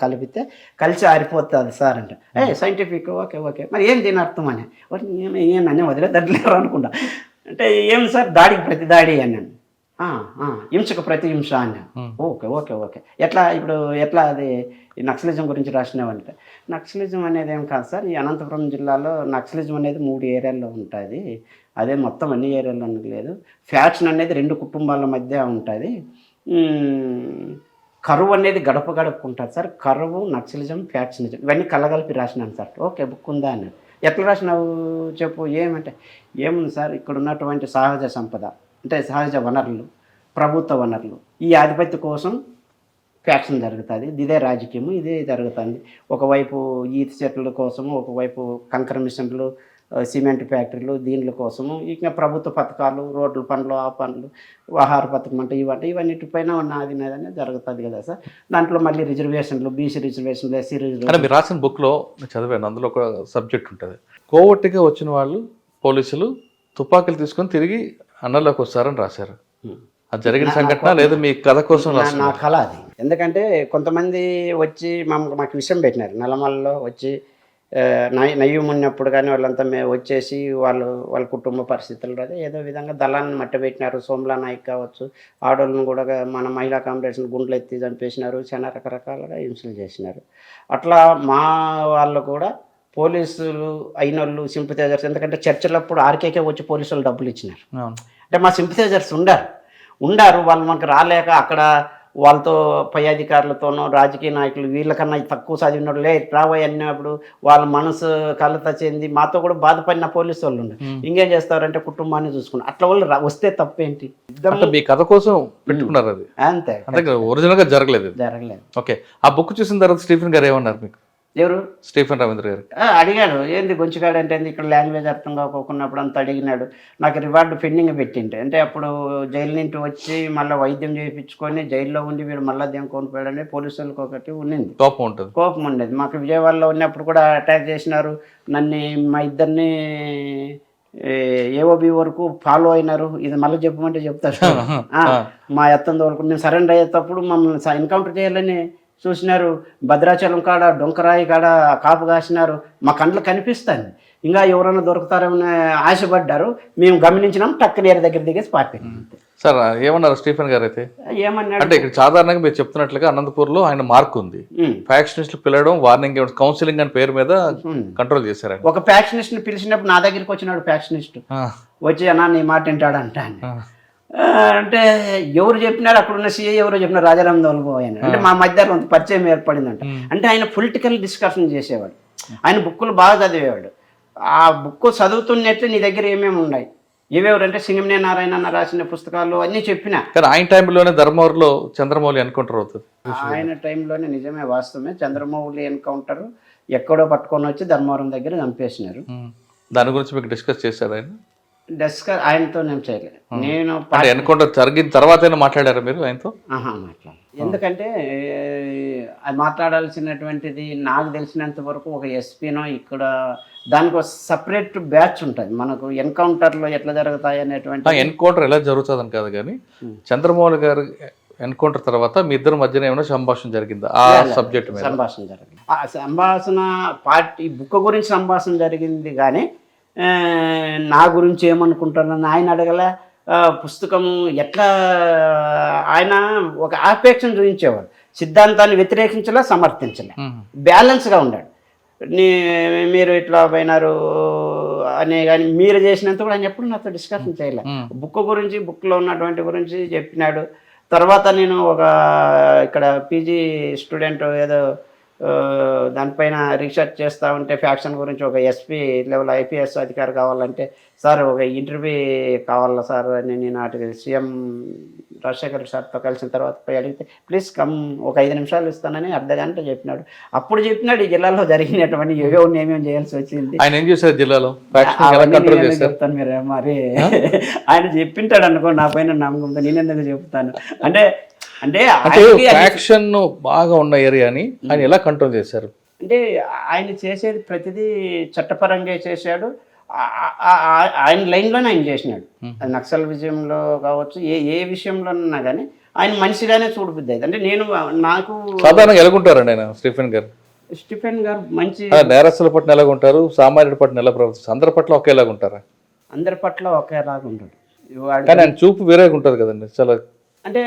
కలిసి ఆరిపోతుంది సార్ అంటే. సైంటిఫిక్ ఓకే ఓకే మరి ఏం దీని అర్థం అని ఏం అన్నీ వదిలేదట్లేరు అనుకుంటా. అంటే ఏం సార్ దాడికి ప్రతి దాడి అన్నాను. హింసకు ప్రతి హింస అన్నాను. ఓకే ఓకే ఓకే ఎట్లా ఇప్పుడు ఎట్లా అది నక్సలిజం గురించి రాసినావంటే, నక్సలిజం అనేది ఏం కాదు సార్, ఈ అనంతపురం జిల్లాలో నక్సలిజం అనేది 3 ఏరియాల్లో ఉంటుంది. అదే మొత్తం అన్ని ఏరియాల్లో లేదు. ఫ్యాక్షన్ అనేది 2 కుటుంబాల మధ్య ఉంటుంది. కరువు అనేది గడప గడపకు ఉంటుంది సార్. కరువు, నక్సలిజం, ఫ్యాక్షనిజం ఇవన్నీ కలగలిపి రాసినాను సార్. ఓకే బుక్ ఉందా అన్నాడు. ఎట్లా రాసినావు చెప్పు ఏమంటే, ఏముంది సార్ ఇక్కడ ఉన్నటువంటి సహజ సంపద అంటే సహజ వనరులు, ప్రభుత్వ వనరులు, ఈ ఆధిపత్య కోసం ఫ్యాక్షన్ జరుగుతుంది, ఇదే రాజకీయము ఇదే జరుగుతుంది. ఒకవైపు ఈత చెట్ల కోసము, ఒకవైపు కంకర మిషన్లు, సిమెంట్ ఫ్యాక్టరీలు, దీనిల కోసము, ఇంకా ప్రభుత్వ పథకాలు, రోడ్ల పనులు, ఆ పనులు, ఆహార పథకం అంటే ఇవన్నిటిపైన నాది నాదనే జరుగుతుంది కదా సార్. దాంట్లో మళ్ళీ రిజర్వేషన్లు, బీసీ రిజర్వేషన్లు, ఎస్సీ రిజర్వేషన్. మీరు రాసిన బుక్లో చదివాను, అందులో ఒక సబ్జెక్ట్ ఉంటుంది, కోవట్టుగా వచ్చిన వాళ్ళు పోలీసులు తుపాకులు తీసుకొని తిరిగి అన్నలోకి వస్తారని రాశారు. అది జరిగిన సంఘటన లేదా మీ కథ కోసం? నా కళ అది. ఎందుకంటే కొంతమంది వచ్చి మాకు విషయం పెట్టినారు నల్లమలలో వచ్చి నయ్యం ఉన్నప్పుడు కానీ వాళ్ళంతా వచ్చేసి వాళ్ళ కుటుంబ పరిస్థితులు అదే ఏదో విధంగా దళాన్ని మట్టబెట్టినారు. సోమ్లా నాయక్ కావచ్చు, ఆడోళ్ళను కూడా మన మహిళా కాంపిటీషన్ గుండ్లు ఎత్తి చంపేసినారు, చాలా రకరకాలుగా హింసలు చేసినారు. అట్లా మా వాళ్ళు కూడా పోలీసులు అయిన వాళ్ళు సింపథైజర్స్, ఎందుకంటే చర్చలప్పుడు ఆర్కేకే వచ్చి పోలీసులు డబ్బులు ఇచ్చినారు. అంటే మా సింపథైజర్స్ ఉండారు వాళ్ళు మనకు రాలేక అక్కడ వాళ్ళతో పై అధికారులతోనో రాజకీయ నాయకులు వీళ్ళకన్నా తక్కువ చదివినోడు రాబోయే అన్నప్పుడు వాళ్ళ మనసు కలత చెంది మాతో కూడా బాధపడిన పోలీసు వాళ్ళు ఉన్నారు. ఇంకేం చేస్తారంటే కుటుంబాన్ని చూసుకున్నారు. అట్లా వాళ్ళు వస్తే తప్పేంటి? మీ కథ కోసం పెట్టుకున్నారు అది అంతే, ఒరిజినల్ గా జరగలేదు. ఓకే, ఆ బుక్ చూసిన తర్వాత స్టీఫెన్ గారు ఏమన్నారు మీకు? ఎవరు? స్టీఫెన్ రవీంద్ర గారు అడిగాడు, ఏంది గొంచుగాడు అంటే ఇక్కడ లాంగ్వేజ్ అర్థం కాకున్నప్పుడు అంతా అడిగినాడు. నాకు రివార్డు పెండింగ్ పెట్టింటే అంటే అప్పుడు జైలు నుండి వచ్చి మళ్ళీ వైద్యం చేయించుకొని జైల్లో ఉండి వీడు మళ్ళీ దేం కొనిపోయాడని పోలీసులకు ఒకటి ఉన్నింది, కోపం ఉండేది. మాకు విజయవాడలో ఉన్నప్పుడు కూడా అటాక్ చేసినారు నన్ను, మా ఇద్దరిని ఏఓబి వరకు ఫాలో అయినారు. ఇది మళ్ళీ చెప్పమంటే చెప్తారు. మా ఎత్తం తోలుకుంటే మేము సరెండర్ అయ్యేటప్పుడు మమ్మల్ని ఎన్కౌంటర్ చేయాలని చూసినారు, భద్రాచలం కాడ డొంకరాయి కాడ కాపు కాసినారు, మా కండ్లు కనిపిస్తుంది. ఇంకా ఎవరైనా దొరుకుతారని ఆశపడ్డారు, మేము గమనించినాం, టక్కున ఏరు దగ్గర దిగేసి పారిపోయినాం. సార్ ఏమన్నారు స్టీఫెన్ గారు అయితే? ఏమన్నాడు అంటే ఇక్కడ సాధారణంగా మీరు చెప్తున్నట్లుగా అనంతపూర్లో ఆయన మార్క్ ఉంది, ఫ్యాక్షనిస్టులు పిలవడం, వార్నింగ్ ఇవ్వడం, కౌన్సిలింగ్ అని పేరు మీద కంట్రోల్ చేశారు. ఒక ఫ్యాక్షనిస్ట్ పిలిచినప్పుడు నా దగ్గరికి వచ్చినాడు ఫ్యాక్షనిస్ట్, వచ్చి అన్నా నీ మాట వింటాడు అంటే ఎవరు చెప్పినారు, అక్కడున్న సీఏ ఎవరో చెప్పినారు, రాజారాం దొలబోయని. అంటే మా మధ్య కొంత పరిచయం ఏర్పడిందంట. అంటే ఆయన పొలిటికల్ డిస్కషన్ చేసేవాడు, ఆయన బుక్కులు బాగా చదివేవాడు. ఆ బుక్ చదువుతున్నట్టు నీ దగ్గర ఏమేమి ఉన్నాయి, ఏవేవరంటే సింగమనే నారాయణ అన్న రాసిన పుస్తకాలు అన్నీ చెప్పిన. కానీ ఆయన టైంలోనే ధర్మవరంలో చంద్రమౌళి ఎన్కౌంటర్ అవుతుంది. ఆయన టైంలోనే నిజమే, వాస్తవమే, చంద్రమౌళి ఎన్కౌంటర్ ఎక్కడో పట్టుకొని వచ్చి ధర్మవరం దగ్గర చంపేసినారు. దాని గురించి మీకు డిస్కస్ చేశారు ఆయన? డిస్కస్ ఆయనతో నేను చేయలేదు. నేను ఎన్కౌంటర్ జరిగిన తర్వాత మాట్లాడారా మీరు ఆయనతో? మాట్లాడాను. ఎందుకంటే అది మాట్లాడాల్సినటువంటిది నాకు తెలిసినంత వరకు ఒక ఎస్పీనో ఇక్కడ దానికి ఒక సపరేట్ బ్యాచ్ ఉంటుంది మనకు. ఎన్కౌంటర్లో ఎట్లా జరుగుతాయి అనేటువంటి ఎన్కౌంటర్ ఎలా జరుగుతుందని కాదు, కానీ చంద్రమౌళి గారు ఎన్కౌంటర్ తర్వాత మీ ఇద్దరు మధ్యన ఏమైనా సంభాషణ జరిగిందా ఆ సబ్జెక్ట్ మీద? సంభాషణ జరిగింది. ఆ సంభాషణ పార్టీ బుక్ గురించి సంభాషణ జరిగింది, కానీ నా గురించి ఏమనుకుంటారని ఆయన అడగల. పుస్తకం ఎట్లా ఆయన ఒక ఆపేక్షను చూపించేవాడు, సిద్ధాంతాన్ని వ్యతిరేకించలే, సమర్థించలే, బ్యాలెన్స్గా ఉన్నాడు. మీరు ఇట్లా పోయినారు అనే కానీ మీరు చేసినంత కూడా ఆయన ఎప్పుడు నాతో డిస్కషన్ చేయలే. బుక్ గురించి, బుక్లో ఉన్నటువంటి గురించి చెప్పినాడు. తర్వాత నేను ఒక ఇక్కడ పీజీ స్టూడెంట్ ఏదో దానిపైన రీసెర్చ్ చేస్తూ ఉంటే ఫ్యాక్షన్ గురించి ఒక ఎస్పీ లెవెల్ ఐపీఎస్ అధికారి కావాలంటే, సార్ ఒక ఇంటర్వ్యూ కావాలా సార్ అని నేను అటు సీఎం రాజశేఖర్ సార్తో కలిసిన తర్వాత పోయి అడిగితే, ప్లీజ్ కమ్, ఒక 5 నిమిషాలు ఇస్తానని అర్ధగంట చెప్పినాడు. అప్పుడు చెప్పినాడు ఈ జిల్లాలో జరిగినటువంటి ఏమేమి చేయాల్సి వచ్చింది. ఆయన ఏం చేశారు జిల్లాలో? చెప్తాను మీరు మరి ఆయన చెప్పింటాడు అనుకో, నా పైన నమ్మకంతో నేనెందుకు చెప్తాను. అంటే ఫ్యాక్షన్ బాగా ఉన్న ఏరియాని ఆయన ఎలా కంట్రోల్ చేశారు? అంటే ఆయన చేసేది ప్రతిదీ చట్టపరంగా చేశాడు. ఆయన లైన్లోనే ఆయన చేసినాడు. అది నక్సల్ విజయంలో కావచ్చు, ఏ విషయంలోనన్నా కానీ ఆయన మనిషిగానే చూడబుద్ది అయితే. అంటే నేను నాకు సాధారణంగా ఎలాగుంటారండి ఆయన స్టీఫెన్ గారు? మంచి నేరస్తుల పట్ల ఎలాగుంటారు, సామాన్యుడి పట్ల ఎలా ప్రవర్తిస్తారు? అందరి పట్ల ఒకేలాగా ఉంటారా? అందరి పట్ల ఒకేలాగా ఉంటాడు, కానీ ఆయన చూపు వేరేగా ఉంటుంది కదండి చాలా. అంటే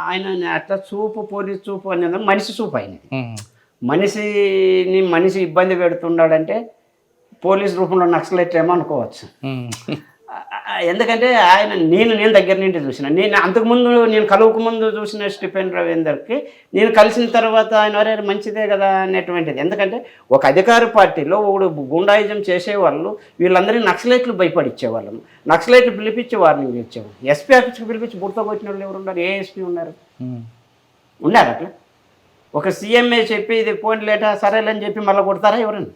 ఆయన అట్లా చూపు, పోలీస్ చూపు అనేది మనిషి చూపు. ఆయన మనిషి ఇబ్బంది పెడుతున్నాడంటే పోలీస్ రూపంలో నక్సలైట్ ఏమో అనుకోవచ్చు. ఎందుకంటే ఆయన నేను దగ్గర నుండి చూసిన, నేను అంతకుముందు నేను కలవకముందు చూసిన స్టీఫెన్ రవీందర్కి నేను కలిసిన తర్వాత ఆయన వరే మంచిదే కదా అనేటువంటిది. ఎందుకంటే ఒక అధికార పార్టీలో ఒకడు గుండాయిజం చేసేవాళ్ళు వీళ్ళందరినీ నక్సలైట్లు భయపడిచ్చేవాళ్ళము. నక్సలైట్లు పిలిపించి వార్నింగ్ ఇచ్చేవాళ్ళు. ఎస్పీ ఆఫీస్కి పిలిపించి బుర్తో కొట్టిన వాళ్ళు ఎవరు ఉన్నారు? ఏ ఎస్పీ ఉన్నారు? అట్లా ఒక సీఎంఏ చెప్పి ఇది పోయిన లేటా సరేలేని చెప్పి మళ్ళీ కొడతారా ఎవరైనా?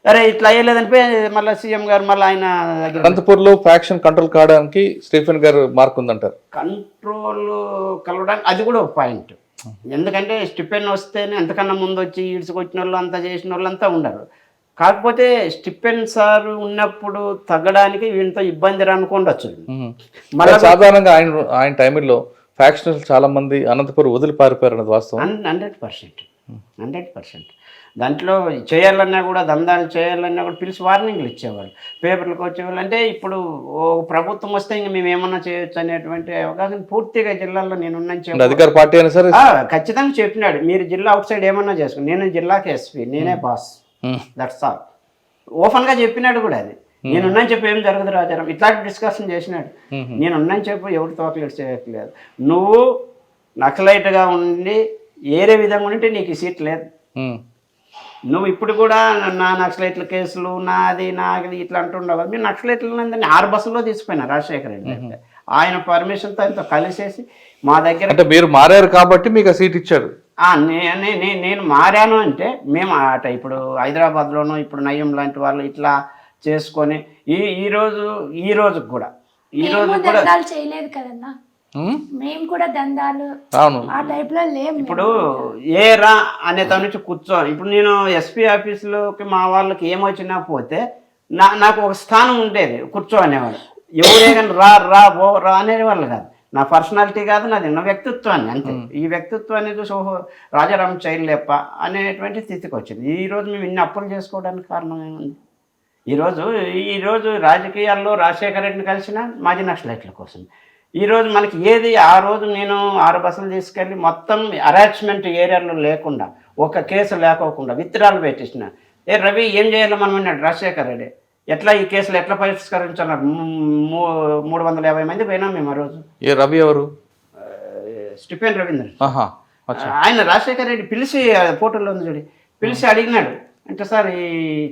అరే ఇట్లా అయ్యలేదనిపోయి మళ్ళీ సీఎం గారు మళ్ళీ ఆయన అనంతపూర్లో ఫ్యాక్షన్ కంట్రోల్ కావడానికి స్టీఫెన్ గారు మార్క్ ఉందంటారు. కంట్రోల్ కలవడానికి అది కూడా ఒక పాయింట్. ఎందుకంటే స్టిఫెన్ వస్తేనే అంతకన్నా ముందు వచ్చి ఈడ్చుకొచ్చిన వాళ్ళు అంతా చేసిన వాళ్ళు అంతా ఉండరు. కాకపోతే స్టిఫెన్ సార్ ఉన్నప్పుడు తగ్గడానికి వీళ్ళతో ఇబ్బంది అనుకోండొచ్చు. మళ్ళీ సాధారణంగా ఆయన టైంలో ఫ్యాక్షన్ చాలా మంది అనంతపురం వదిలి పారిపోయారు అన్నది వాస్తవం. 100%. దాంట్లో చేయాలన్నా కూడా దందాలు చేయాలన్నా కూడా పిలిచి వార్నింగ్లు ఇచ్చేవాళ్ళు, పేపర్లకు వచ్చేవాళ్ళు. అంటే ఇప్పుడు ప్రభుత్వం వస్తే ఇంక మేము ఏమన్నా చేయొచ్చు అనేటువంటి అవకాశం పూర్తిగా జిల్లాలో నేనున్నాను. అధికార పార్టీ అయినా సరే ఖచ్చితంగా చెప్పినాడు, మీరు జిల్లా అవుట్ సైడ్ ఏమన్నా చేసుకుని, నేను జిల్లాకి ఎస్పీ, నేనే బాస్, దట్స్ ఆల్. ఓపెన్గా చెప్పినాడు కూడా. అది నేనున్నాను చెప్పి ఏం జరగదు రాజారాం, ఇట్లాంటి డిస్కషన్ చేసినాడు. నేనున్నాను చెప్పి ఎవరి తోకలేట్ చేయట్లేదు. నువ్వు నక్సలైట్గా ఉండి ఏరే విధంగా ఉంటే నీకు ఈ సీట్ లేదు. నువ్వు ఇప్పుడు కూడా నా నక్సలైట్ల కేసులు నాది ఇట్లా అంటుండవు. మీరు నక్సలైట్లందరినీ 6 బస్సుల్లో తీసుకుపోయినా రాజశేఖర రెడ్డి. ఆయన పర్మిషన్తో ఆయనతో కలిసేసి మా దగ్గర. అంటే మీరు మారారు కాబట్టి మీకు ఆ సీట్ ఇచ్చారు. నేను మారాను అంటే మేము అట ఇప్పుడు హైదరాబాద్లోనూ ఇప్పుడు నయ్యం లాంటి వాళ్ళు ఇట్లా చేసుకొని ఈ రోజు కూడా చేయలేదు కదన్నా, మేము కూడా దందాలు ఆ టైప్ లో లేము. ఇప్పుడు ఏ రా అనే తన నుంచి కూర్చో. ఇప్పుడు నేను ఎస్పీ ఆఫీసులోకి మా వాళ్ళకి ఏమొచ్చినా పోతే నాకు ఒక స్థానం ఉండేది, కూర్చో అనేవాడు. ఎవరే కానీ రా అనేవాళ్ళు కాదు. నా పర్సనాలిటీ కాదు, నాది నా వ్యక్తిత్వాన్ని అంతే. ఈ వ్యక్తిత్వాన్ని చూసి ఓహో రాజారాం చేయలేప్ప అనేటువంటి స్థితికి వచ్చింది. ఈరోజు మేము ఇన్ని అప్పులు చేసుకోవడానికి కారణం ఏముంది? ఈరోజు రాజకీయాల్లో రాజశేఖర రెడ్డిని కలిసిన మాజీ నక్సలైట్ల కోసం. ఈరోజు మనకి ఏది ఆ రోజు నేను 6 బస్సులు తీసుకెళ్ళి మొత్తం అరాచ్మెంట్ ఏరియాలో లేకుండా ఒక కేసు లేకోకుండా విత్డ్రాలు పెట్టేసిన. రవి ఏం చేయాలో మనం అన్నాడు రాజశేఖర రెడ్డి. ఎట్లా ఈ కేసులు ఎట్లా పరిష్కరించారు? 350 మంది పోయినాం మేము ఆ రోజు. ఏ రవి ఎవరు? స్టిఫెన్ రవీంద్ర. ఆహా, ఆయన రాజశేఖర రెడ్డి పిలిచి ఫోటోలో ఉంది చూడి, పిలిచి అడిగినాడు. అంటే సార్ ఈ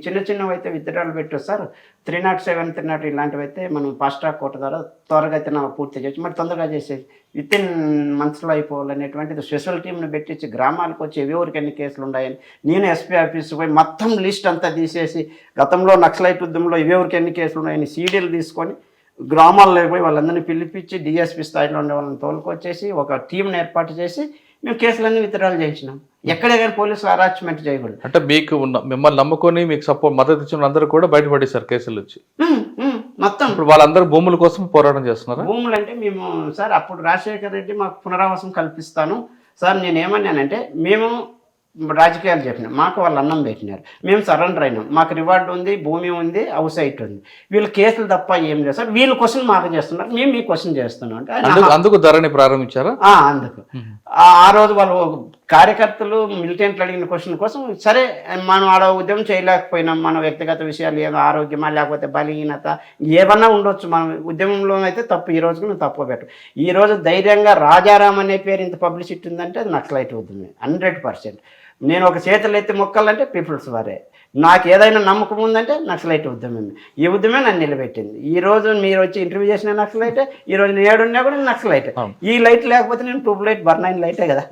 చిన్నవి అయితే విత్డ్రాలు పెట్టచ్చు సార్, 307, 300 ఇలాంటివి అయితే మనం ఫాస్ట్ ట్రాక్ కోర్టు ద్వారా త్వరగా అయితే పూర్తి చేయొచ్చు, మరి తొందరగా చేసేది వితిన్ మంత్స్లో అయిపోవాలనేటువంటిది స్పెషల్ టీంని పెట్టించి గ్రామాలకు వచ్చి ఎవరికి ఎన్ని కేసులు ఉన్నాయని నేను ఎస్పీ ఆఫీస్కి పోయి మొత్తం లిస్ట్ అంతా తీసేసి గతంలో నక్సలైట్ ఉద్యమంలో ఎవరికి ఎన్ని కేసులు ఉన్నాయని సీడీలు తీసుకొని గ్రామాల్లో పోయి వాళ్ళందరినీ పిలిపించి డిఎస్పీ స్థాయిలో ఉండే వాళ్ళని తోలుకొచ్చేసి ఒక టీంని ఏర్పాటు చేసి మేము కేసులన్నీ విత్డ్రాలు చేయించినాం. ఎక్కడే కానీ పోలీసులు అరాచ్మెంట్ చేయకూడదు. అంటే మీకు మిమ్మల్ని నమ్ముకొని మీకు సపోర్ట్ మద్దతు ఇచ్చిన అందరూ కూడా బయటపడేశారు కేసులు వచ్చి మొత్తం. ఇప్పుడు వాళ్ళందరూ భూముల కోసం పోరాటం చేస్తున్నారు. భూములు అంటే మేము సార్ అప్పుడు రాజశేఖర రెడ్డి మాకు పునరావాసం కల్పిస్తాను సార్, నేను ఏమన్నానంటే మేము రాజకీయాలు చెప్పినాం, మాకు వాళ్ళు అన్నం పెట్టినారు, మేము సరెండర్ అయినాం, మాకు రివార్డు ఉంది, భూమి ఉంది, హౌస్ సైట్ ఉంది, వీళ్ళు కేసులు తప్ప ఏం చేస్తారు, వీళ్ళు క్వశ్చన్ మాకు చేస్తున్నారు, మేము మీ క్వశ్చన్ చేస్తున్నాం అంటే అందుకు ధరణి ప్రారంభించారా? అందుకు ఆ రోజు వాళ్ళు కార్యకర్తలు మిలిటెంట్లు అడిగిన క్వశ్చన్ కోసం సరే మనం ఆడ ఉద్యమం చేయలేకపోయినాం, మన వ్యక్తిగత విషయాలు ఏదో ఆరోగ్యమా లేకపోతే బలహీనత ఏమన్నా ఉండొచ్చు, మన ఉద్యమంలో అయితే తప్పు, ఈ రోజుకి మేము తప్పు పెట్టు. ఈ రోజు ధైర్యంగా రాజారాం అనే పేరు ఇంత పబ్లిసిటీ ఉందంటే అది నక్సలైట్ ఉద్యమే 100%. నేను ఒక చేతులు ఎత్తి మొక్కాలంటే పీపుల్స్ వారే, నాకు ఏదైనా నమ్మకం ఉందంటే నక్సలైట్ ఉద్యమమే. ఈ ఉద్యమే నన్ను నిలబెట్టింది. ఈ రోజు మీరు వచ్చి ఇంటర్వ్యూ చేసిన నక్సలైటే, ఈ రోజు నేను ఏడున్నా కూడా నక్సలైటే. ఈ లైట్ లేకపోతే నేను ట్యూబ్ లైట్ బర్న్ అయిన లైటే కదా,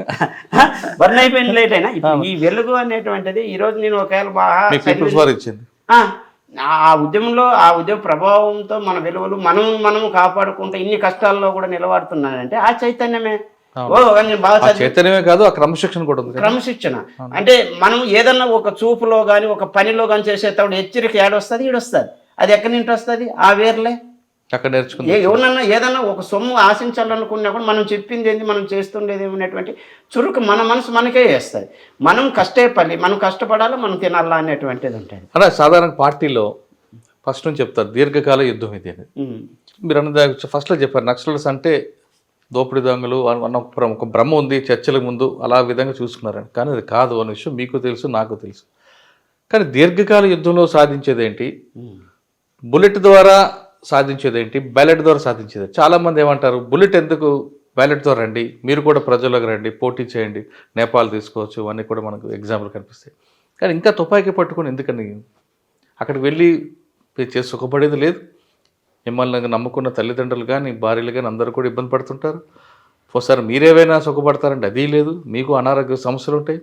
బర్న్ అయిపోయిన లైట్ అయినా. ఈ వెలుగు అనేటువంటిది ఈ రోజు నేను ఒకవేళ బాగా ఆ ఉద్యమంలో ఆ ఉద్యమ ప్రభావంతో మన విలువలు మనము కాపాడుకుంటూ ఇన్ని కష్టాల్లో కూడా నిలబడుతున్నానంటే ఆ చైతన్యమే. చైతన్యమే కాదు, ఆ క్రమశిక్షణ కూడా ఉంది. క్రమశిక్షణ అంటే మనం ఏదన్నా ఒక చూపులో కానీ ఒక పనిలో కానీ చేసేటప్పుడు హెచ్చరిక ఏడొస్తుంది, ఈడొస్తుంది. అది ఎక్కడి నుంచి వస్తుంది? ఆ వేర్లే అక్కడ నేర్చుకుంది. ఎవరన్నా ఏదన్నా ఒక సొమ్ము ఆశించాలనుకున్నా కూడా మనం చెప్పింది ఏంది, మనం చేస్తుండేది ఏమనేటువంటి చురుకు మన మనసు మనకే వేస్తుంది. మనం మనం కష్టపడాలి, మనం తినాలా అనేటువంటిది ఉంటుంది. అలా సాధారణ పార్టీలో ఫస్ట్ నుంచి చెప్తారు దీర్ఘకాల యుద్ధం ఇది అని. మీరు అన్నది ఫస్ట్లో చెప్పారు నక్సలైట్స్ అంటే దోపిడీ దొంగలు అన్న ఒక భ్రమ ఉంది చర్చల ముందు, అలా విధంగా చూసుకున్నారని. కానీ అది కాదు అనే విషయం మీకు తెలుసు, నాకు తెలుసు. కానీ దీర్ఘకాల యుద్ధంలో సాధించేది ఏంటి, బుల్లెట్ ద్వారా సాధించేది ఏంటి, బ్యాలెట్ ద్వారా సాధించేది. చాలామంది ఏమంటారు బుల్లెట్ ఎందుకు, బ్యాలెట్ ద్వారా రండి, మీరు కూడా ప్రజల్లోకి రండి, పోటీ చేయండి, నేపాల్ తీసుకోవచ్చు, అన్నీ కూడా మనకు ఎగ్జాంపుల్ కనిపిస్తాయి. కానీ ఇంకా తుపాకీ పట్టుకొని ఎందుకని అక్కడికి వెళ్ళి చేసి సుఖపడేది లేదు. మిమ్మల్ని నమ్ముకున్న తల్లిదండ్రులు కానీ భార్యలు కానీ అందరూ కూడా ఇబ్బంది పడుతుంటారు. ఒకసారి మీరేవైనా సుఖపడతారంటే అది లేదు, మీకు అనారోగ్య సమస్యలు ఉంటాయి.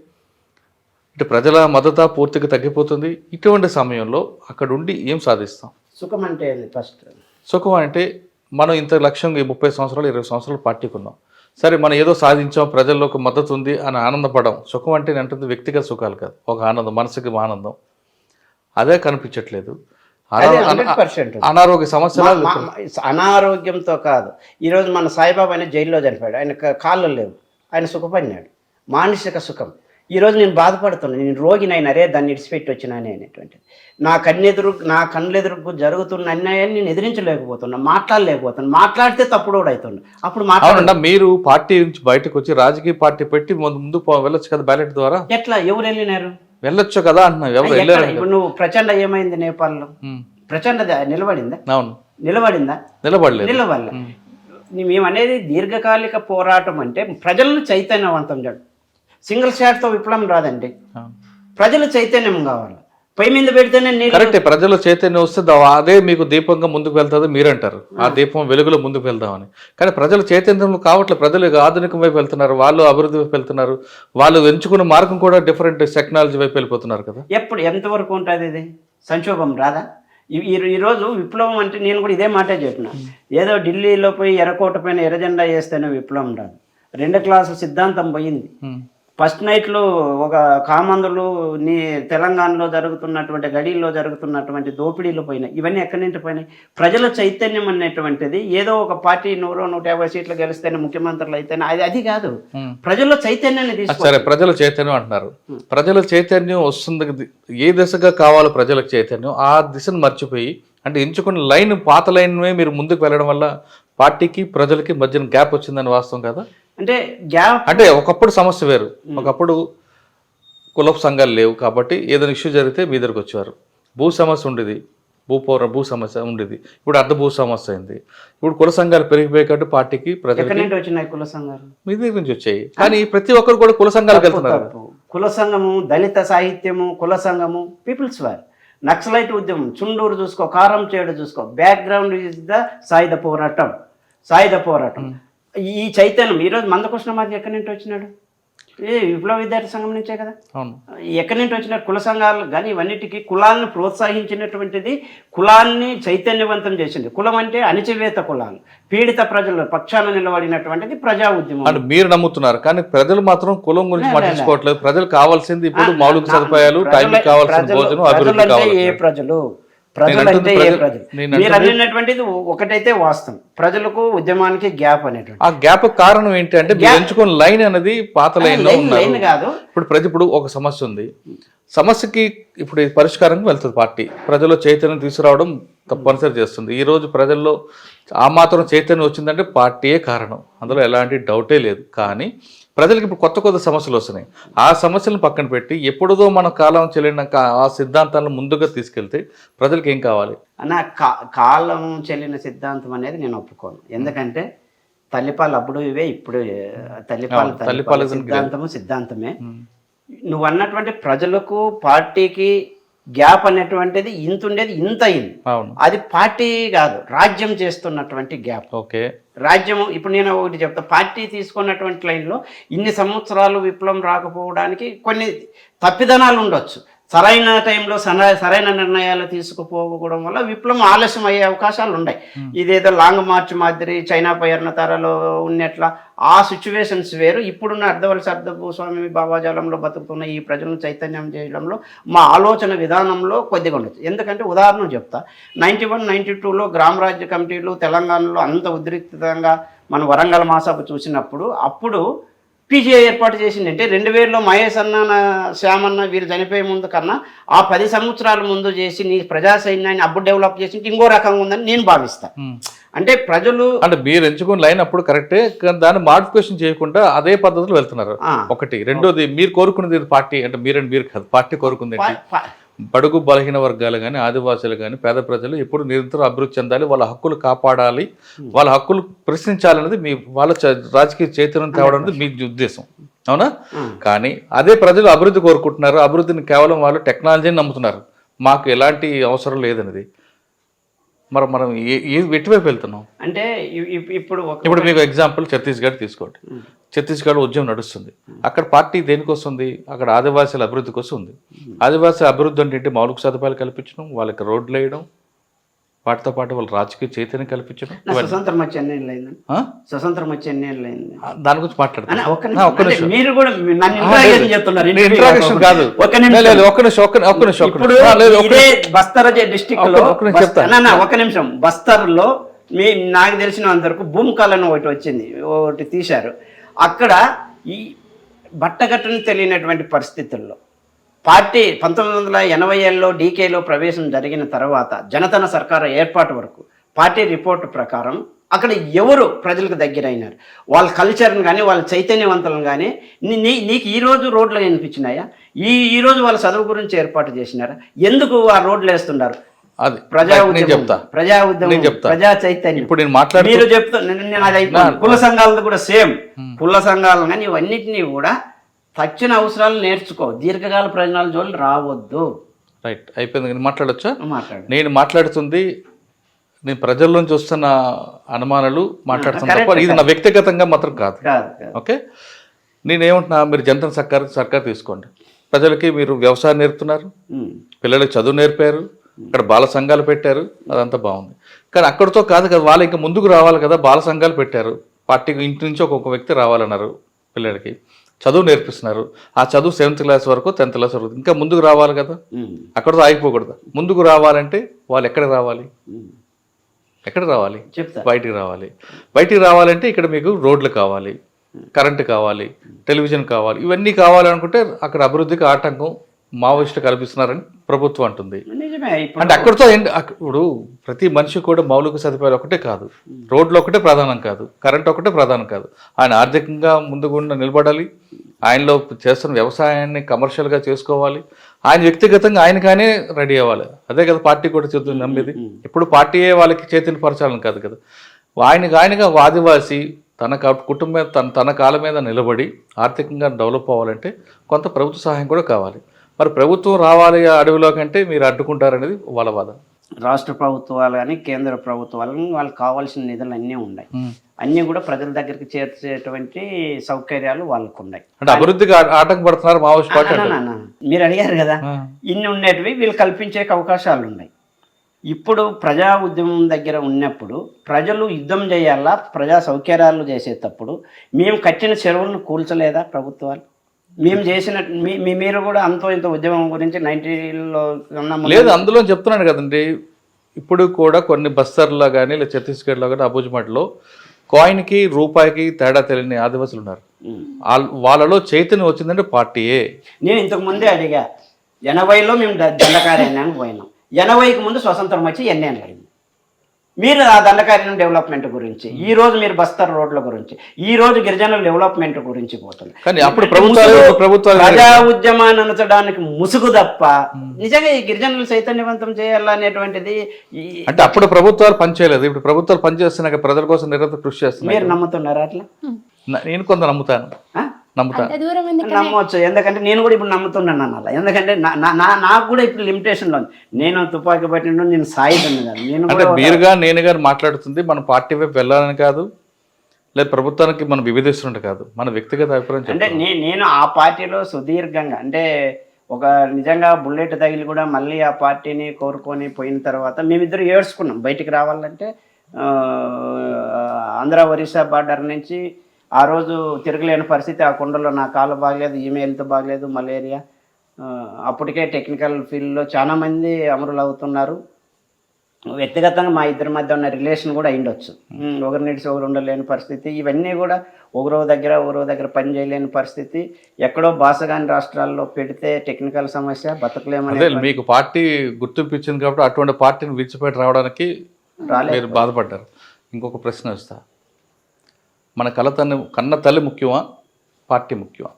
ఇటు ప్రజల మద్దతు పూర్తిగా తగ్గిపోతుంది. ఇటువంటి సమయంలో అక్కడ ఉండి ఏం సాధిస్తాం? సుఖం అంటే ఫస్ట్ సుఖం అంటే మనం ఇంత లక్ష్యంగా 30 సంవత్సరాలు 20 సంవత్సరాలు పార్టీకి ఉన్నాం, సరే మనం ఏదో సాధించాం, ప్రజల్లో ఒక మద్దతు ఉంది అని ఆనందపడడం సుఖం అంటే నేను అంటుంది వ్యక్తిగత సుఖాలు కాదు, ఒక ఆనందం, మనసుకి ఆనందం. అదే కనిపించట్లేదు. అనారోగ్య సమస్యలు అనారోగ్యంతో కాదు. ఈరోజు మన సాయిబాబా ఆయన జైల్లో చనిపోయాడు, ఆయన కాళ్ళు లేవు, ఆయన సుఖపడినాడు, మానసిక సుఖం. ఈరోజు నేను బాధపడుతున్నాను, నేను రోగినైనా రే దాన్ని ఇడిచిపెట్టి వచ్చినానే అనేటువంటిది. నా కళ్ళెదురుకు జరుగుతున్న అన్యాయాన్ని నేను ఎదిరించలేకపోతున్నా, మాట్లాడలేకపోతున్నా, మాట్లాడితే తప్పుడు కూడా అవుతున్నా. అప్పుడు మాట్లాడండి. మీరు పార్టీ నుంచి బయటకు వచ్చి రాజకీయ పార్టీ పెట్టి ముందు వెళ్ళొచ్చు కదా బ్యాలెట్ ద్వారా. ఎట్లా ఎవరు వెళ్ళినారు? వెళ్ళొచ్చు కదా అంటున్నావు. ఎవరు వెళ్ళారు? ఇప్పుడు నువ్వు ప్రచండ ఏమైంది నేపాల్లో? ప్రచండ నిలబడిందా? అవును, నిలబడిందా? నిలబడలే. మేమనేది దీర్ఘకాలిక పోరాటం అంటే ప్రజలను చైతన్యవంతం చేయడం. సింగిల్ షాట్తో విప్లవం రాదండి, ప్రజలు చైతన్యం కావాలి. పై మీద పెడితేనే కరెక్టే. ప్రజల చైతన్యం వస్తే అదే మీకు దీపంగా ముందుకు వెళ్తుంది మీరంటారు, ఆ దీపం వెలుగులో ముందుకు వెళ్దామని. కానీ ప్రజల చైతన్యంలో కావట్లేదు. ప్రజలు ఆధునికం వైపు వెళ్తున్నారు, వాళ్ళు అభివృద్ధి వైపు వెళ్తున్నారు, వాళ్ళు ఎంచుకున్న మార్గం కూడా డిఫరెంట్ టెక్నాలజీ వైపు వెళ్ళిపోతున్నారు కదా. ఎప్పుడు ఎంతవరకు ఉంటుంది ఇది? సంక్షోభం రాదా? ఈరోజు విప్లవం అంటే నేను కూడా ఇదే మాటే చెప్పిన. ఏదో ఢిల్లీలో పోయి ఎర్రకోట పైన ఎర్రజెండా వేస్తేనే విప్లవం రాదు. 2 క్లాసు సిద్ధాంతం పోయింది. ఫస్ట్ నైట్లో ఒక కామందులు నీ తెలంగాణలో జరుగుతున్నటువంటి గడిలో జరుగుతున్నటువంటి దోపిడీలు పోయినాయి. ఇవన్నీ ఎక్కడి నుంచి పోయినాయి? ప్రజల చైతన్యం అనేటువంటిది ఏదో ఒక పార్టీ 100-150 సీట్లు గెలిస్తేనే ముఖ్యమంత్రులు అయితేనే అది కాదు. ప్రజల చైతన్యాన్ని సరే, ప్రజల చైతన్యం అంటున్నారు. ప్రజల చైతన్యం వస్తుంది, ఏ దిశగా కావాలో ప్రజలకు చైతన్యం ఆ దిశను మర్చిపోయి, అంటే ఎంచుకున్న లైన్ పాత లైన్మే మీరు ముందుకు వెళ్ళడం వల్ల పార్టీకి ప్రజలకి మధ్యన గ్యాప్ వచ్చిందని వాస్తవం కదా? అంటే గ్యాప్ అంటే ఒకప్పుడు సమస్య వేరు. ఒకప్పుడు కులపు సంఘాలు లేవు కాబట్టి ఏదైనా ఇష్యూ జరిగితే మీ దగ్గరకు వచ్చేవారు. భూ సమస్య ఉండేది, భూ సమస్య ఉండేది. ఇప్పుడు అర్ధ భూ సమస్య అయింది. ఇప్పుడు కుల సంఘాలు పెరిగిపోయాయి కాబట్టి పార్టీకి ప్రజలకి వచ్చినాయి కుల సంఘాలు మీ దగ్గర నుంచి వచ్చాయి. కానీ ప్రతి ఒక్కరు కూడా కుల సంఘాలకు వెళ్తున్నారు. కుల సంఘము, దళిత సాహిత్యము, కుల సంఘము, పీపుల్స్ వార్, నక్సలైట్ ఉద్యమం, చుండూరు చూసుకో, కారం చేడు చూసుకో, బ్యాక్గ్రౌండ్ ఇస్ ద సాయుధ పోరాటం. ఈ చైతన్యం ఈరోజు మందకృష్ణమాది ఎక్కడి నుంచి వచ్చినాడు? విప్లవ విద్యార్థి సంఘం నుంచే కదా. ఎక్కడి నుంచి వచ్చినాడు? కుల సంఘాలు కానీ ఇవన్నిటికీ కులాలను ప్రోత్సహించినటువంటిది, కులాన్ని చైతన్యవంతం చేసింది. కులం అంటే అణిచివేత కులాలు, పీడిత ప్రజల పక్షాన నిలబడినటువంటిది ప్రజా ఉద్యమం. అంటే మీరు నమ్ముతున్నారు కానీ ప్రజలు మాత్రం కులం గురించి పట్టించుకోవట్లేదు. ప్రజలు కావాల్సింది ఇప్పుడు మౌలిక సదుపాయాలు, టైంకి కావాల్సిన భోజనం, అభివృద్ధి కావాలి. ఏ ప్రజలు ప్రజలంటే ఏ ప్రజలు? మీరు అన్నటువంటిది ఒకటైతే వాస్తవం, ప్రజలకు ఉద్యమానికి గ్యాప్ అనేటువంటి. ఆ గ్యాప్ కారణం ఏంటి అంటే మీరు ఎంచుకున్న లైన్ అనేది పాత లైన్ లో ఉన్నారు. కాదు, ఇప్పుడు ఒక సమస్య ఉంది. సమస్యకి ఇప్పుడు పరిష్కారం వెళ్తుంది పార్టీ. ప్రజల్లో చైతన్యం తీసుకురావడం తప్పనిసరి చేస్తుంది. ఈ రోజు ప్రజల్లో ఆ మాత్రం చైతన్యం వచ్చిందంటే పార్టీయే కారణం, అందులో ఎలాంటి డౌటే లేదు. కానీ ప్రజలకు ఇప్పుడు కొత్త సమస్యలు వస్తున్నాయి. ఆ సమస్యలను పక్కన పెట్టి ఎప్పుడుదో మన కాలం చెల్లిన ఆ సిద్ధాంతాలను ముందుగా తీసుకెళ్తే ప్రజలకు ఏం కావాలి అన్న? కాలం చెల్లిన సిద్ధాంతం అనేది నేను ఒప్పుకోను. ఎందుకంటే తల్లిపాలు అప్పుడు ఇవే, ఇప్పుడు తల్లిపాల సిద్ధాంతమే. నువ్వు అన్నటువంటి ప్రజలకు పార్టీకి గ్యాప్ అనేటువంటిది ఇంత ఉండేది, ఇంత అయింది. అది పార్టీ కాదు, రాజ్యం చేస్తున్నటువంటి గ్యాప్. ఓకే, రాజ్యము. ఇప్పుడు నేను ఒకటి చెప్తా, పార్టీ తీసుకున్నటువంటి లైన్లో ఇన్ని సంవత్సరాలు విప్లవం రాకపోవడానికి కొన్ని తప్పిదనాలు ఉండొచ్చు. సరైన టైంలో సరైన నిర్ణయాలు తీసుకుపోవడం వల్ల విప్లవం ఆలస్యం అయ్యే అవకాశాలు ఉన్నాయి. ఇదేదో లాంగ్ మార్చ్ మాదిరి చైనా పైర్న తరలో ఉన్నట్ల ఆ సిచ్యువేషన్స్ వేరు. ఇప్పుడున్న అర్ధవలస అర్ధభూస్వామి భావాజాలంలో బతుకుతున్న ఈ ప్రజలను చైతన్యం చేయడంలో మా ఆలోచన విధానంలో కొద్దిగా ఉండొచ్చు. ఎందుకంటే ఉదాహరణ చెప్తా, 91-92లో గ్రామరాజ్య కమిటీలు తెలంగాణలో అంత ఉద్రిక్తంగా మన వరంగల్ మాసాపు చూసినప్పుడు అప్పుడు పీజీఐ ఏర్పాటు చేసింది. అంటే 2000లో మహేష్ అన్న, శ్యామన్న వీరు చనిపోయే ముందు కన్నా ఆ 10 సంవత్సరాల ముందు చేసి నీ ప్రజా సైన్యాన్ని అప్పుడు డెవలప్ చేసి ఇంకో రకంగా ఉందని నేను భావిస్తాను. అంటే ప్రజలు అంటే మీరు ఎంచుకున్న లైన్ అప్పుడు కరెక్టే, దాన్ని మాడిఫికేషన్ చేయకుండా అదే పద్ధతిలో వెళ్తున్నారు. ఒకటి. రెండోది, మీరు కోరుకున్నది పార్టీ అంటే మీరు కాదు, పార్టీ కోరుకుంది బడుగు బలహీన వర్గాలు కానీ, ఆదివాసులు కానీ, పేద ప్రజలు ఎప్పుడు నిరంతరం అభివృద్ధి చెందాలి, వాళ్ళ హక్కులు కాపాడాలి, వాళ్ళ హక్కులు ప్రశ్నించాలనేది మీ వాళ్ళ రాజకీయ చైతన్యం తేవడం అనేది మీ ఉద్దేశం, అవునా? కానీ అదే ప్రజలు అభివృద్ధి కోరుకుంటున్నారు. అభివృద్ధిని కేవలం వాళ్ళు టెక్నాలజీని నమ్ముతున్నారు, మాకు ఎలాంటి అవసరం లేదనేది. మనం ఎటువైపు వెళ్తున్నాం అంటే ఇప్పుడు మీకు ఎగ్జాంపుల్ ఛత్తీస్గఢ్ తీసుకోండి. ఛత్తీస్గఢ్ ఉద్యమం నడుస్తుంది. అక్కడ పార్టీ దేనికి వస్తుంది? అక్కడ ఆదివాసీల అభివృద్ధి కోసం ఉంది. ఆదివాసీ అభివృద్ధి అంటే మౌలిక సదుపాయాలు కల్పించడం, వాళ్ళకి రోడ్లు వేయడం, వాటితో పాటు వాళ్ళ రాజకీయ చైతన్యం కల్పించడం. స్వతంత్రం వచ్చి ఎన్ని ఏళ్ళు అయింది? స్వతంత్రం వచ్చి ఎన్ని ఏళ్ళు అయింది? దాని గురించి మాట్లాడతాను. మీరు కూడా బస్తర్ డిస్ట్రిక్ట్ లో ఒక నిమిషం, బస్తర్ లో నాకు తెలిసిన వరకు భూమికాలను ఒకటి వచ్చింది, ఒకటి తీశారు. అక్కడ ఈ బట్టగట్టును తెలియనటువంటి పరిస్థితుల్లో పార్టీ 1980లో డీకేలో ప్రవేశం జరిగిన తర్వాత జనతన సర్కారు ఏర్పాటు వరకు పార్టీ రిపోర్టు ప్రకారం అక్కడ ఎవరు ప్రజలకు దగ్గరైనారు, వాళ్ళ కల్చర్ని కానీ వాళ్ళ చైతన్యవంతులను కానీ నీకు ఈరోజు రోడ్లు అనిపించినాయా? ఈరోజు వాళ్ళ చదువు గురించి ఏర్పాటు చేసినారా? ఎందుకు ఆ రోడ్లు వేస్తున్నారు? అది ప్రజా ఉద్యమం, ప్రజా చైతన్యం. ఇప్పుడు నేను మాట్లాడు మీరు చెప్తాను, కుల సంఘాలతో కూడా సేమ్. కుల సంఘాలు కానీ ఇవన్నిటినీ కూడా తక్షణ అవసరాలు నేర్చుకో, దీర్ఘకాల ప్రయోజనాల జోలు రావద్దు. రైట్, అయిపోయింది. నేను మాట్లాడొచ్చా? మాట్లాడు. నేను మాట్లాడుతుంది నేను ప్రజల్లోంచి వస్తున్న అనుమానాలు మాట్లాడుతున్నా తప్ప ఇది నా వ్యక్తిగతంగా మాత్రం కాదు. ఓకే, నేనేమంటున్నా, మీరు జనతన సర్కార్ తీసుకోండి. ప్రజలకి మీరు వ్యవసాయం నేర్పుతున్నారు, పిల్లలకి చదువు నేర్పారు, ఇక్కడ బాల సంఘాలు పెట్టారు, అదంతా బాగుంది. కానీ అక్కడితో కాదు కదా, వాళ్ళు ఇంకా ముందుకు రావాలి కదా. బాల సంఘాలు పెట్టారు, పార్టీకి ఇంటి నుంచి ఒక్కొక్క వ్యక్తి రావాలన్నారు పిల్లలకి. చదువు నేర్పిస్తున్నారు. ఆ చదువు 7th క్లాస్ వరకు 10th క్లాస్ వరకు, ఇంకా ముందుకు రావాలి కదా, అక్కడతో ఆగిపోకూడదు. ముందుకు రావాలంటే వాళ్ళు ఎక్కడ రావాలి, ఎక్కడ రావాలి, చెప్తా. బయటికి రావాలి. బయటికి రావాలంటే ఇక్కడ మీకు రోడ్లు కావాలి, కరెంటు కావాలి, టెలివిజన్ కావాలి. ఇవన్నీ కావాలనుకుంటే అక్కడ అభివృద్ధికి ఆటంకం మావోయిస్టులు కల్పిస్తున్నారని ప్రభుత్వం అంటుంది. నిజమే. అంటే అక్కడితో ఇప్పుడు ప్రతి మనిషి కూడా మౌలిక సదుపాయాలు ఒకటే కాదు, రోడ్లు ఒకటే ప్రధానం కాదు, కరెంట్ ఒకటే ప్రధానం కాదు. ఆయన ఆర్థికంగా ముందుకుండా నిలబడాలి, ఆయనలో చేస్తున్న వ్యవసాయాన్ని కమర్షియల్గా చేసుకోవాలి, ఆయన వ్యక్తిగతంగా ఆయనకానే రెడీ అవ్వాలి. అదే కదా పార్టీ కూడా చెప్తుంది, నమ్మేది. ఇప్పుడు పార్టీయే వాళ్ళకి చేతిని పరచాలని కాదు కదా. ఆయనగా ఒక ఆదివాసి తన కుటుంబం తన కాళ్ళ మీద నిలబడి ఆర్థికంగా డెవలప్ అవ్వాలంటే కొంత ప్రభుత్వ సహాయం కూడా కావాలి. మరి ప్రభుత్వం రావాలి అడవిలో కంటే మీరు అడ్డుకుంటారనేది వాళ్ళ వాదన. రాష్ట్ర ప్రభుత్వాలు కానీ కేంద్ర ప్రభుత్వాలు కానీ వాళ్ళకి కావాల్సిన నిధులు అన్నీ ఉన్నాయి. అన్నీ కూడా ప్రజల దగ్గరికి చేర్చేటువంటి సౌకర్యాలు వాళ్ళకు ఉన్నాయి. అంటే అభివృద్ధికి ఆటంకపడుతున్నారు మావోయిస్ట్ పార్టీ. మీరు అడిగారు కదా, ఇన్ని ఉండేటివి వీళ్ళు కల్పించే అవకాశాలు ఉన్నాయి. ఇప్పుడు ప్రజా ఉద్యమం దగ్గర ఉన్నప్పుడు ప్రజలు యుద్ధం చేయాలా, ప్రజా సౌకర్యాలు చేసేటప్పుడు మేము కట్టిన చెరువులను కూల్చలేదా ప్రభుత్వాలు? మేము చేసిన మీరు కూడా అంతో ఇంత ఉద్యమం గురించి 90లో లేదు, అందులో చెప్తున్నాను కదండి. ఇప్పుడు కూడా కొన్ని బస్తర్లో కానీ లేదా ఛత్తీస్గఢ్లో కానీ అబుజ్మట్లో కాయిన్కి రూపాయికి తేడా తెలియని ఆదివాసులు ఉన్నారు. వాళ్ళలో చైతన్యం వచ్చిందంటే పార్టీయే. నేను ఇంతకు ముందే అడిగా, 80లో మేము దండకారణ్యానికి పోయినాం. 80కి ముందు స్వతంత్రం వచ్చి ఎన్నేళ్ళు అయింది. మీరు ఆ దండకారణ్యం డెవలప్మెంట్ గురించి, ఈ రోజు మీరు బస్తర్ రోడ్ల గురించి, ఈ రోజు గిరిజనుల డెవలప్మెంట్ గురించి పోతుంది. కానీ అప్పుడు ప్రభుత్వాలు ప్రజా ఉద్యమాన్ని అనచడానికి ముసుగు తప్ప నిజంగా ఈ గిరిజనులు చైతన్యవంతం చేయాలనేటువంటిది అంటే అప్పుడు ప్రభుత్వాలు పనిచేయలేదు. ఇప్పుడు ప్రభుత్వాలు పనిచేస్తున్నాక ప్రజల కోసం నిరంతరం కృషి చేస్తున్నారు. మీరు నమ్ముతున్నారా అట్లా? నేను కొంత నమ్ముతాను. నమ్మవచ్చు, ఎందుకంటే నేను కూడా ఇప్పుడు నమ్ముతున్నాను అలా. ఎందుకంటే నాకు కూడా ఇప్పుడు లిమిటేషన్లో ఉంది. నేను తుపాకీ పట్టిన నేను సాయుధను కాదు. నేను మీరుగా నేనుగా మాట్లాడుతుంది మన పార్టీ వైపు వెళ్ళాలని కాదు, లేదా ప్రభుత్వానికి మనం విభేదిస్తుంటే కాదు, మన వ్యక్తిగత అభిప్రాయం. అంటే నేను ఆ పార్టీలో సుదీర్ఘంగా, అంటే ఒక నిజంగా బుల్లెట్ తగిలి కూడా మళ్ళీ ఆ పార్టీని కోరుకొని పోయిన తర్వాత మేమిద్దరు ఏడ్చుకున్నాం. బయటికి రావాలంటే ఆంధ్ర ఒరిస్సా బార్డర్ నుంచి ఆ రోజు తిరగలేని పరిస్థితి. ఆ కొండలో నా కాళ్ళు బాగలేదు, ఈమెయిల్తో బాగలేదు, మలేరియా. అప్పటికే టెక్నికల్ ఫీల్డ్లో చాలామంది అమరులు అవుతున్నారు. వ్యక్తిగతంగా మా ఇద్దరి మధ్య ఉన్న రిలేషన్ కూడా అయిండొచ్చు. ఒకరి నిడిచి ఒకరు ఉండలేని పరిస్థితి. ఇవన్నీ కూడా ఒకరో దగ్గర పని చేయలేని పరిస్థితి. ఎక్కడో బాసగాని రాష్ట్రాల్లో పెడితే టెక్నికల్ సమస్య, బతకలేమని. మీకు పార్టీ గుర్తింపు ఇచ్చింది కాబట్టి అటువంటి పార్టీని విడిచిపెట్టి రావడానికి మీరు బాధపడ్డారు. ఇంకొక ప్రశ్న వస్తా, మన కన్న తల్లి ముఖ్యమా, పార్టీ ముఖ్యమా?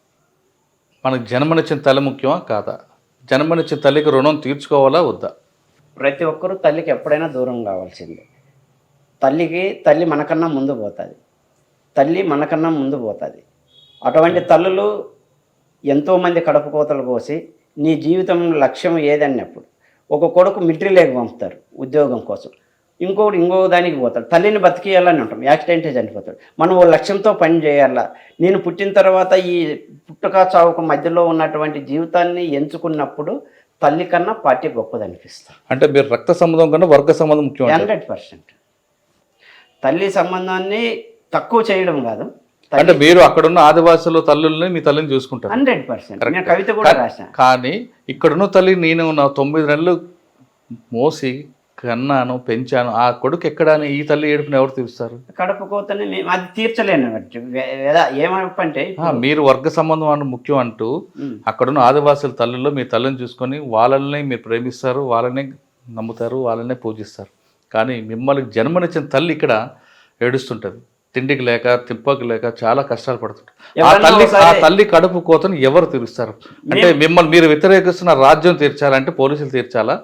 మనకు జన్మనిచ్చిన తల్లి ముఖ్యమా కాదా? జన్మనిచ్చిన తల్లికి రుణం తీర్చుకోవాలా వద్దా? ప్రతి ఒక్కరూ తల్లికి ఎప్పుడైనా దూరం కావాల్సిందే. తల్లి మనకన్నా ముందు పోతుంది. అటువంటి తల్లులు ఎంతోమంది కడుపు కోతలు కోసి నీ జీవితం లక్ష్యం ఏదన్నప్పుడు ఒక కొడుకు మిలిటరీలోకి పంపుతారు ఉద్యోగం కోసం, ఇంకో దానికి పోతాడు. తల్లిని బతికేయాలని ఉంటాం, యాక్సిడెంటే చనిపోతాడు. మనం ఓ లక్ష్యంతో పని చేయాలా. నేను పుట్టిన తర్వాత ఈ పుట్టుక చావుకు మధ్యలో ఉన్నటువంటి జీవితాన్ని ఎంచుకున్నప్పుడు తల్లి కన్నా పార్టీ గొప్పదనిపిస్తాం. అంటే మీరు రక్త సంబంధం కన్నా వర్గ సంబంధం ముఖ్యం. 100% తల్లి సంబంధాన్ని తక్కువ చేయడం కాదు. అంటే మీరు అక్కడున్న ఆదివాసుల తల్లుల్ని మీ తల్లిని చూసుకుంటారు. 100%. నేను కవిత కూడా రాశాను. కానీ ఇక్కడున్న తల్లి నేను నా 9 నెలలు మోసి కన్నాను, పెంచాను, ఆ కొడుకు ఎక్కడాని ఈ తల్లి ఏడుపుని ఎవరు తీరుస్తారు? కడుపు కోతని అది తీర్చలేను. ఏమంటే మీరు వర్గ సంబంధం అని ముఖ్యం అంటూ అక్కడున్న ఆదివాసుల తల్లుల్లో మీ తల్లిని చూసుకొని వాళ్ళని మీరు ప్రేమిస్తారు, వాళ్ళని నమ్ముతారు, వాళ్ళనే పూజిస్తారు. కానీ మిమ్మల్ని జన్మనిచ్చిన తల్లి ఇక్కడ ఏడుస్తుంటుంది, తిండికి లేక తిప్పకి లేక చాలా కష్టాలు పడుతుంటారు. ఆ తల్లి కడుపు కోతను ఎవరు తీరుస్తారు? అంటే మిమ్మల్ని మీరు వ్యతిరేకిస్తున్న రాజ్యం తీర్చాలంటే పోలీసులు తీర్చాలా,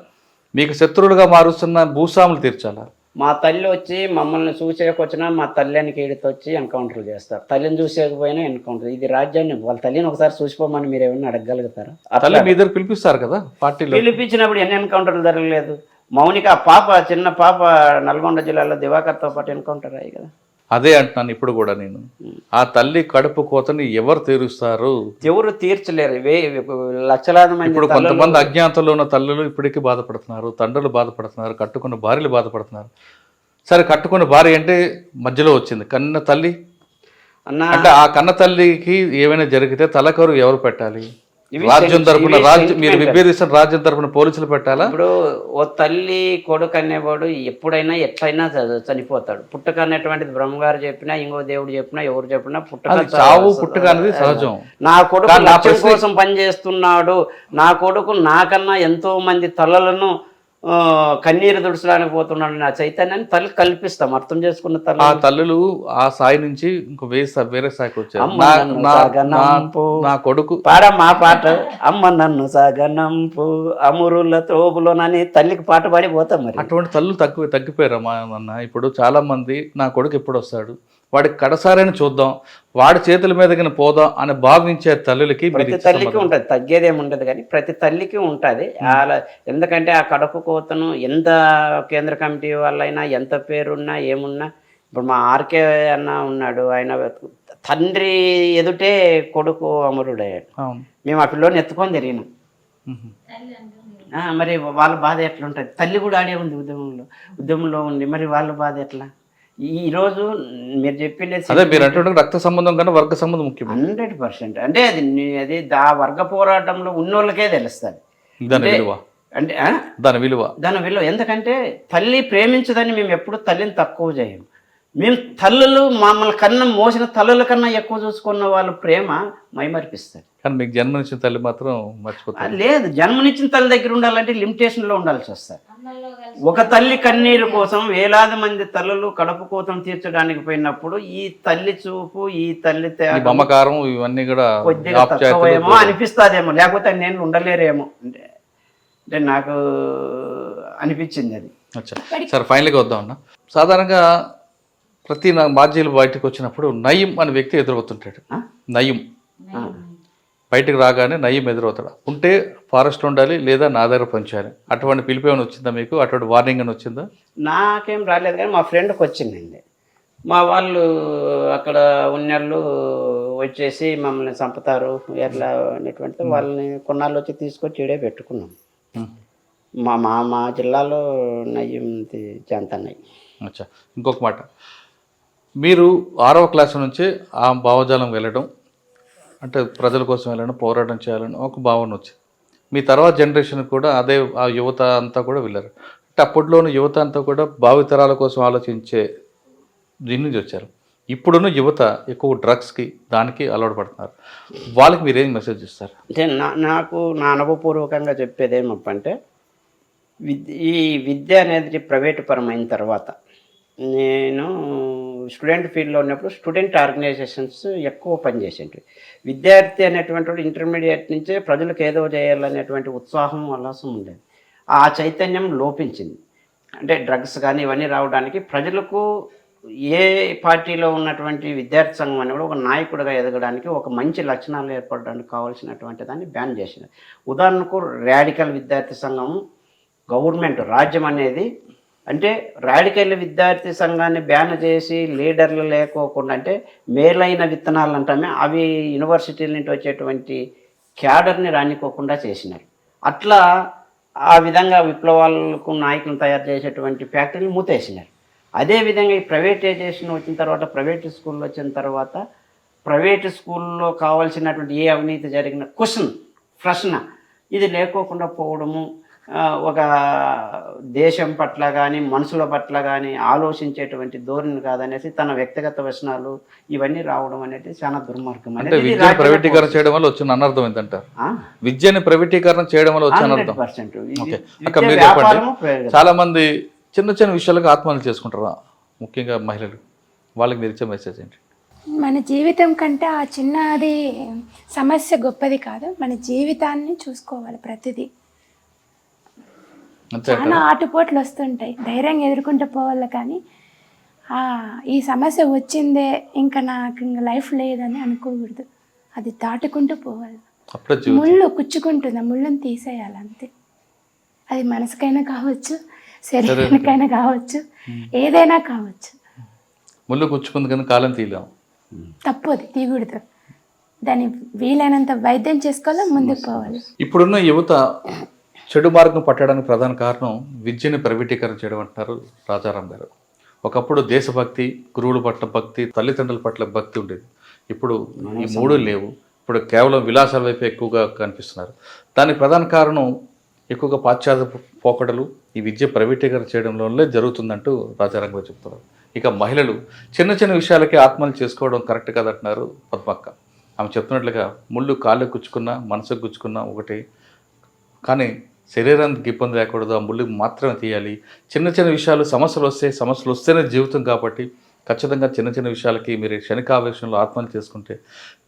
మీకు శత్రువులుగా మారుస్తున్న భూస్వాములు తీర్చాలా? మా తల్లి వచ్చి మమ్మల్ని చూసేకొచ్చినా మా తల్లికి ఏడితో వచ్చి ఎన్కౌంటర్లు చేస్తారు. తల్లిని చూసేకపోయినా ఎన్కౌంటర్. ఇది రాజ్యాన్ని. వాళ్ళ తల్లిని ఒకసారి చూసిపోమని మీరు ఏమన్నా అడగగలుగుతారా? తల్లి మీ దగ్గర పిలిపిస్తారు కదా పార్టీలో. పిలిపించినప్పుడు ఎన్ని ఎన్కౌంటర్లు జరగలేదు? మౌనిక చిన్న పాప నల్గొండ జిల్లాలో దివాకర్తో పాటు ఎన్కౌంటర్ అయ్యి కదా. అదే అంటున్నాను ఇప్పుడు కూడా నేను. ఆ తల్లి కడుపు కోతని ఎవరు తీరుస్తారు? ఎవరు తీర్చలేరు. లక్షలాది మంది. ఇప్పుడు కొంతమంది అజ్ఞాతంలో ఉన్న తల్లులు ఇప్పటికీ బాధపడుతున్నారు, తండ్రులు బాధపడుతున్నారు, కట్టుకున్న భార్యలు బాధపడుతున్నారు. సరే, కట్టుకున్న భార్య అంటే మధ్యలో వచ్చింది, కన్న తల్లి అన్న అంటే ఆ కన్న తల్లికి ఏమైనా జరిగితే తలకరు ఎవరు పెట్టాలి? ఇవి రాజ్యం తరపున ఇవి మీరు sentimental. విభేదిస్తున్న రాజ్యం తరపున పోలీసులు పెట్టాలా? ఇప్పుడు ఓ తల్లి కొడుకు అనేవాడు ఎప్పుడైనా ఎట్లయినా చనిపోతాడు. పుట్టుక అనేటువంటిది బ్రహ్మగారు చెప్పినా, ఇంకో దేవుడు చెప్పినా, ఎవరు చెప్పినా పుట్టుక అది చావు పుట్టుక అనేది సహజం. నా కొడుకు కానీ నా లక్ష్యం ప్రశ్న- కోసం పనిచేస్తున్నాడు, నా కొడుకు నాకన్నా ఎంతో మంది తలలను కన్నీరు దుడుచడానికి పోతున్నాడు నా చైతన్యాన్ని తల్లి కల్పిస్తాం. అర్థం చేసుకున్న ఆ తల్లి తల్లులు ఆ స్థాయి నుంచి ఇంకో వేరే స్థాయికి వచ్చారు. అమ్మ నా- నన్ను నా- సాగనంపు. నా కొడుకు పాడమ్మా పాట, అమ్మ నన్ను సాగనంపు అమురుల త్రోబులోనని తల్లికి పాట పాడి పోతాం. మరి అటువంటి తల్లులు తగ్గిపోయారమ్మా అన్న. ఇప్పుడు చాలా మంది నా కొడుకు ఎప్పుడు వస్తాడు, వాడికి కడసారని చూద్దాం, వాడి చేతుల మీదకి పోదాం అని భావించే తల్లులకి మీరు ప్రతి ఇచ్చే తల్లికి సమాధానం. ఉంటుంది, తగ్గేదేమి ఉండదు, కానీ ప్రతి తల్లికి ఉంటుంది. అలా ఎందుకంటే ఆ కడుపు కోతను ఎంత కేంద్ర కమిటీ వాళ్ళైనా ఎంత పేరున్నా ఏమున్నా, ఇప్పుడు మా ఆర్కే అన్న ఉన్నాడు, ఆయన తండ్రి ఎదుటే కొడుకు అమరుడయ్యాడు. అవును. మేము ఆ పిల్లోని ఎత్తుకొని తిరిగినాం. మ్మ్. మరి వాళ్ళ బాధ ఎట్లా ఉంటుంది? తల్లి కూడా ఆడే ఉంది ఉద్యమంలో ఉంది, మరి వాళ్ళ బాధ ఎట్లా? ఈరోజు మీరు చెప్పిండే అదే మీరు అంటే రక్త సంబంధం కన్నా వర్గ సంబంధం ముఖ్యం. 100%. అంటే అది ఆ వర్గ పోరాటంలో ఉన్నోళ్ళకే తెలుస్తుంది దాని విలువ, అంటే దాని విలువ. దాని విలువ. ఎందుకంటే తల్లి ప్రేమించదని మేము ఎప్పుడు తల్లిని తక్కువ చేయము. మేము తల్లులు మమ్మల్ని కన్నా మోసిన తల్లుల కన్నా ఎక్కువ చూసుకున్న వాళ్ళ ప్రేమ మైమరిపిస్తుంది. కానీ మీకు జన్మనిచ్చిన తల్లి మాత్రం మర్చిపోతారు. లేదు, జన్మనిచ్చిన తల్లి దగ్గర ఉండాలంటే లిమిటేషన్లో ఉండాల్సి వస్తుంది. ఒక తల్లి కన్నీరు కోసం వేలాది మంది తల్లులు కడుపు కోతం తీర్చడానికి పోయినప్పుడు ఈ తల్లి చూపు, ఈ తల్లి ఈ మమకారం ఇవన్నీ కూడా కొద్దిగా తక్కువేమో అనిపిస్తుందేమో, లేకపోతే నేను ఉండలేరేమో అంటే నాకు అనిపించింది అది. అచ్చా సరే, ఫైనల్గా వద్దాం అన్న. సాధారణంగా ప్రతి మాధ్యలు బయటకు వచ్చినప్పుడు నయీం అనే వ్యక్తి ఎదురవుతుంటాడు. నయీం బయటకు రాగానే నయీం ఎదురవుతాడు. ఉంటే ఫారెస్ట్ ఉండాలి లేదా నా దగ్గర పనిచేయాలి. అటువంటి పిలిపి ఏమైనా వచ్చిందా మీకు? అటువంటి వార్నింగ్ అని వచ్చిందా? నాకేం రాలేదు, కానీ మా ఫ్రెండ్కి వచ్చిందండి. మా వాళ్ళు అక్కడ ఉన్నళ్ళు వచ్చేసి మమ్మల్ని చంపుతారు ఎట్లా అనేటువంటిది వాళ్ళని కొన్నాళ్ళు వచ్చి తీసుకొచ్చి ఈడే పెట్టుకున్నాం. మా జిల్లాలో నయ్యం జంతన్నయ్య. అచ్చా, ఇంకొక మాట, మీరు 6వ క్లాసు నుంచి ఆ భావజాలం వెళ్ళడం, అంటే ప్రజల కోసం వెళ్ళడం, పోరాటం చేయాలని ఒక భావన వచ్చింది. మీ తర్వాత జనరేషన్ కూడా అదే, ఆ యువత అంతా కూడా వెళ్ళారు. అంటే అప్పట్లోని యువత అంతా కూడా భావితరాల కోసం ఆలోచించే దీని నుంచి వచ్చారు. ఇప్పుడున్న యువత ఎక్కువ డ్రగ్స్కి దానికి అలవాటు పడుతున్నారు. వాళ్ళకి మీరు ఏం మెసేజ్ ఇస్తారు? అంటే నాకు నా అనుభవపూర్వకంగా చెప్పేది ఏమప్పంటే, ఈ విద్య అనేది ప్రైవేటు పరమైన తర్వాత నేను స్టూడెంట్ ఫీల్డ్లో ఉన్నప్పుడు స్టూడెంట్ ఆర్గనైజేషన్స్ ఎక్కువ పనిచేసేవి. విద్యార్థి అనేటువంటి వాడు ఇంటర్మీడియట్ నుంచే ప్రజలకు ఏదో చేయాలనేటువంటి ఉత్సాహం ఉల్లాసం ఉండేది. ఆ చైతన్యం లోపించింది. అంటే డ్రగ్స్ కానీ ఇవన్నీ రావడానికి ప్రజలకు ఏ పార్టీలో ఉన్నటువంటి విద్యార్థి సంఘం అని కూడా ఒక నాయకుడిగా ఎదగడానికి, ఒక మంచి లక్షణాలు ఏర్పడడానికి కావాల్సినటువంటి దాన్ని బ్యాన్ చేసింది. ఉదాహరణకు రాడికల్ విద్యార్థి సంఘం గవర్నమెంట్ రాజ్యం అనేది, అంటే రాడికల్ విద్యార్థి సంఘాన్ని బ్యాన్ చేసి లీడర్లు లేకోకుండా, అంటే మేలైన విత్తనాలు అంటామే అవి యూనివర్సిటీల నుంచి వచ్చేటువంటి క్యాడర్ని రానికోకుండా చేసినారు. అట్లా ఆ విధంగా విప్లవాలకు నాయకులను తయారు చేసేటువంటి ఫ్యాక్టరీలు మూతేసినారు. అదేవిధంగా ఈ ప్రైవేటైజేషన్ వచ్చిన తర్వాత, ప్రైవేట్ స్కూల్లో వచ్చిన తర్వాత, ప్రైవేటు స్కూల్లో కావాల్సినటువంటి ఏ అవినీతి జరిగిన ప్రశ్న ఇది లేకోకుండా పోవడము, ఒక దేశం పట్ల కానీ మనుషుల పట్ల కానీ ఆలోచించేటువంటి ధోరణి కాదనేసి తన వ్యక్తిగత వ్యసనాలు ఇవన్నీ రావడం అనేది చాలా దుర్మార్గం. అంటే విద్యను ప్రైవేటీకరణ చేయడం వల్ల వచ్చిన అనర్థం ఏంటంటారు? విద్యని ప్రైవేటీకరణ చేయడం వల్ల వచ్చిన అనర్థం. ఓకే అక్క, మీరు చెప్పండి. చాలా మంది చిన్న చిన్న విషయాలకు ఆత్మహత్య చేసుకుంటారు, ముఖ్యంగా మహిళలు. వాళ్ళకి మీరు ఇచ్చే మెసేజ్ ఏంటి? మన జీవితం కంటే ఆ చిన్నది సమస్య గొప్పది కాదు, మన జీవితాన్ని చూసుకోవాలి. ప్రతిదీ చాలా ఆటుపోట్లు వస్తుంటాయి, ధైర్యంగా ఎదుర్కొంటూ పోవాలి. కానీ ఈ సమస్య వచ్చిందే ఇంకా నాకు ఇంకా లైఫ్ లేదని అనుకోకూడదు, అది దాటుకుంటూ పోవాలి. ముళ్ళు కుచ్చుకుంటుంది, ఆ ముళ్ళని తీసేయాలి అంతే. అది మనసుకైనా కావచ్చు, శరీరానికైనా కావచ్చు, ఏదైనా కావచ్చు. ముళ్ళు కుచ్చుకుంది కానీ కాలం తీయలేము, తప్పు, అది తీయకూడదు. దాన్ని వీలైనంత వైద్యం చేసుకోవాలి, ముందుకు పోవాలి. ఇప్పుడున్న యువత చెడు మార్గం పట్టడానికి ప్రధాన కారణం విద్యని ప్రైవేటీకరణ చేయడం అంటున్నారు రాజారాం గారు. ఒకప్పుడు దేశభక్తి, గురువుల పట్ల భక్తి, తల్లిదండ్రుల పట్ల భక్తి ఉండేది. ఇప్పుడు ఈ మూడు లేవు. ఇప్పుడు కేవలం విలాసాల వైపు ఎక్కువగా కనిపిస్తున్నారు. దానికి ప్రధాన కారణం ఎక్కువగా పాశ్చాత్య పోకడలు, ఈ విద్య ప్రైవేటీకరణ చేయడంలోనే జరుగుతుందంటూ రాజారాం గారు చెప్తున్నారు. ఇక మహిళలు చిన్న చిన్న విషయాలకే ఆత్మహత్య చేసుకోవడం కరెక్ట్ కాదంటున్నారు పద్మక్క. ఆమె చెప్తున్నట్లుగా ముళ్ళు కాళ్ళు గుచ్చుకున్నా మనసుకు గుచ్చుకున్నా ఒకటి, కానీ శరీరానికి ఇబ్బంది లేకూడదు, ఆ ముళ్ళు మాత్రమే తీయాలి. చిన్న చిన్న విషయాలు సమస్యలు వస్తేనే జీవితం కాబట్టి ఖచ్చితంగా చిన్న చిన్న విషయాలకి మీరు క్షణికావేశంలో ఆత్మహత్య చేసుకుంటే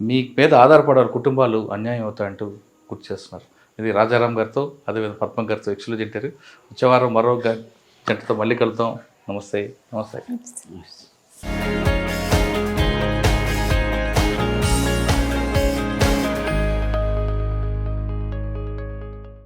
మీ మీద ఆధారపడాలి కుటుంబాలు అన్యాయం అవుతాయంటూ గుర్తు చేస్తున్నారు. ఇది రాజారాం గారితో అదేవిధంగా పద్మ గారితో ఎక్స్క్లూజివ్ ఇంటర్వ్యూ. వచ్చే వారం మరో జంటతో మళ్ళీ కలుద్దాం. నమస్తే.